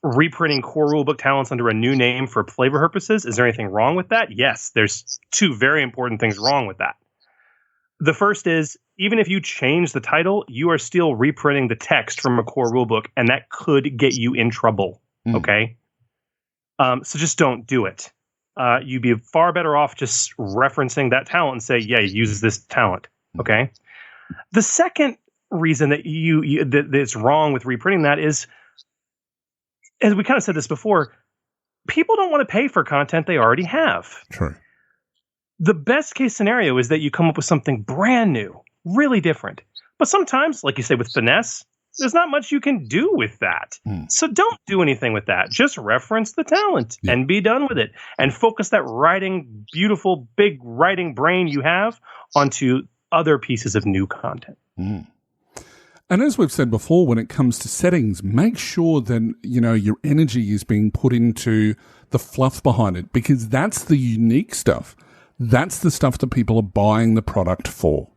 reprinting core rulebook talents under a new name for flavor purposes. Is there anything wrong with that? Yes, there's two very important things wrong with that. The first is, even if you change the title, you are still reprinting the text from a core rulebook, and that could get you in trouble. Okay? So just don't do it. You'd be far better off just referencing that talent and say, yeah, use this talent. Okay? The second reason that that's wrong with reprinting that is, as we kind of said this before, people don't want to pay for content they already have. True. The best case scenario is that you come up with something brand new, really different. But sometimes, like you say with finesse, there's not much you can do with that. So don't do anything with that. Just reference the talent and be done with it. And focus that beautiful, big writing brain you have onto other pieces of new content. And as we've said before, when it comes to settings, make sure that, you know, your energy is being put into the fluff behind it, because that's the unique stuff. That's the stuff that people are buying the product for.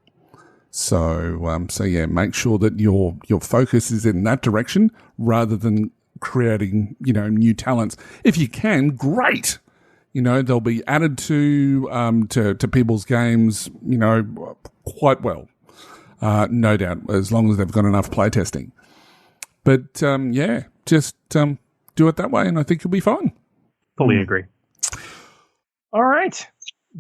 So yeah, make sure that your focus is in that direction rather than creating, you know, new talents. If you can, great. You know, they'll be added to people's games, you know, quite well. No doubt, as long as they've got enough playtesting. But yeah, just do it that way, and I think you'll be fine. Fully agree. All right.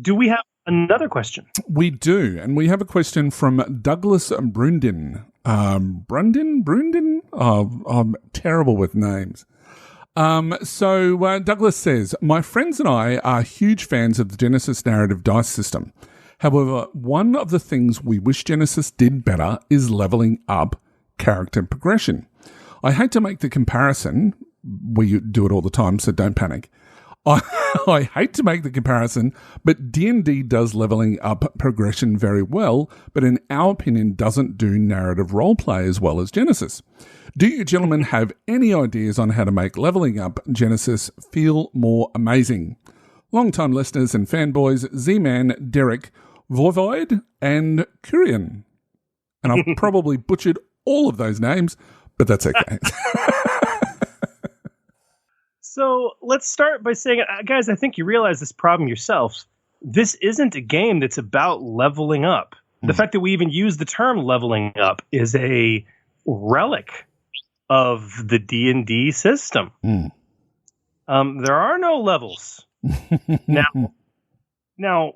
Do we have another question? We do, and we have a question from Douglas Brundin. Brundin? Oh, I'm terrible with names. So Douglas says, my friends and I are huge fans of the Genesys narrative dice system. However, one of the things we wish Genesys did better is leveling up character progression. I hate to make the comparison. We do it all the time, so don't panic. I hate to make the comparison, but D&D does leveling up progression very well, but in our opinion doesn't do narrative roleplay as well as Genesys. Do you gentlemen have any ideas on how to make leveling up Genesys feel more amazing? Long-time listeners and fanboys, Z-Man, Derek, Voivod, and Kurian. And I've probably butchered all of those names, but that's okay. So let's start by saying, guys, I think you realize this problem yourself. This isn't a game that's about leveling up. The fact that we even use the term leveling up is a relic of the D&D system. There are no levels. Now,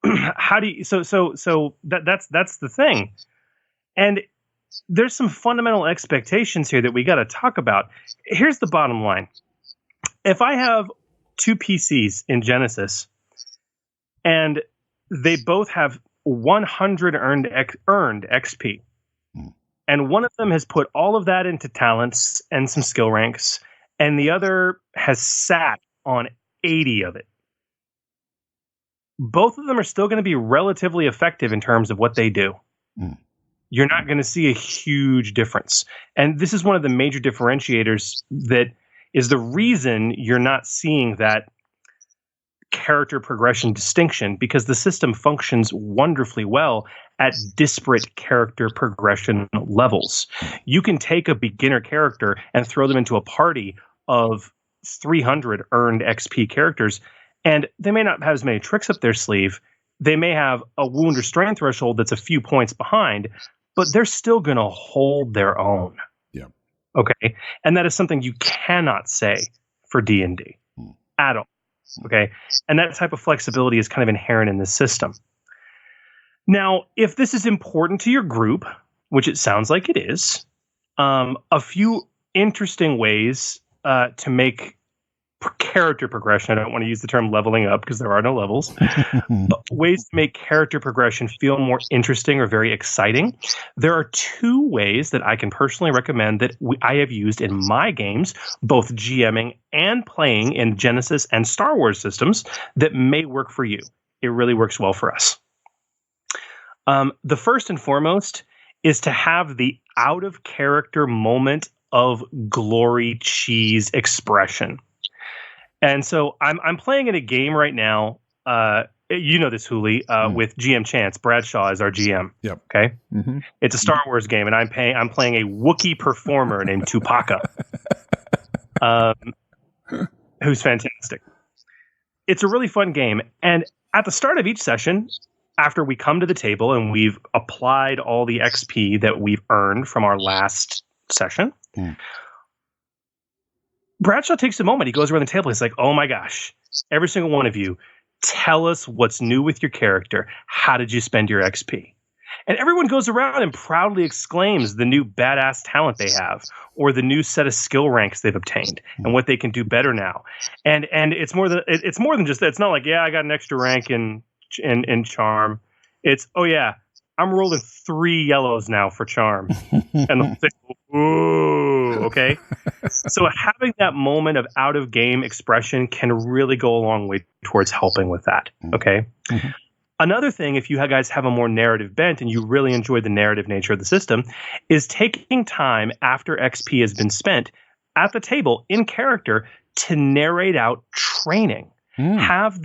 how do you? So that's the thing, and there's some fundamental expectations here that we got to talk about. Here's the bottom line. If I have two PCs in Genesys and they both have 100 earned XP, and one of them has put all of that into talents and some skill ranks, and the other has sat on 80 of it, both of them are still going to be relatively effective in terms of what they do. You're not going to see a huge difference. And this is one of the major differentiators that is the reason you're not seeing that character progression distinction, because the system functions wonderfully well at disparate character progression levels. You can take a beginner character and throw them into a party of 300 earned XP characters, and they may not have as many tricks up their sleeve. They may have a wound or strength threshold that's a few points behind, but they're still going to hold their own. Yeah. Okay. And that is something you cannot say for D&D at all. Okay. And that type of flexibility is kind of inherent in this system. Now, if this is important to your group, which it sounds like it is, a few interesting ways to make character progression. I don't want to use the term leveling up because there are no levels. But ways to make character progression feel more interesting or very exciting. There are 2 ways that I can personally recommend that I have used in my games, both GMing and playing in Genesys and Star Wars systems, that may work for you. It really works well for us. The first and foremost is to have the out of character moment of glory cheese expression. And so I'm playing in a game right now. You know this, Hooli, with GM Chance. Bradshaw is our GM. Yep. Okay. Mm-hmm. It's a Star Wars game, and I'm playing a Wookiee performer named Tupaka, who's fantastic. It's a really fun game, and at the start of each session, after we come to the table and we've applied all the XP that we've earned from our last session, Bradshaw takes a moment. He goes around the table. He's like, oh my gosh, every single one of you, tell us what's new with your character. How did you spend your XP? And everyone goes around and proudly exclaims the new badass talent they have, or the new set of skill ranks they've obtained, and what they can do better now. And it's more than just that. It's not like, yeah, I got an extra rank in charm. It's, oh yeah, I'm rolling 3 yellows now for charm. And they'll say, ooh, okay. So having that moment of out of game expression can really go a long way towards helping with that. Okay. Mm-hmm. Another thing, if you guys have a more narrative bent and you really enjoy the narrative nature of the system, is taking time after XP has been spent at the table in character to narrate out training. Have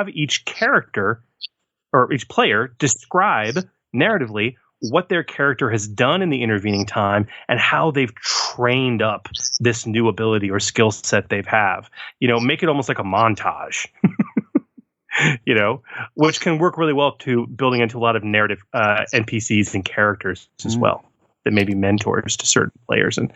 each character or each player describe narratively what their character has done in the intervening time and how they've trained up this new ability or skill set they've have. Make it almost like a montage. Which can work really well to building into a lot of narrative NPCs and characters as well, that may be mentors to certain players and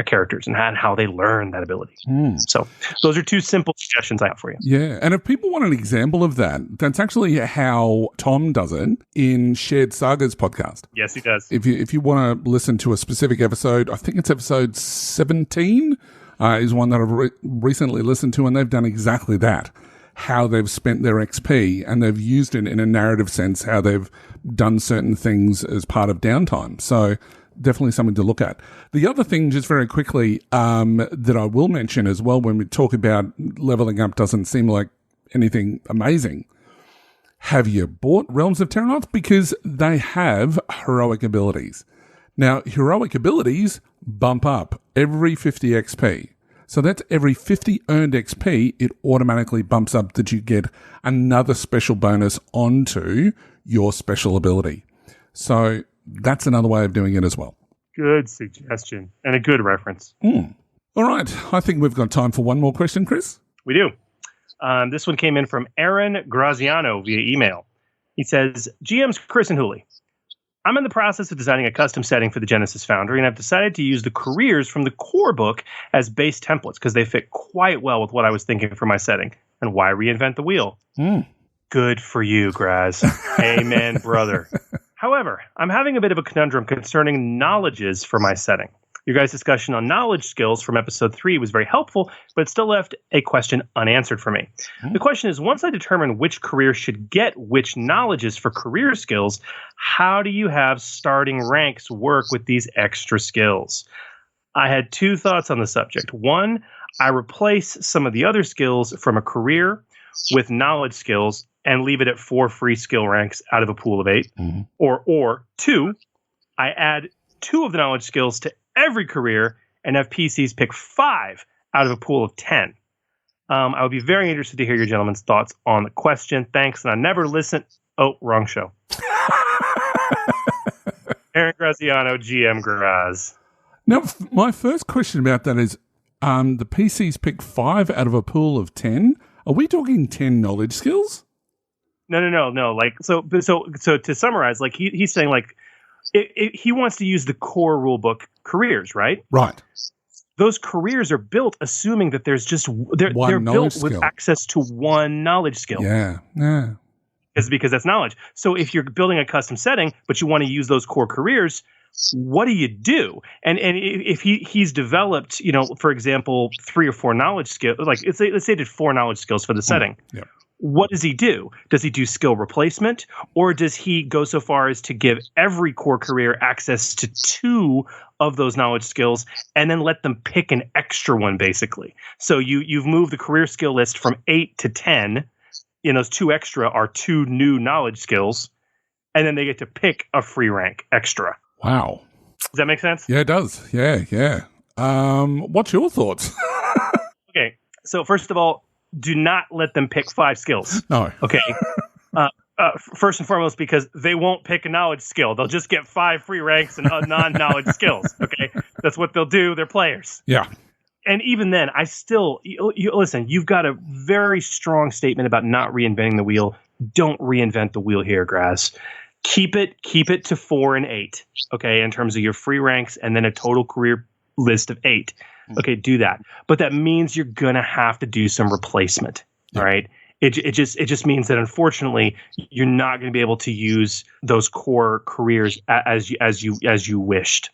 characters and how they learn that ability. So those are 2 simple suggestions I have for you. Yeah, and if people want an example of that, that's actually how Tom does it in Shared Sagas podcast. Yes, he does. If you want to listen to a specific episode, I think it's episode 17 is one that I've recently listened to, and they've done exactly that. How they've spent their XP, and they've used it in a narrative sense, how they've done certain things as part of downtime. So definitely something to look at. The other thing, just very quickly, that I will mention as well when we talk about leveling up doesn't seem like anything amazing. Have you bought Realms of Terranoth? Because they have heroic abilities. Now, heroic abilities bump up every 50 XP. So that's every 50 earned XP, it automatically bumps up that you get another special bonus onto your special ability. So that's another way of doing it as well. Good suggestion and a good reference. All right. I think we've got time for one more question, Chris. We do. This one came in from Aaron Graziano via email. He says, GMs Chris and Hooli, I'm in the process of designing a custom setting for the Genesys Foundry, and I've decided to use the careers from the core book as base templates because they fit quite well with what I was thinking for my setting. And why reinvent the wheel? Good for you, Graz. Amen, brother. However, I'm having a bit of a conundrum concerning knowledges for my setting. Your guys' discussion on knowledge skills from episode 3 was very helpful, but it still left a question unanswered for me. The question is, once I determine which career should get which knowledges for career skills, how do you have starting ranks work with these extra skills? I had 2 thoughts on the subject. 1, I replace some of the other skills from a career with knowledge skills and leave it at 4 free skill ranks out of a pool of 8. Or 2, I add 2 of the knowledge skills to every career and have PCs pick 5 out of a pool of 10. I would be very interested to hear your gentlemen's thoughts on the question. Thanks. And I never listen. Oh, wrong show. Aaron Graziano, GM Graz. Now, my first question about that is, the PCs pick 5 out of a pool of 10. Are we talking 10 knowledge skills? No. Like, so to summarize, like he's saying, like, he wants to use the core rulebook careers, right? Right. Those careers are built assuming that there's just they're built with access to one knowledge skill. Yeah. Because that's knowledge. So if you're building a custom setting, but you want to use those core careers, what do you do? And if he's developed, for example, 3 or 4 knowledge skills, like let's say he did 4 knowledge skills for the setting. Yeah. What does he do? Does he do skill replacement, or does he go so far as to give every core career access to 2 of those knowledge skills and then let them pick an extra one, basically? So you've moved the career skill list from 8 to 10. Those 2 extra are 2 new knowledge skills, and then they get to pick a free rank extra. Wow. Does that make sense? Yeah, it does. Yeah. What's your thoughts? Okay. So first of all, do not let them pick 5 skills. No. Okay. First and foremost, because they won't pick a knowledge skill. They'll just get 5 free ranks and non-knowledge skills. Okay. That's what they'll do. They're players. Yeah. And even then, I still, listen, you've got a very strong statement about not reinventing the wheel. Don't reinvent the wheel here, Graz. Keep it to 4 and 8. Okay. In terms of your free ranks and then a total career list of 8. Okay, do that. But that means you're going to have to do some replacement, all right? It just means that, unfortunately, you're not going to be able to use those core careers as you wished.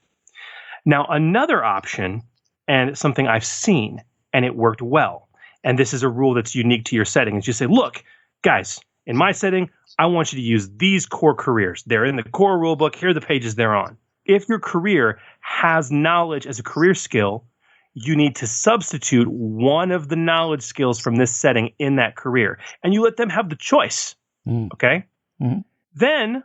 Now, another option, and something I've seen, and it worked well, and this is a rule that's unique to your setting, is you say, look, guys, in my setting, I want you to use these core careers. They're in the core rulebook. Here are the pages they're on. If your career has knowledge as a career skill, you need to substitute one of the knowledge skills from this setting in that career. And you let them have the choice. Okay? Mm-hmm. Then,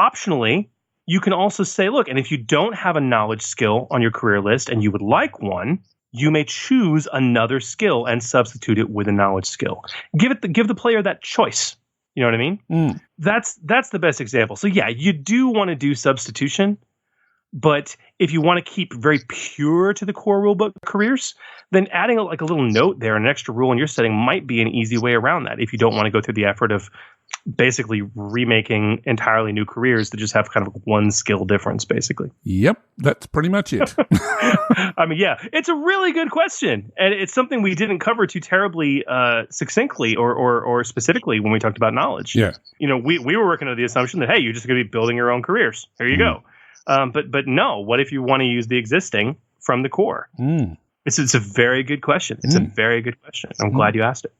optionally, you can also say, look, and if you don't have a knowledge skill on your career list and you would like one, you may choose another skill and substitute it with a knowledge skill. Give the player that choice. You know what I mean? That's the best example. So yeah, you do want to do substitution. But if you want to keep very pure to the core rulebook careers, then adding a little note there, an extra rule in your setting might be an easy way around that if you don't want to go through the effort of basically remaking entirely new careers to just have kind of one skill difference, basically. Yep, that's pretty much it. I mean, yeah, it's a really good question. And it's something we didn't cover too terribly succinctly or specifically when we talked about knowledge. Yeah. We were working under the assumption that, hey, you're just going to be building your own careers. Here you go. But no, what if you want to use the existing from the core? It's a very good question. It's a very good question. I'm glad you asked it.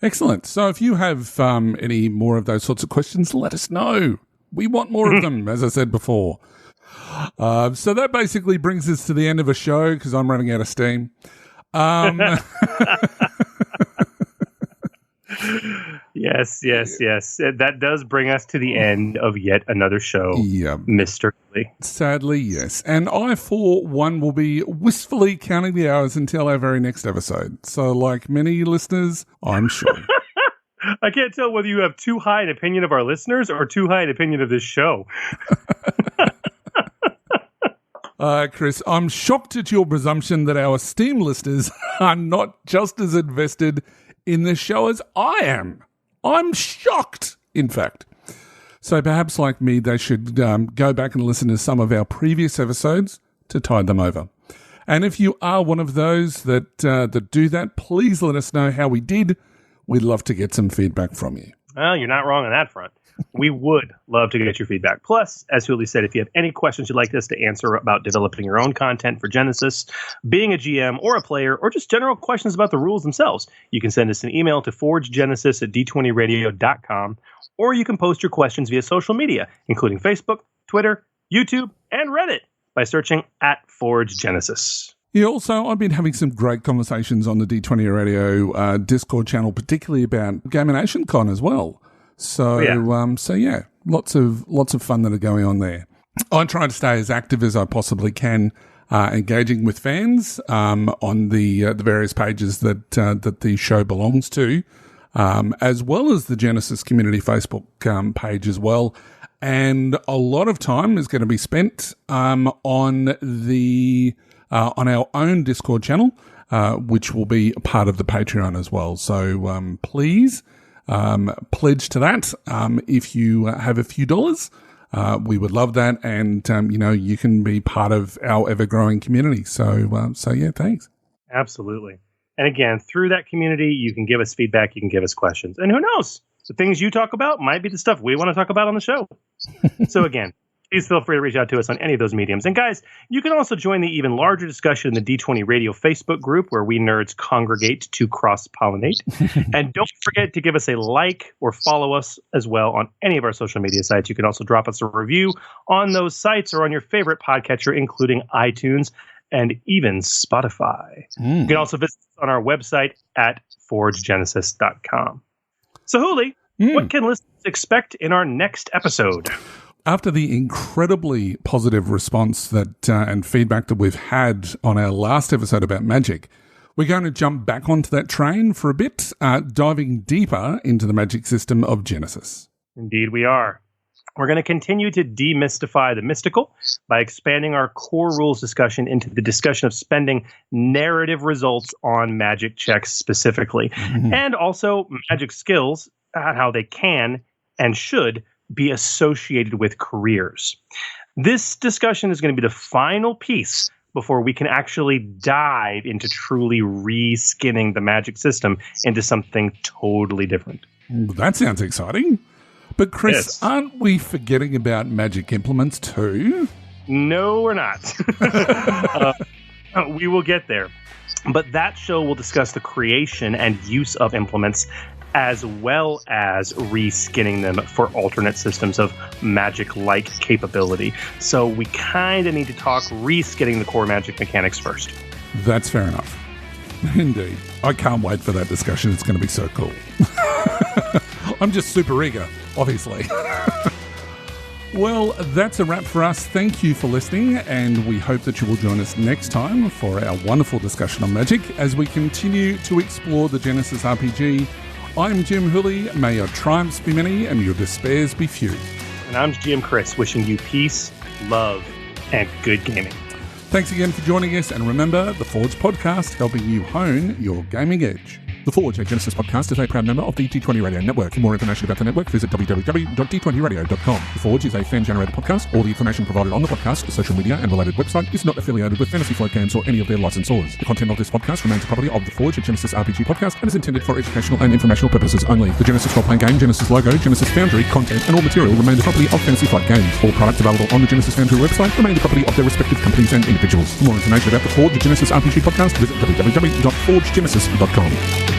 Excellent. So if you have any more of those sorts of questions, let us know. We want more of them, as I said before. So that basically brings us to the end of a show because I'm running out of steam. Yes. That does bring us to the end of yet another show, Mr. Lee. Sadly, yes. And I, for one, will be wistfully counting the hours until our very next episode. So, like many listeners, I'm sure. I can't tell whether you have too high an opinion of our listeners or too high an opinion of this show. Chris, I'm shocked at your presumption that our esteemed listeners are not just as invested in the show as I am. I'm shocked, in fact. So perhaps like me, they should go back and listen to some of our previous episodes to tide them over. And if you are one of those that do that, please let us know how we did. We'd love to get some feedback from you. Well, you're not wrong on that front. We would love to get your feedback. Plus, as Huli said, if you have any questions you'd like us to answer about developing your own content for Genesys, being a GM or a player, or just general questions about the rules themselves, you can send us an email to forgegenesis@d20radio.com, or you can post your questions via social media, including Facebook, Twitter, YouTube, and Reddit by searching @ForgeGenesis. Yeah, also, I've been having some great conversations on the D20 Radio Discord channel, particularly about Gamination Con as well. So, lots of fun that are going on there. I try to stay as active as I possibly can, engaging with fans on the various pages that the show belongs to, as well as the Genesys Community Facebook page as well. And a lot of time is going to be spent on our own Discord channel, which will be a part of the Patreon as well. So please pledge to that. If you have a few dollars, we would love that. And, you can be part of our ever-growing community. So yeah, thanks. Absolutely. And again, through that community, you can give us feedback, you can give us questions. And who knows? The things you talk about might be the stuff we want to talk about on the show. So again, please feel free to reach out to us on any of those mediums. And guys, you can also join the even larger discussion in the D20 Radio Facebook group where we nerds congregate to cross-pollinate. And don't forget to give us a like or follow us as well on any of our social media sites. You can also drop us a review on those sites or on your favorite podcatcher, including iTunes and even Spotify. You can also visit us on our website at forgegenesis.com. So, Huli, what can listeners expect in our next episode? After the incredibly positive response that and feedback that we've had on our last episode about magic, we're going to jump back onto that train for a bit, diving deeper into the magic system of Genesys. Indeed, we are. We're going to continue to demystify the mystical by expanding our core rules discussion into the discussion of spending narrative results on magic checks specifically, and also magic skills, how they can and should be associated with careers. This discussion is going to be the final piece before we can actually dive into truly re-skinning the magic system into something totally different. That sounds exciting. But Chris, Yes. aren't we forgetting about magic implements too? No, we're not. We will get there. But that show will discuss the creation and use of implements as well as re-skinning them for alternate systems of magic-like capability. So we kind of need to talk re-skinning the core magic mechanics first. That's fair enough. Indeed. I can't wait for that discussion. It's going to be so cool. I'm just super eager, obviously. Well, that's a wrap for us. Thank you for listening, and we hope that you will join us next time for our wonderful discussion on magic as we continue to explore the Genesys RPG. I'm Jim Hooley. May your triumphs be many and your despairs be few. And I'm GM Chris, wishing you peace, love, and good gaming. Thanks again for joining us, and remember, the Forge Podcast, helping you hone your gaming edge. The Forge, a Genesys podcast, is a proud member of the D20 Radio Network. For more information about the network, visit www.d20radio.com. The Forge is a fan-generated podcast. All the information provided on the podcast, social media, and related website is not affiliated with Fantasy Flight Games or any of their licensors. The content of this podcast remains the property of The Forge, a Genesys RPG podcast, and is intended for educational and informational purposes only. The Genesys role-playing game, Genesys logo, Genesys Foundry, content, and all material remain the property of Fantasy Flight Games. All products available on the Genesys Foundry website remain the property of their respective companies and individuals. For more information about The Forge, a Genesys RPG podcast, visit www.forgegenesis.com.